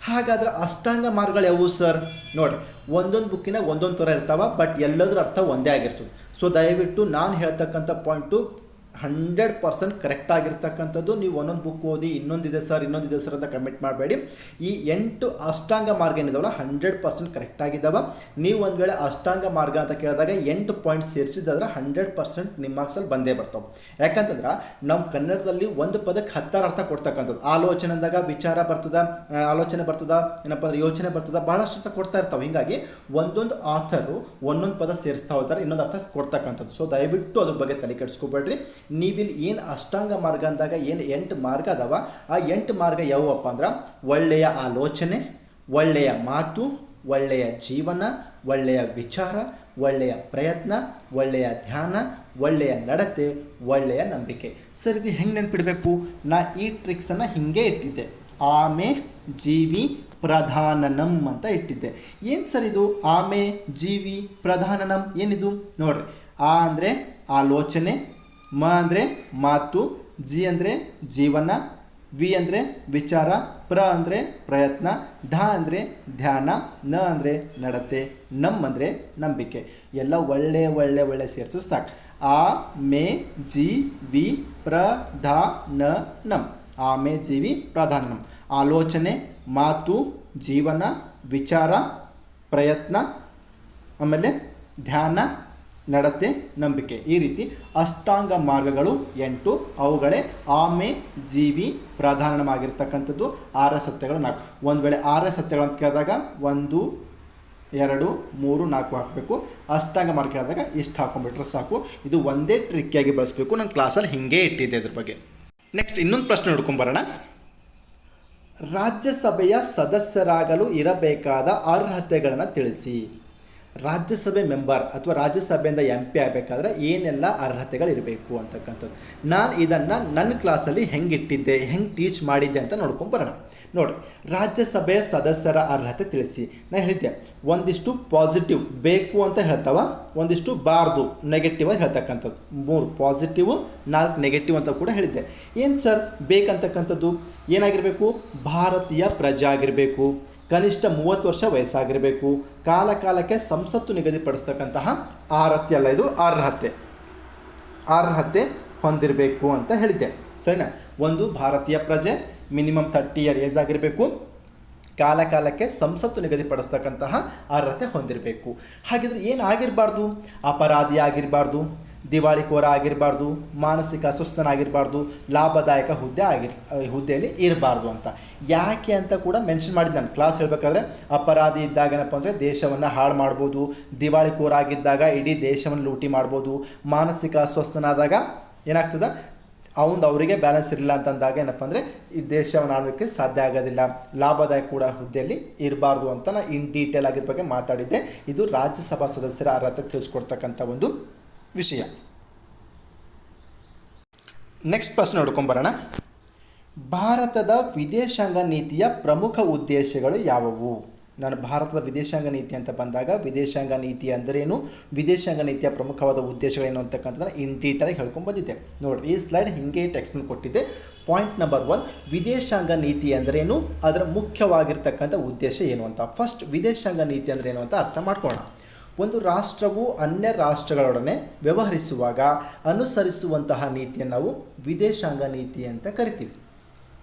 ಹಾಗಾದ್ರೆ ಅಷ್ಟಾಂಗ ಮಾರ್ಗಗಳು ಯಾವುವು ಸರ್? ನೋಡಿರಿ, ಒಂದೊಂದು ಬುಕ್ಕಿನ ಒಂದೊಂದು ಥರ ಇರ್ತಾವೆ, ಬಟ್ ಎಲ್ಲದರ ಅರ್ಥ ಒಂದೇ ಆಗಿರ್ತದೆ. ಸೊ ದಯವಿಟ್ಟು ನಾನು ಹೇಳ್ತಕ್ಕಂಥ ಪಾಯಿಂಟು 100% ಕರೆಕ್ಟ್ ಆಗಿರ್ತಕ್ಕಂಥದ್ದು. ನೀವು ಒಂದೊಂದು ಬುಕ್ ಓದಿ ಇನ್ನೊಂದಿದೆ ಸರ್ ಅಂತ ಕಮೆಂಟ್ ಮಾಡಬೇಡಿ. ಈ 8 ಅಷ್ಟಾಂಗ ಮಾರ್ಗ ಏನಿದಾವಲ್ಲ 100% ಕರೆಕ್ಟ್ ಆಗಿದ್ದಾವೆ. ನೀವು ಒಂದು ವೇಳೆ ಅಷ್ಟಾಂಗ ಮಾರ್ಗ ಅಂತ ಕೇಳಿದಾಗ 8 ಪಾಯಿಂಟ್ ಸೇರಿಸಿದ್ರೆ 100% ನಿಮ್ಮ ಮಾರ್ಕ್ಸಲ್ಲಿ ಬಂದೇ ಬರ್ತಾವೆ. ಯಾಕಂತಂದ್ರೆ ನಮ್ಮ ಕನ್ನಡದಲ್ಲಿ ಒಂದು ಪದಕ್ಕೆ 10 ಅರ್ಥ ಕೊಡ್ತಕ್ಕಂಥದ್ದು. ಆಲೋಚನೆ ಅಂದಾಗ ವಿಚಾರ ಬರ್ತದ, ಆಲೋಚನೆ ಬರ್ತದ, ಏನಪ್ಪ ಅಂದ್ರೆ ಯೋಚನೆ ಬರ್ತದ, ಭಾಳಷ್ಟು ಅರ್ಥ ಕೊಡ್ತಾ ಇರ್ತಾವೆ. ಹೀಗಾಗಿ ಒಂದೊಂದು ಆಥರು ಒಂದೊಂದು ಪದ ಸೇರಿಸ್ತಾ ಹೋಗ್ತಾರೆ, ಇನ್ನೊಂದು ಅರ್ಥ ಕೊಡ್ತಕ್ಕಂಥದ್ದು. ಸೊ ದಯವಿಟ್ಟು ಅದ್ರ ಬಗ್ಗೆ ತಲೆ ಕೆಡಿಸ್ಕೊಬೇಡ್ರಿ. ನೀವಿಲ್ಲಿ ಏನು ಅಷ್ಟಾಂಗ ಮಾರ್ಗ ಅಂದಾಗ ಏನು 8 ಮಾರ್ಗ ಅದಾವ, ಆ 8 ಮಾರ್ಗ ಯಾವುವಪ್ಪ ಅಂದ್ರೆ ಒಳ್ಳೆಯ ಆಲೋಚನೆ, ಒಳ್ಳೆಯ ಮಾತು, ಒಳ್ಳೆಯ ಜೀವನ, ಒಳ್ಳೆಯ ವಿಚಾರ, ಒಳ್ಳೆಯ ಪ್ರಯತ್ನ, ಒಳ್ಳೆಯ ಧ್ಯಾನ, ಒಳ್ಳೆಯ ನಡತೆ, ಒಳ್ಳೆಯ ನಂಬಿಕೆ. ಸರ್ ಇದು ಹೆಂಗೆ ನೆನಪಿಡಬೇಕು? ನಾ ಈ ಟ್ರಿಕ್ಸನ್ನು ಹಿಂಗೆ ಇಟ್ಟಿದ್ದೆ. ಆಮೆ ಜೀವಿ ಪ್ರಧಾನನಂ ಅಂತ ಇಟ್ಟಿದ್ದೆ. ಏನು ಸರ್ ಇದು ಆಮೆ ಜೀವಿ ಪ್ರಧಾನನಂ ಏನಿದು? ನೋಡ್ರಿ, ಆ ಅಂದರೆ ಆಲೋಚನೆ, ಮ ಅಂದರೆ ಮಾತು, ಜಿ ಅಂದರೆ ಜೀವನ, ವಿ ಅಂದರೆ ವಿಚಾರ, ಪ್ರ ಅಂದರೆ ಪ್ರಯತ್ನ, ಧ ಅಂದರೆ ಧ್ಯಾನ, ನ ಅಂದರೆ ನಡತೆ, ನಮ್ ಅಂದರೆ ನಂಬಿಕೆ. ಎಲ್ಲ ಒಳ್ಳೆ ಸೇರಿಸು ಸಾಕು. ಆ ಮೇ ಜಿ ವಿ ಪ್ರಧಾನನಂ. ಆಮೆ ಜೀವಿ ಪ್ರಧಾನನಂ. ಆಲೋಚನೆ, ಮಾತು, ಜೀವನ, ವಿಚಾರ, ಪ್ರಯತ್ನ, ಆಮೇಲೆ ಧ್ಯಾನ, ನಡತೆ, ನಂಬಿಕೆ. ಈ ರೀತಿ ಅಷ್ಟಾಂಗ ಮಾರ್ಗಗಳು 8. ಅವುಗಳೇ ಆಮೆ ಜೀವಿ ಪ್ರಧಾನವಾಗಿರ್ತಕ್ಕಂಥದ್ದು. ಆರ್ಯ ಸತ್ಯಗಳು 4. ಒಂದು ವೇಳೆ ಆರ್ಯ ಸತ್ಯಗಳು ಅಂತ ಕೇಳಿದಾಗ 1 2 3 4 ಹಾಕಬೇಕು. ಅಷ್ಟಾಂಗ ಮಾರ್ಗ ಕೇಳಿದಾಗ ಇಷ್ಟು ಹಾಕೊಂಡ್ಬಿಟ್ರೆ ಸಾಕು. ಇದು ಒಂದೇ ಟ್ರಿಕ್ಕಿಯಾಗಿ ಬಳಸಬೇಕು. ನಾನು ಕ್ಲಾಸಲ್ಲಿ ಹಿಂಗೆ ಇಟ್ಟಿದ್ದೆ ಇದ್ರ ಬಗ್ಗೆ. ನೆಕ್ಸ್ಟ್ ಇನ್ನೊಂದು ಪ್ರಶ್ನೆ ನೋಡ್ಕೊಂಬರೋಣ. ರಾಜ್ಯಸಭೆಯ ಸದಸ್ಯರಾಗಲು ಇರಬೇಕಾದ ಅರ್ಹತೆಗಳನ್ನು ತಿಳಿಸಿ. ರಾಜ್ಯಸಭೆ ಮೆಂಬರ್ ಅಥವಾ ರಾಜ್ಯಸಭೆಯಿಂದ MP ಆಗಬೇಕಾದ್ರೆ ಏನೆಲ್ಲ ಅರ್ಹತೆಗಳಿರಬೇಕು ಅಂತಕ್ಕಂಥದ್ದು. ನಾನು ಇದನ್ನು ನನ್ನ ಕ್ಲಾಸಲ್ಲಿ ಹೆಂಗೆ ಇಟ್ಟಿದ್ದೆ, ಹೆಂಗೆ ಟೀಚ್ ಮಾಡಿದ್ದೆ ಅಂತ ನೋಡ್ಕೊಂಬರೋಣ. ನೋಡಿರಿ, ರಾಜ್ಯಸಭೆಯ ಸದಸ್ಯರ ಅರ್ಹತೆ ತಿಳಿಸಿ. ನಾನು ಹೇಳಿದ್ದೆ ಒಂದಿಷ್ಟು ಪಾಸಿಟಿವ್ ಬೇಕು ಅಂತ ಹೇಳ್ತಾವ, ಒಂದಿಷ್ಟು ಬಾರ್ದು ನೆಗೆಟಿವ್ ಆಗಿ ಹೇಳ್ತಕ್ಕಂಥದ್ದು. 3 ಪಾಸಿಟಿವ್ 4 ನೆಗೆಟಿವ್ ಅಂತ ಕೂಡ ಹೇಳಿದ್ದೆ. ಏನು ಸರ್ ಬೇಕಂತಕ್ಕಂಥದ್ದು? ಏನಾಗಿರಬೇಕು? ಭಾರತೀಯ ಪ್ರಜೆ ಆಗಿರಬೇಕು, ಕನಿಷ್ಠ 30 ವರ್ಷ ವಯಸ್ಸಾಗಿರಬೇಕು, ಕಾಲಕ್ಕೆ ಸಂಸತ್ತು ನಿಗದಿಪಡಿಸ್ತಕ್ಕಂತಹ ಅರ್ಹತೆ ಅಲ್ಲ, ಇದು ಅರ್ಹತೆ ಹೊಂದಿರಬೇಕು ಅಂತ ಹೇಳಿದ್ದೆ. ಸರಿನಾ? ಒಂದು ಭಾರತೀಯ ಪ್ರಜೆ, ಮಿನಿಮಮ್ 30 ಇಯರ್ ಏಜ್ ಆಗಿರಬೇಕು, ಕಾಲಕ್ಕೆ ಸಂಸತ್ತು ನಿಗದಿಪಡಿಸ್ತಕ್ಕಂತಹ ಅರ್ಹತೆ ಹೊಂದಿರಬೇಕು. ಹಾಗಿದ್ರೆ ಏನಾಗಿರಬಾರ್ದು? ಅಪರಾಧಿ ಆಗಿರಬಾರ್ದು, ದಿವಾಳಿಕೋರ ಆಗಿರಬಾರ್ದು, ಮಾನಸಿಕ ಅಸ್ವಸ್ಥನಾಗಿರಬಾರ್ದು, ಲಾಭದಾಯಕ ಹುದ್ದೆಯಲ್ಲಿ ಇರಬಾರ್ದು ಅಂತ. ಯಾಕೆ ಅಂತ ಕೂಡ ಮೆನ್ಷನ್ ಮಾಡಿದ್ದು ನಾನು ಕ್ಲಾಸ್ ಹೇಳಬೇಕಾದ್ರೆ. ಅಪರಾಧಿ ಇದ್ದಾಗ ಏನಪ್ಪ ಅಂದರೆ ದೇಶವನ್ನು ಹಾಳು ಮಾಡ್ಬೋದು, ದಿವಾಳಿಕೋರ ಆಗಿದ್ದಾಗ ಇಡೀ ದೇಶವನ್ನು ಲೂಟಿ ಮಾಡ್ಬೋದು, ಮಾನಸಿಕ ಅಸ್ವಸ್ಥನಾದಾಗ ಏನಾಗ್ತದೆ ಅವರಿಗೆ ಬ್ಯಾಲೆನ್ಸ್ ಇರಲಿಲ್ಲ ಅಂತಂದಾಗ ಏನಪ್ಪ ಅಂದರೆ ಈ ದೇಶವನ್ನು ಆಡೋಕ್ಕೆ ಸಾಧ್ಯ ಆಗೋದಿಲ್ಲ, ಲಾಭದಾಯಕ ಕೂಡ ಹುದ್ದೆಯಲ್ಲಿ ಇರಬಾರ್ದು ಅಂತ ನಾನು ಇನ್ ಡೀಟೇಲ್ ಆಗಿರ ಬಗ್ಗೆ ಮಾತಾಡಿದ್ದೆ. ಇದು ರಾಜ್ಯಸಭಾ ಸದಸ್ಯರ ಅರ್ಹತೆ ತಿಳಿಸ್ಕೊಡ್ತಕ್ಕಂಥ ಒಂದು ವಿಷಯ. ನೆಕ್ಸ್ಟ್ ಪ್ರಶ್ನೆ ನೋಡ್ಕೊಂಬರೋಣ. ಭಾರತದ ವಿದೇಶಾಂಗ ನೀತಿಯ ಪ್ರಮುಖ ಉದ್ದೇಶಗಳು ಯಾವುವು? ನಾನು ಭಾರತದ ವಿದೇಶಾಂಗ ನೀತಿ ಅಂತ ಬಂದಾಗ ವಿದೇಶಾಂಗ ನೀತಿ ಅಂದರೇನು, ವಿದೇಶಾಂಗ ನೀತಿಯ ಪ್ರಮುಖವಾದ ಉದ್ದೇಶಗಳೇನು ಅಂತಕ್ಕಂಥದ್ದನ್ನು ಇನ್ ಡೀಟೇಲಾಗಿ ಹೇಳ್ಕೊಂಡು ಬಂದಿದ್ದೆ. ನೋಡಿ, ಈ ಸ್ಲೈಡ್ ಹಿಂಗೆ ಎಕ್ಸ್ಪ್ಲೇನ್ ಕೊಟ್ಟಿದ್ದೆ. ಪಾಯಿಂಟ್ ನಂಬರ್ 1, ವಿದೇಶಾಂಗ ನೀತಿ ಅಂದರೇನು, ಅದರ ಮುಖ್ಯವಾಗಿರ್ತಕ್ಕಂಥ ಉದ್ದೇಶ ಏನು ಅಂತ. ಫಸ್ಟ್ ವಿದೇಶಾಂಗ ನೀತಿ ಅಂದ್ರೇನು ಅಂತ ಅರ್ಥ ಮಾಡ್ಕೊಳ್ಳೋಣ. ಒಂದು ರಾಷ್ಟ್ರವು ಅನ್ಯ ರಾಷ್ಟ್ರಗಳೊಡನೆ ವ್ಯವಹರಿಸುವಾಗ ಅನುಸರಿಸುವಂತಹ ನೀತಿಯನ್ನು ನಾವು ವಿದೇಶಾಂಗ ನೀತಿ ಅಂತ ಕರಿತೀವಿ.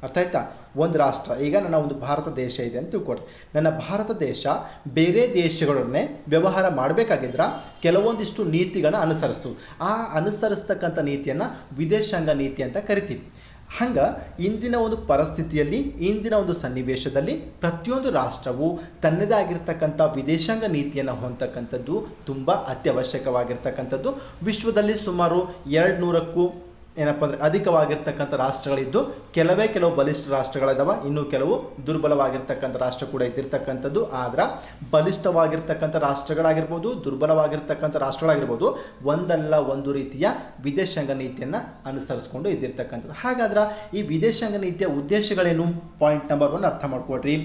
ಅರ್ಥ ಆಯ್ತಾ? ಒಂದು ರಾಷ್ಟ್ರ, ಈಗ ನನ್ನ ಒಂದು ಭಾರತ ದೇಶ ಇದೆ ಅಂತ ತಿಳ್ಕೊಡ್ರಿ. ನನ್ನ ಭಾರತ ದೇಶ ಬೇರೆ ದೇಶಗಳನ್ನೇ ವ್ಯವಹಾರ ಮಾಡಬೇಕಾಗಿದ್ರೆ ಕೆಲವೊಂದಿಷ್ಟು ನೀತಿಗಳನ್ನ ಅನುಸರಿಸ್ತು. ಆ ಅನುಸರಿಸ್ತಕ್ಕಂಥ ನೀತಿಯನ್ನು ವಿದೇಶಾಂಗ ನೀತಿ ಅಂತ ಕರಿತೀವಿ. ಹಂಗೆ ಇಂದಿನ ಒಂದು ಪರಿಸ್ಥಿತಿಯಲ್ಲಿ, ಇಂದಿನ ಒಂದು ಸನ್ನಿವೇಶದಲ್ಲಿ ಪ್ರತಿಯೊಂದು ರಾಷ್ಟ್ರವು ತನ್ನದೇ ಆಗಿರ್ತಕ್ಕಂಥ ವಿದೇಶಾಂಗ ನೀತಿಯನ್ನು ಹೊಂದತಕ್ಕಂಥದ್ದು ತುಂಬ ಅತ್ಯವಶ್ಯಕವಾಗಿರ್ತಕ್ಕಂಥದ್ದು. ವಿಶ್ವದಲ್ಲಿ ಸುಮಾರು 200ಕ್ಕೂ ಏನಪ್ಪ ಅಂದರೆ ಅಧಿಕವಾಗಿರ್ತಕ್ಕಂಥ ರಾಷ್ಟ್ರಗಳಿದ್ದು, ಕೆಲವು ಬಲಿಷ್ಠ ರಾಷ್ಟ್ರಗಳಿದ್ದಾವೆ, ಇನ್ನೂ ಕೆಲವು ದುರ್ಬಲವಾಗಿರ್ತಕ್ಕಂಥ ರಾಷ್ಟ್ರ ಕೂಡ ಇದ್ದಿರ್ತಕ್ಕಂಥದ್ದು. ಆದ್ರೆ ಬಲಿಷ್ಠವಾಗಿರ್ತಕ್ಕಂಥ ರಾಷ್ಟ್ರಗಳಾಗಿರ್ಬೋದು, ದುರ್ಬಲವಾಗಿರ್ತಕ್ಕಂಥ ರಾಷ್ಟ್ರಗಳಾಗಿರ್ಬೋದು, ಒಂದಲ್ಲ ಒಂದು ರೀತಿಯ ವಿದೇಶಾಂಗ ನೀತಿಯನ್ನು ಅನುಸರಿಸ್ಕೊಂಡು ಇದ್ದಿರ್ತಕ್ಕಂಥದ್ದು. ಹಾಗಾದ್ರೆ ಈ ವಿದೇಶಾಂಗ ನೀತಿಯ ಉದ್ದೇಶಗಳೇನು? ಪಾಯಿಂಟ್ ನಂಬರ್ 1 ಅರ್ಥ ಮಾಡ್ಕೊಡ್ರಿ.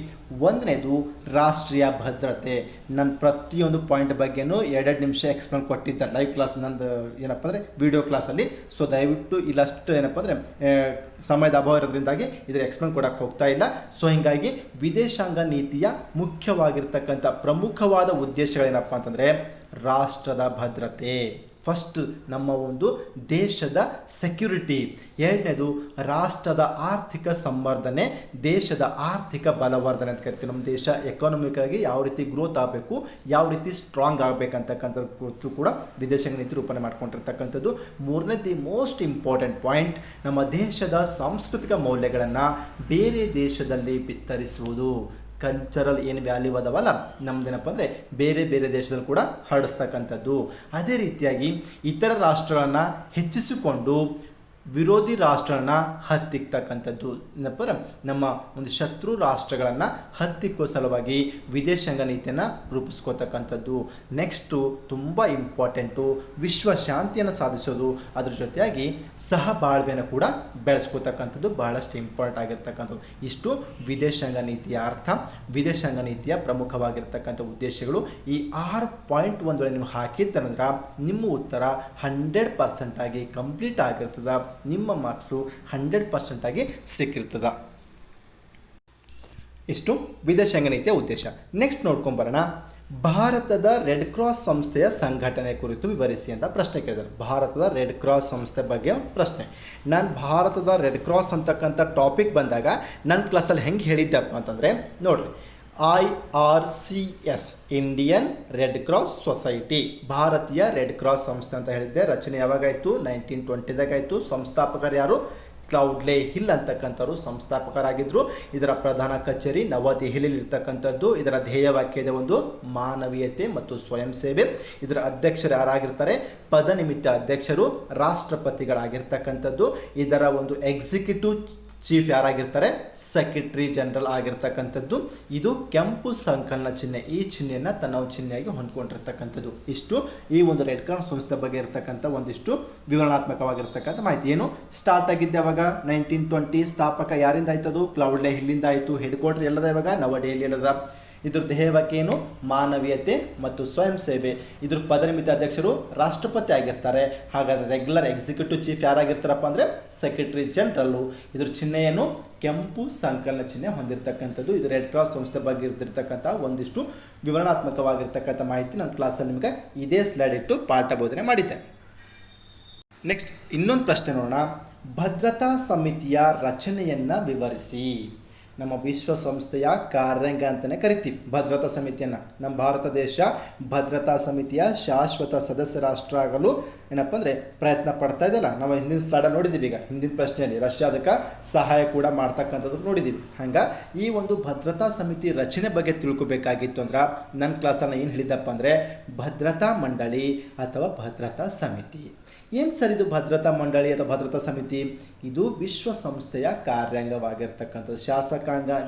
ಒಂದನೇದು ರಾಷ್ಟ್ರೀಯ ಭದ್ರತೆ. ನನ್ನ ಪ್ರತಿಯೊಂದು ಪಾಯಿಂಟ್ ಬಗ್ಗೆನೂ 2 ನಿಮಿಷ ಎಕ್ಸ್ಪ್ಲೇನ್ ಕೊಟ್ಟಿದ್ದೆ ಲೈವ್ ಕ್ಲಾಸ್, ನಂದು ಏನಪ್ಪ ಅಂದರೆ ವಿಡಿಯೋ ಕ್ಲಾಸಲ್ಲಿ. ಸೊ ದಯವಿಟ್ಟು ಇಲ್ಲಷ್ಟು ಏನಪ್ಪ ಅಂದರೆ ಸಮಯದ ಅಭಾವ ಇರೋದ್ರಿಂದಾಗಿ ಇದರ ಎಕ್ಸ್ಪ್ಲೇನ್ ಕೊಡೋಕ್ಕೆ ಹೋಗ್ತಾ ಇಲ್ಲ. ಸೊ ಹೀಗಾಗಿ ವಿದೇಶಾಂಗ ನೀತಿಯ ಮುಖ್ಯವಾಗಿರ್ತಕ್ಕಂಥ ಪ್ರಮುಖವಾದ ಉದ್ದೇಶಗಳೇನಪ್ಪ ಅಂತಂದರೆ ರಾಷ್ಟ್ರದ ಭದ್ರತೆ. ಫಸ್ಟ್ ನಮ್ಮ ಒಂದು ದೇಶದ ಸೆಕ್ಯುರಿಟಿ. ಎರಡನೇದು ರಾಷ್ಟ್ರದ ಆರ್ಥಿಕ ಸಂವರ್ಧನೆ, ದೇಶದ ಆರ್ಥಿಕ ಬಲವರ್ಧನೆ ಅಂತ ಕರಿತೀವಿ. ನಮ್ಮ ದೇಶ ಎಕಾನಮಿಕ್ಕಾಗಿ ಯಾವ ರೀತಿ ಗ್ರೋತ್ ಆಗಬೇಕು, ಯಾವ ರೀತಿ ಸ್ಟ್ರಾಂಗ್ ಆಗಬೇಕಂತಕ್ಕಂಥದ್ದು ಕೂಡ ವಿದೇಶಾಂಗ ನೀತಿ ರೂಪಣೆ ಮಾಡ್ಕೊಂಡಿರ್ತಕ್ಕಂಥದ್ದು. ಮೂರನೇದು ಮೋಸ್ಟ್ ಇಂಪಾರ್ಟೆಂಟ್ ಪಾಯಿಂಟ್, ನಮ್ಮ ದೇಶದ ಸಾಂಸ್ಕೃತಿಕ ಮೌಲ್ಯಗಳನ್ನು ಬೇರೆ ದೇಶದಲ್ಲಿ ಬಿತ್ತರಿಸುವುದು. ಕಲ್ಚರಲ್ ಏನು ವ್ಯಾಲ್ಯೂ ಅದಾವಲ್ಲ ನಮ್ದೇನಪ್ಪ ಅಂದರೆ ಬೇರೆ ಬೇರೆ ದೇಶದಲ್ಲಿ ಕೂಡ ಹರಡಿಸ್ತಕ್ಕಂಥದ್ದು. ಅದೇ ರೀತಿಯಾಗಿ ಇತರ ರಾಷ್ಟ್ರಗಳನ್ನು ಹೆಚ್ಚಿಸಿಕೊಂಡು ವಿರೋಧಿ ರಾಷ್ಟ್ರಗಳನ್ನ ಹತ್ತಿಕ್ಕತಕ್ಕಂಥದ್ದು. ಏನಪ್ಪ ನಮ್ಮ ಒಂದು ಶತ್ರು ರಾಷ್ಟ್ರಗಳನ್ನು ಹತ್ತಿಕ್ಕೋ ಸಲುವಾಗಿ ವಿದೇಶಾಂಗ ನೀತಿಯನ್ನು ರೂಪಿಸ್ಕೋತಕ್ಕಂಥದ್ದು. ನೆಕ್ಸ್ಟು ತುಂಬ ಇಂಪಾರ್ಟೆಂಟು, ವಿಶ್ವ ಶಾಂತಿಯನ್ನು ಸಾಧಿಸೋದು, ಅದ್ರ ಜೊತೆಯಾಗಿ ಸಹಬಾಳ್ವೆಯನ್ನು ಕೂಡ ಬೆಳೆಸ್ಕೋತಕ್ಕಂಥದ್ದು ಬಹಳಷ್ಟು ಇಂಪಾರ್ಟೆಂಟ್ ಆಗಿರ್ತಕ್ಕಂಥದ್ದು. ಇಷ್ಟು ವಿದೇಶಾಂಗ ನೀತಿಯ ಅರ್ಥ, ವಿದೇಶಾಂಗ ನೀತಿಯ ಪ್ರಮುಖವಾಗಿರ್ತಕ್ಕಂಥ ಉದ್ದೇಶಗಳು. ಈ 6 ಪಾಯಿಂಟ್ ಒಂದು ವೇಳೆ ನೀವು ಹಾಕಿತ್ತಂದ್ರೆ ನಿಮ್ಮ ಉತ್ತರ 100% ಆಗಿ ಕಂಪ್ಲೀಟ್ ಆಗಿರ್ತದೆ. ನಿಮ್ಮ ಮಾರ್ಕ್ಸು 100% ಆಗಿ ಸಿಕ್ಕಿರ್ತದೆ. ಇಷ್ಟು ವಿದೇಶಾಂಗ ನೀತಿಯ ಉದ್ದೇಶ. ನೆಕ್ಸ್ಟ್ ನೋಡ್ಕೊಂಬರೋಣ. ಭಾರತದ ರೆಡ್ ಕ್ರಾಸ್ ಸಂಸ್ಥೆಯ ಸಂಘಟನೆ ಕುರಿತು ವಿವರಿಸಿ ಅಂತ ಪ್ರಶ್ನೆ ಕೇಳಿದ್ದಾರೆ. ಭಾರತದ ರೆಡ್ ಕ್ರಾಸ್ ಸಂಸ್ಥೆ ಬಗ್ಗೆ ಪ್ರಶ್ನೆ. ನಾನು ಭಾರತದ ರೆಡ್ ಕ್ರಾಸ್ ಅಂತಕ್ಕಂಥ ಟಾಪಿಕ್ ಬಂದಾಗ ನನ್ನ ಕ್ಲಾಸಲ್ಲಿ ಹೆಂಗೆ ಹೇಳಿದ್ದೆಪ್ಪ ಅಂತಂದರೆ ನೋಡಿರಿ, IRCS Indian red cross society, ಭಾರತೀಯ ರೆಡ್ ಕ್ರಾಸ್ ಸಂಸ್ಥೆ ಅಂತ ಹೇಳಿದ್ದೆ. ರಚನೆ ಯಾವಾಗಾಯಿತು? 1920ದಾಗ ಆಯಿತು. ಸಂಸ್ಥಾಪಕರು ಯಾರು? ಕ್ಲೌಡ್ಲೆ ಹಿಲ್ ಅಂತಕ್ಕಂಥವ್ರು ಸಂಸ್ಥಾಪಕರಾಗಿದ್ದರು. ಇದರ ಪ್ರಧಾನ ಕಚೇರಿ ನವದೆಹಲಿಯಲ್ಲಿ ಇರ್ತಕ್ಕಂಥದ್ದು. ಇದರ ಧ್ಯೇಯವಾಕ್ಯದ ಒಂದು ಮಾನವೀಯತೆ ಮತ್ತು ಸ್ವಯಂ ಸೇವೆ. ಇದರ ಅಧ್ಯಕ್ಷರು ಯಾರಾಗಿರ್ತಾರೆ? ಪದನಿಮಿತ್ತ ಅಧ್ಯಕ್ಷರು ರಾಷ್ಟ್ರಪತಿಗಳಾಗಿರ್ತಕ್ಕಂಥದ್ದು. ಇದರ ಒಂದು ಎಕ್ಸಿಕ್ಯೂಟಿವ್ ಚೀಫ್ ಯಾರಾಗಿರ್ತಾರೆ? ಸೆಕ್ರೆಟರಿ ಜನರಲ್ ಆಗಿರ್ತಕ್ಕಂಥದ್ದು. ಇದು ಕೆಂಪು ಸಂಕಲನ ಚಿಹ್ನೆ, ಈ ಚಿಹ್ನೆಯನ್ನು ತನ್ನ ಚಿಹ್ನೆಯಾಗಿ ಹೊಂದ್ಕೊಂಡಿರ್ತಕ್ಕಂಥದ್ದು. ಇಷ್ಟು ಈ ಒಂದು ರೆಡ್ ಕ್ರಾಸ್ ಸಂಸ್ಥೆ ಬಗ್ಗೆ ಇರತಕ್ಕಂಥ ಒಂದಿಷ್ಟು ವಿವರಣಾತ್ಮಕವಾಗಿರ್ತಕ್ಕಂಥ ಮಾಹಿತಿ. ಏನು ಸ್ಟಾರ್ಟ್ ಆಗಿದ್ದೆ ಅವಾಗ 1920. ಸ್ಥಾಪಕ ಯಾರಿಂದ ಆಯ್ತದು? ಕ್ಲೌಡ್ಲೆ ಹಿಲ್ಲಿಂದ ಆಯಿತು. ಹೆಡ್ ಕ್ವಾರ್ಟರ್ ಎಲ್ಲದ ಇವಾಗ ನವದೆಹಲಿ ಎಲ್ಲದ. ಇದ್ರ ಧ್ಯೇಯವಾಕ್ಯ ಏನು? ಮಾನವೀಯತೆ ಮತ್ತು ಸ್ವಯಂ ಸೇವೆ. ಇದ್ರ ಪದನಿಮಿತ್ತ ಅಧ್ಯಕ್ಷರು ರಾಷ್ಟ್ರಪತಿ ಆಗಿರ್ತಾರೆ. ಹಾಗಾದರೆ ರೆಗ್ಯುಲರ್ ಎಕ್ಸಿಕ್ಯೂಟಿವ್ ಚೀಫ್ ಯಾರಾಗಿರ್ತಾರಪ್ಪ ಅಂದರೆ ಸೆಕ್ರೆಟರಿ ಜನರಲ್ಲು. ಇದ್ರ ಚಿಹ್ನೆ ಏನು? ಕೆಂಪು ಸಂಕಲನ ಚಿಹ್ನೆ ಹೊಂದಿರತಕ್ಕಂಥದ್ದು. ಇದು ರೆಡ್ ಕ್ರಾಸ್ ಸಂಸ್ಥೆ ಬಗ್ಗೆ ಇರ್ತಿರ್ತಕ್ಕಂಥ ಒಂದಿಷ್ಟು ವಿವರಣಾತ್ಮಕವಾಗಿರ್ತಕ್ಕಂಥ ಮಾಹಿತಿ ನನ್ನ ಕ್ಲಾಸಲ್ಲಿ ನಿಮಗೆ ಇದೇ ಸ್ಲೈಡ್ ಇಟ್ಟು ಪಾಠ ಬೋಧನೆ ಮಾಡಿದ್ದೆ. ನೆಕ್ಸ್ಟ್ ಇನ್ನೊಂದು ಪ್ರಶ್ನೆ ನೋಡೋಣ. ಭದ್ರತಾ ಸಮಿತಿಯ ರಚನೆಯನ್ನು ವಿವರಿಸಿ. ನಮ್ಮ ವಿಶ್ವಸಂಸ್ಥೆಯ ಕಾರ್ಯಾಂಗ ಅಂತಲೇ ಕರಿತೀವಿ ಭದ್ರತಾ ಸಮಿತಿಯನ್ನು. ನಮ್ಮ ಭಾರತ ದೇಶ ಭದ್ರತಾ ಸಮಿತಿಯ ಶಾಶ್ವತ ಸದಸ್ಯ ರಾಷ್ಟ್ರ ಆಗಲು ಏನಪ್ಪ ಅಂದರೆ ಪ್ರಯತ್ನ ಪಡ್ತಾ ಇದೆಯಲ್ಲ. ನಾವು ಹಿಂದಿನ ಸ್ಲೈಡಲ್ಲಿ ನೋಡಿದ್ದೀವಿ. ಈಗ ಹಿಂದಿನ ಪ್ರಶ್ನೆಯಲ್ಲಿ ರಷ್ಯಾ ಅದಕ್ಕೆ ಸಹಾಯ ಕೂಡ ಮಾಡ್ತಕ್ಕಂಥದ್ದು ನೋಡಿದ್ದೀವಿ. ಹಂಗೆ ಈ ಒಂದು ಭದ್ರತಾ ಸಮಿತಿ ರಚನೆ ಬಗ್ಗೆ ತಿಳ್ಕೊಬೇಕಾಗಿತ್ತು ಅಂದ್ರೆ ನನ್ನ ಕ್ಲಾಸನ್ನು ಏನು ಹೇಳಿದ್ದಪ್ಪ ಅಂದರೆ ಭದ್ರತಾ ಮಂಡಳಿ ಅಥವಾ ಭದ್ರತಾ ಸಮಿತಿ. ಏನು ಸರ್ ಇದು ಭದ್ರತಾ ಮಂಡಳಿ ಅಥವಾ ಭದ್ರತಾ ಸಮಿತಿ? ಇದು ವಿಶ್ವಸಂಸ್ಥೆಯ ಕಾರ್ಯಾಂಗವಾಗಿರ್ತಕ್ಕಂಥದ್ದು.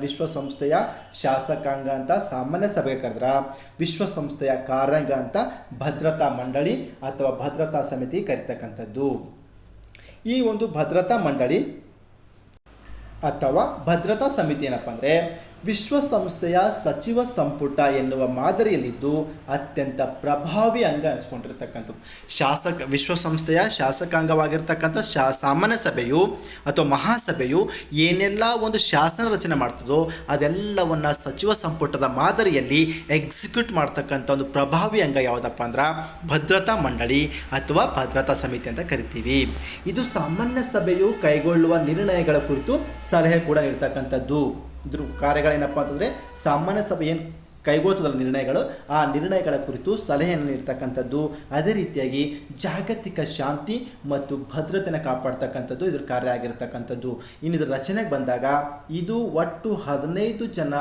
ವಿಶ್ವಸಂಸ್ಥೆಯ ಶಾಸಕಾಂಗ ಅಂತ ಸಾಮಾನ್ಯ ಸಭೆಗೆ ಕರೆದ್ರೆ ವಿಶ್ವಸಂಸ್ಥೆಯ ಕಾರ್ಯಾಂಗ ಅಂತ ಭದ್ರತಾ ಮಂಡಳಿ ಅಥವಾ ಭದ್ರತಾ ಸಮಿತಿ ಕರಿತಕ್ಕಂಥದ್ದು. ಈ ಒಂದು ಭದ್ರತಾ ಮಂಡಳಿ ಅಥವಾ ಭದ್ರತಾ ಸಮಿತಿ ಏನಪ್ಪ ಅಂದರೆ ವಿಶ್ವಸಂಸ್ಥೆಯ ಸಚಿವ ಸಂಪುಟ ಎನ್ನುವ ಮಾದರಿಯಲ್ಲಿದ್ದು ಅತ್ಯಂತ ಪ್ರಭಾವಿ ಅಂಗ ಅನಿಸ್ಕೊಂಡಿರ್ತಕ್ಕಂಥದ್ದು. ವಿಶ್ವಸಂಸ್ಥೆಯ ಶಾಸಕಾಂಗವಾಗಿರ್ತಕ್ಕಂಥ ಸಾಮಾನ್ಯ ಸಭೆಯು ಅಥವಾ ಮಹಾಸಭೆಯು ಏನೆಲ್ಲ ಒಂದು ಶಾಸನ ರಚನೆ ಮಾಡ್ತದೋ ಅದೆಲ್ಲವನ್ನು ಸಚಿವ ಸಂಪುಟದ ಮಾದರಿಯಲ್ಲಿ ಎಕ್ಸಿಕ್ಯೂಟ್ ಮಾಡ್ತಕ್ಕಂಥ ಒಂದು ಪ್ರಭಾವಿ ಅಂಗ ಯಾವುದಪ್ಪ ಅಂದ್ರೆ ಭದ್ರತಾ ಮಂಡಳಿ ಅಥವಾ ಭದ್ರತಾ ಸಮಿತಿ ಅಂತ ಕರಿತೀವಿ. ಇದು ಸಾಮಾನ್ಯ ಸಭೆಯು ಕೈಗೊಳ್ಳುವ ನಿರ್ಣಯಗಳ ಕುರಿತು ಸಲಹೆ ಕೂಡ ನೀಡ್ತಕ್ಕಂಥದ್ದು. ಇದ್ರ ಕಾರ್ಯಗಳೇನಪ್ಪ ಅಂತಂದರೆ ಸಾಮಾನ್ಯ ಸಭೆ ಏನು ಕೈಗೊಳ್ಳುವುದಲ್ಲ ನಿರ್ಣಯಗಳು, ಆ ನಿರ್ಣಯಗಳ ಕುರಿತು ಸಲಹೆಯನ್ನು ನೀಡ್ತಕ್ಕಂಥದ್ದು. ಅದೇ ರೀತಿಯಾಗಿ ಜಾಗತಿಕ ಶಾಂತಿ ಮತ್ತು ಭದ್ರತೆಯನ್ನು ಕಾಪಾಡ್ತಕ್ಕಂಥದ್ದು ಇದ್ರ ಕಾರ್ಯ ಆಗಿರ್ತಕ್ಕಂಥದ್ದು. ಇನ್ನು ಇದರ ರಚನೆಗೆ ಬಂದಾಗ ಇದು ಒಟ್ಟು 15 ಜನ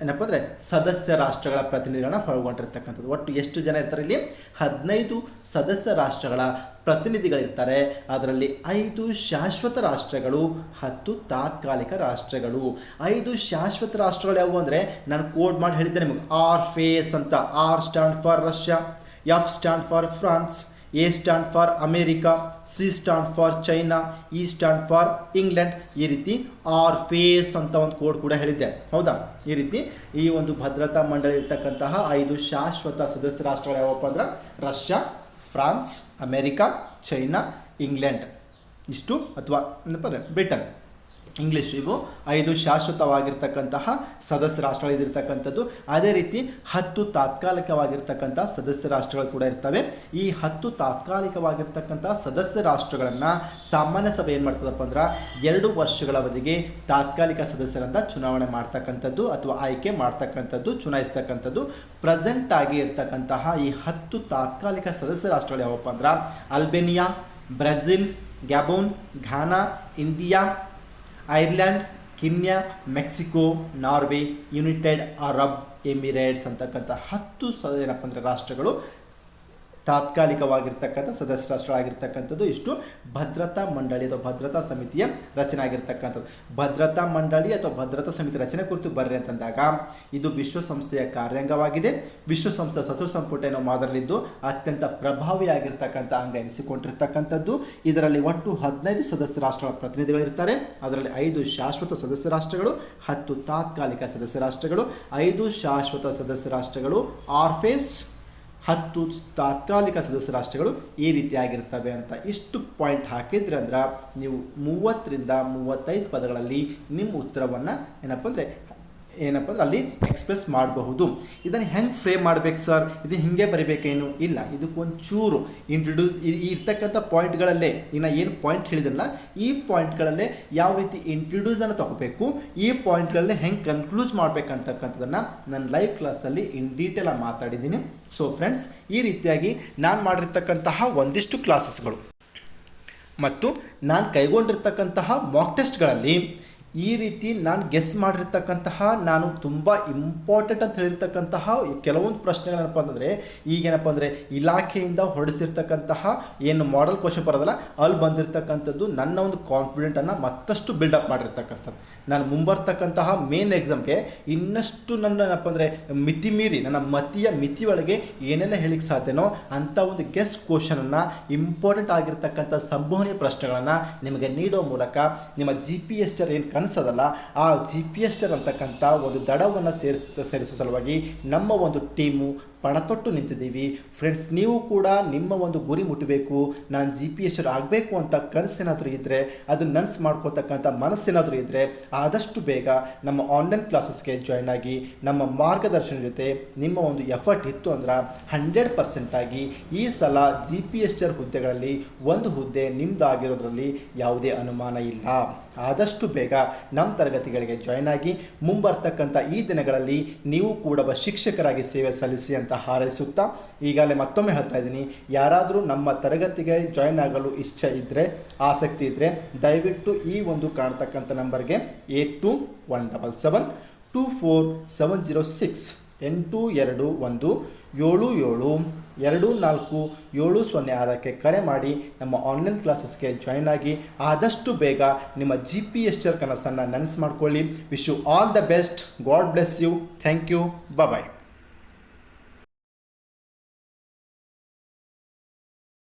ಏನಪ್ಪ ಅಂದರೆ ಸದಸ್ಯ ರಾಷ್ಟ್ರಗಳ ಪ್ರತಿನಿಧಿಗಳನ್ನ ಒಳಗೊಂಡಿರ್ತಕ್ಕಂಥದ್ದು. ಒಟ್ಟು ಎಷ್ಟು ಜನ ಇರ್ತಾರೆ ಇಲ್ಲಿ? 15 ಸದಸ್ಯ ರಾಷ್ಟ್ರಗಳ ಪ್ರತಿನಿಧಿಗಳಿರ್ತಾರೆ. ಅದರಲ್ಲಿ 5 ಶಾಶ್ವತ ರಾಷ್ಟ್ರಗಳು, 10 ತಾತ್ಕಾಲಿಕ ರಾಷ್ಟ್ರಗಳು. 5 ಶಾಶ್ವತ ರಾಷ್ಟ್ರಗಳು ಯಾವುವು ಅಂದರೆ ನಾನು ಕೋಡ್ ಮಾಡಿ ಹೇಳಿದ್ದೆ ನಿಮಗೆ. ಆರ್ ಫೇಸ್ ಅಂತ. R stand for Russia, F stand for France, A stand for America, C stand for China, E stand for England. ಈ ರೀತಿ ಆರ್ ಫೇಸ್ ಅಂತ ಒಂದು ಕೋಡ್ ಕೂಡ ಹೇಳಿದ್ದೆ, ಹೌದಾ? ಈ ರೀತಿ ಈ ಒಂದು ಭದ್ರತಾ ಮಂಡಳಿ ಇರ್ತಕ್ಕಂತಹ 5 ಶಾಶ್ವತ ಸದಸ್ಯ ರಾಷ್ಟ್ರಗಳು ಯಾವಪ್ಪ ಅಂದ್ರೆ Russia, France, America, China, England ಇಷ್ಟು, ಅಥವಾ ಏನಪ್ಪ ಅಂದರೆ ಬ್ರಿಟನ್, ಇಂಗ್ಲೀಷ್. ಇವು 5 ಶಾಶ್ವತವಾಗಿರ್ತಕ್ಕಂತಹ ಸದಸ್ಯ ರಾಷ್ಟ್ರಗಳು ಇದಿರ್ತಕ್ಕಂಥದ್ದು. ಅದೇ ರೀತಿ 10 ತಾತ್ಕಾಲಿಕವಾಗಿರ್ತಕ್ಕಂಥ ಸದಸ್ಯ ರಾಷ್ಟ್ರಗಳು ಕೂಡ ಇರ್ತವೆ. ಈ 10 ತಾತ್ಕಾಲಿಕವಾಗಿರ್ತಕ್ಕಂಥ ಸದಸ್ಯ ರಾಷ್ಟ್ರಗಳನ್ನು ಸಾಮಾನ್ಯ ಸಭೆ ಏನು ಮಾಡ್ತದಪ್ಪ ಅಂದ್ರೆ 2 ವರ್ಷಗಳ ಅವಧಿಗೆ ತಾತ್ಕಾಲಿಕ ಸದಸ್ಯರಂತ ಚುನಾವಣೆ ಮಾಡ್ತಕ್ಕಂಥದ್ದು ಅಥವಾ ಆಯ್ಕೆ ಮಾಡ್ತಕ್ಕಂಥದ್ದು, ಚುನಾಯಿಸ್ತಕ್ಕಂಥದ್ದು. ಪ್ರೆಸೆಂಟ್ ಆಗಿ ಇರ್ತಕ್ಕಂತಹ ಈ 10 ತಾತ್ಕಾಲಿಕ ಸದಸ್ಯ ರಾಷ್ಟ್ರಗಳು ಯಾವಪ್ಪ ಅಂದ್ರೆ Albania, Brazil, Gabon, Ghana, India, Ireland, Kenya, Mexico, Norway, United Arab Emirates ಅಂತಕ್ಕಂಥ 10 ಏನಪ್ಪ ಅಂದರೆ ರಾಷ್ಟ್ರಗಳು ತಾತ್ಕಾಲಿಕವಾಗಿರ್ತಕ್ಕಂಥ ಸದಸ್ಯ ರಾಷ್ಟ್ರಗಳಾಗಿರ್ತಕ್ಕಂಥದ್ದು. ಇಷ್ಟು ಭದ್ರತಾ ಮಂಡಳಿ ಅಥವಾ ಭದ್ರತಾ ಸಮಿತಿಯ ರಚನೆ ಆಗಿರ್ತಕ್ಕಂಥದ್ದು. ಭದ್ರತಾ ಮಂಡಳಿ ಅಥವಾ ಭದ್ರತಾ ಸಮಿತಿ ರಚನೆ ಕುರಿತು ಬರ್ರಿ ಅಂತಂದಾಗ ಇದು ವಿಶ್ವಸಂಸ್ಥೆಯ ಕಾರ್ಯಾಂಗವಾಗಿದೆ. ವಿಶ್ವಸಂಸ್ಥೆ ಸಚಿವ ಸಂಪುಟ ಏನೋ ಮಾದರಲಿದ್ದು ಅತ್ಯಂತ ಪ್ರಭಾವಿಯಾಗಿರ್ತಕ್ಕಂಥ ಅಂಗ ಎನಿಸಿಕೊಂಡಿರ್ತಕ್ಕಂಥದ್ದು. ಇದರಲ್ಲಿ ಒಟ್ಟು 15 ಸದಸ್ಯ ರಾಷ್ಟ್ರಗಳ ಪ್ರತಿನಿಧಿಗಳಿರ್ತಾರೆ. ಅದರಲ್ಲಿ 5 ಶಾಶ್ವತ ಸದಸ್ಯ ರಾಷ್ಟ್ರಗಳು, 10 ತಾತ್ಕಾಲಿಕ ಸದಸ್ಯ ರಾಷ್ಟ್ರಗಳು. 5 ಶಾಶ್ವತ ಸದಸ್ಯ ರಾಷ್ಟ್ರಗಳು ಆರ್ಫೇಸ್, 10 ತಾತ್ಕಾಲಿಕ ಸದಸ್ಯ ರಾಷ್ಟ್ರಗಳು ಈ ರೀತಿಯಾಗಿರ್ತವೆ ಅಂತ ಇಷ್ಟು ಪಾಯಿಂಟ್ ಹಾಕಿದ್ರೆ ಅಂದ್ರೆ ನೀವು 30 ರಿಂದ 35 ಪದಗಳಲ್ಲಿ ನಿಮ್ಮ ಉತ್ತರವನ್ನು ಏನಪ್ಪ ಅಂದರೆ ಅಲ್ಲಿ ಎಕ್ಸ್ಪ್ರೆಸ್ ಮಾಡಬಹುದು. ಇದನ್ನು ಹೆಂಗೆ ಫ್ರೇಮ್ ಮಾಡಬೇಕು ಸರ್, ಇದು ಹಿಂಗೆ ಬರಿಬೇಕೇನು? ಇಲ್ಲ, ಇದಕ್ಕೊಂಚೂರು ಇಂಟ್ರೊಡ್ಯೂಸ್ ಇರ್ತಕ್ಕಂಥ ಪಾಯಿಂಟ್ಗಳಲ್ಲೇ ಇನ್ನು ಏನು ಪಾಯಿಂಟ್ ಹೇಳಿದ್ರಲ್ಲ ಈ ಪಾಯಿಂಟ್ಗಳಲ್ಲೇ ಯಾವ ರೀತಿ ಇಂಟ್ರೊಡ್ಯೂಸನ್ನು ತಗೋಬೇಕು, ಈ ಪಾಯಿಂಟ್ಗಳಲ್ಲೇ ಹೆಂಗೆ ಕನ್ಕ್ಲೂಸ್ ಮಾಡಬೇಕಂತಕ್ಕಂಥದ್ದನ್ನು ನಾನು ಲೈವ್ ಕ್ಲಾಸಲ್ಲಿ ಇನ್ ಡೀಟೇಲ್ ಆಗಿ ಮಾತಾಡಿದ್ದೀನಿ. ಸೊ ಫ್ರೆಂಡ್ಸ್, ಈ ರೀತಿಯಾಗಿ ನಾನು ಮಾಡಿರ್ತಕ್ಕಂತಹ ಒಂದಿಷ್ಟು ಕ್ಲಾಸಸ್ಗಳು ಮತ್ತು ನಾನು ಕೈಗೊಂಡಿರ್ತಕ್ಕಂತಹ ಮಾಕ್ ಟೆಸ್ಟ್ಗಳಲ್ಲಿ ಈ ರೀತಿ ನಾನು ಗೆಸ್ ಮಾಡಿರ್ತಕ್ಕಂತಹ ನಾನು ತುಂಬ ಇಂಪಾರ್ಟೆಂಟ್ ಅಂತ ಹೇಳಿರ್ತಕ್ಕಂತಹ ಕೆಲವೊಂದು ಪ್ರಶ್ನೆಗಳೇನಪ್ಪ ಅಂತಂದರೆ ಈಗೇನಪ್ಪ ಅಂದರೆ ಇಲಾಖೆಯಿಂದ ಹೊರಡಿಸಿರ್ತಕ್ಕಂತಹ ಏನು ಮಾಡೆಲ್ ಕ್ವಶನ್ ಬರೋದಲ್ಲ ಅಲ್ಲಿ ಬಂದಿರತಕ್ಕಂಥದ್ದು ನನ್ನ ಒಂದು ಕಾನ್ಫಿಡೆಂಟನ್ನು ಮತ್ತಷ್ಟು ಬಿಲ್ಡಪ್ ಮಾಡಿರ್ತಕ್ಕಂಥದ್ದು. ನಾನು ಮುಂಬರ್ತಕ್ಕಂತಹ ಮೇನ್ ಎಕ್ಸಾಮ್ಗೆ ಇನ್ನಷ್ಟು ನನ್ನ ಏನಪ್ಪ ಅಂದರೆ ಮಿತಿ ನನ್ನ ಮಿತಿಯೊಳಗೆ ಏನೆಲ್ಲ ಹೇಳಿಕ್ಕೆ ಸಾಧ್ಯನೋ ಅಂಥ ಒಂದು ಗೆಸ್ ಕ್ವಶನನ್ನು ಇಂಪಾರ್ಟೆಂಟ್ ಆಗಿರ್ತಕ್ಕಂಥ ಸಂಭವನೀಯ ಪ್ರಶ್ನೆಗಳನ್ನು ನಿಮಗೆ ನೀಡೋ ಮೂಲಕ ನಿಮ್ಮ GPSR ಏನು ಕನಸದಲ್ಲ ಆ GPSR ಅಂತಕ್ಕಂಥ ಒಂದು ದಡವನ್ನು ಸೇರಿಸೋ ಸಲುವಾಗಿ ನಮ್ಮ ಒಂದು ಟೀಮು ಪಣತೊಟ್ಟು ನಿಂತಿದ್ದೀವಿ. ಫ್ರೆಂಡ್ಸ್, ನೀವು ಕೂಡ ನಿಮ್ಮ ಒಂದು ಗುರಿ ಮುಟ್ಟಬೇಕು, ನಾನು GPSR ಆಗಬೇಕು ಅಂತ ಕನಸೇನಾದರೂ ಇದ್ದರೆ, ಅದು ನನಸು ಮಾಡ್ಕೋತಕ್ಕಂಥ ಮನಸ್ಸೇನಾದರೂ ಇದ್ದರೆ ಆದಷ್ಟು ಬೇಗ ನಮ್ಮ ಆನ್ಲೈನ್ ಕ್ಲಾಸಸ್ಗೆ ಜಾಯ್ನ್ ಆಗಿ ನಮ್ಮ ಮಾರ್ಗದರ್ಶನ ಜೊತೆ ನಿಮ್ಮ ಒಂದು ಎಫರ್ಟ್ ಇತ್ತು ಅಂದ್ರೆ 100% ಆಗಿ ಈ ಸಲ GPSR ಹುದ್ದೆಗಳಲ್ಲಿ ಒಂದು ಹುದ್ದೆ ನಿಮ್ಮದಾಗಿರೋದ್ರಲ್ಲಿ ಯಾವುದೇ ಅನುಮಾನ ಇಲ್ಲ. ಆದಷ್ಟು ಬೇಗ ನಮ್ಮ ತರಗತಿಗಳಿಗೆ ಜಾಯ್ನ್ ಆಗಿ ಮುಂಬರ್ತಕ್ಕಂಥ ಈ ದಿನಗಳಲ್ಲಿ ನೀವು ಕೂಡ ಶಿಕ್ಷಕರಾಗಿ ಸೇವೆ ಸಲ್ಲಿಸಿ ಅಂತ ಹಾರೈಸುತ್ತಾ ಈಗಾಗಲೇ ಮತ್ತೊಮ್ಮೆ ಹೇಳ್ತಾ ಇದ್ದೀನಿ, ಯಾರಾದರೂ ನಮ್ಮ ತರಗತಿಗೆ ಜಾಯ್ನ್ ಆಗಲು ಇಚ್ಛೆ ಇದ್ದರೆ, ಆಸಕ್ತಿ ಇದ್ದರೆ ದಯವಿಟ್ಟು ಈ ಒಂದು ಕಾಣ್ತಕ್ಕಂಥ ನಂಬರ್ಗೆ 8217724706 8217724706 ಕರೆ ಮಾಡಿ ನಮ್ಮ ಆನ್ಲೈನ್ ಕ್ಲಾಸಸ್ಗೆ ಜಾಯ್ನ್ ಆಗಿ ಆದಷ್ಟು ಬೇಗ ನಿಮ್ಮ GPSR ಕನಸನ್ನು ನನಸು ಮಾಡ್ಕೊಳ್ಳಿ. Wish you all the best. God bless you. Thank you. Bye.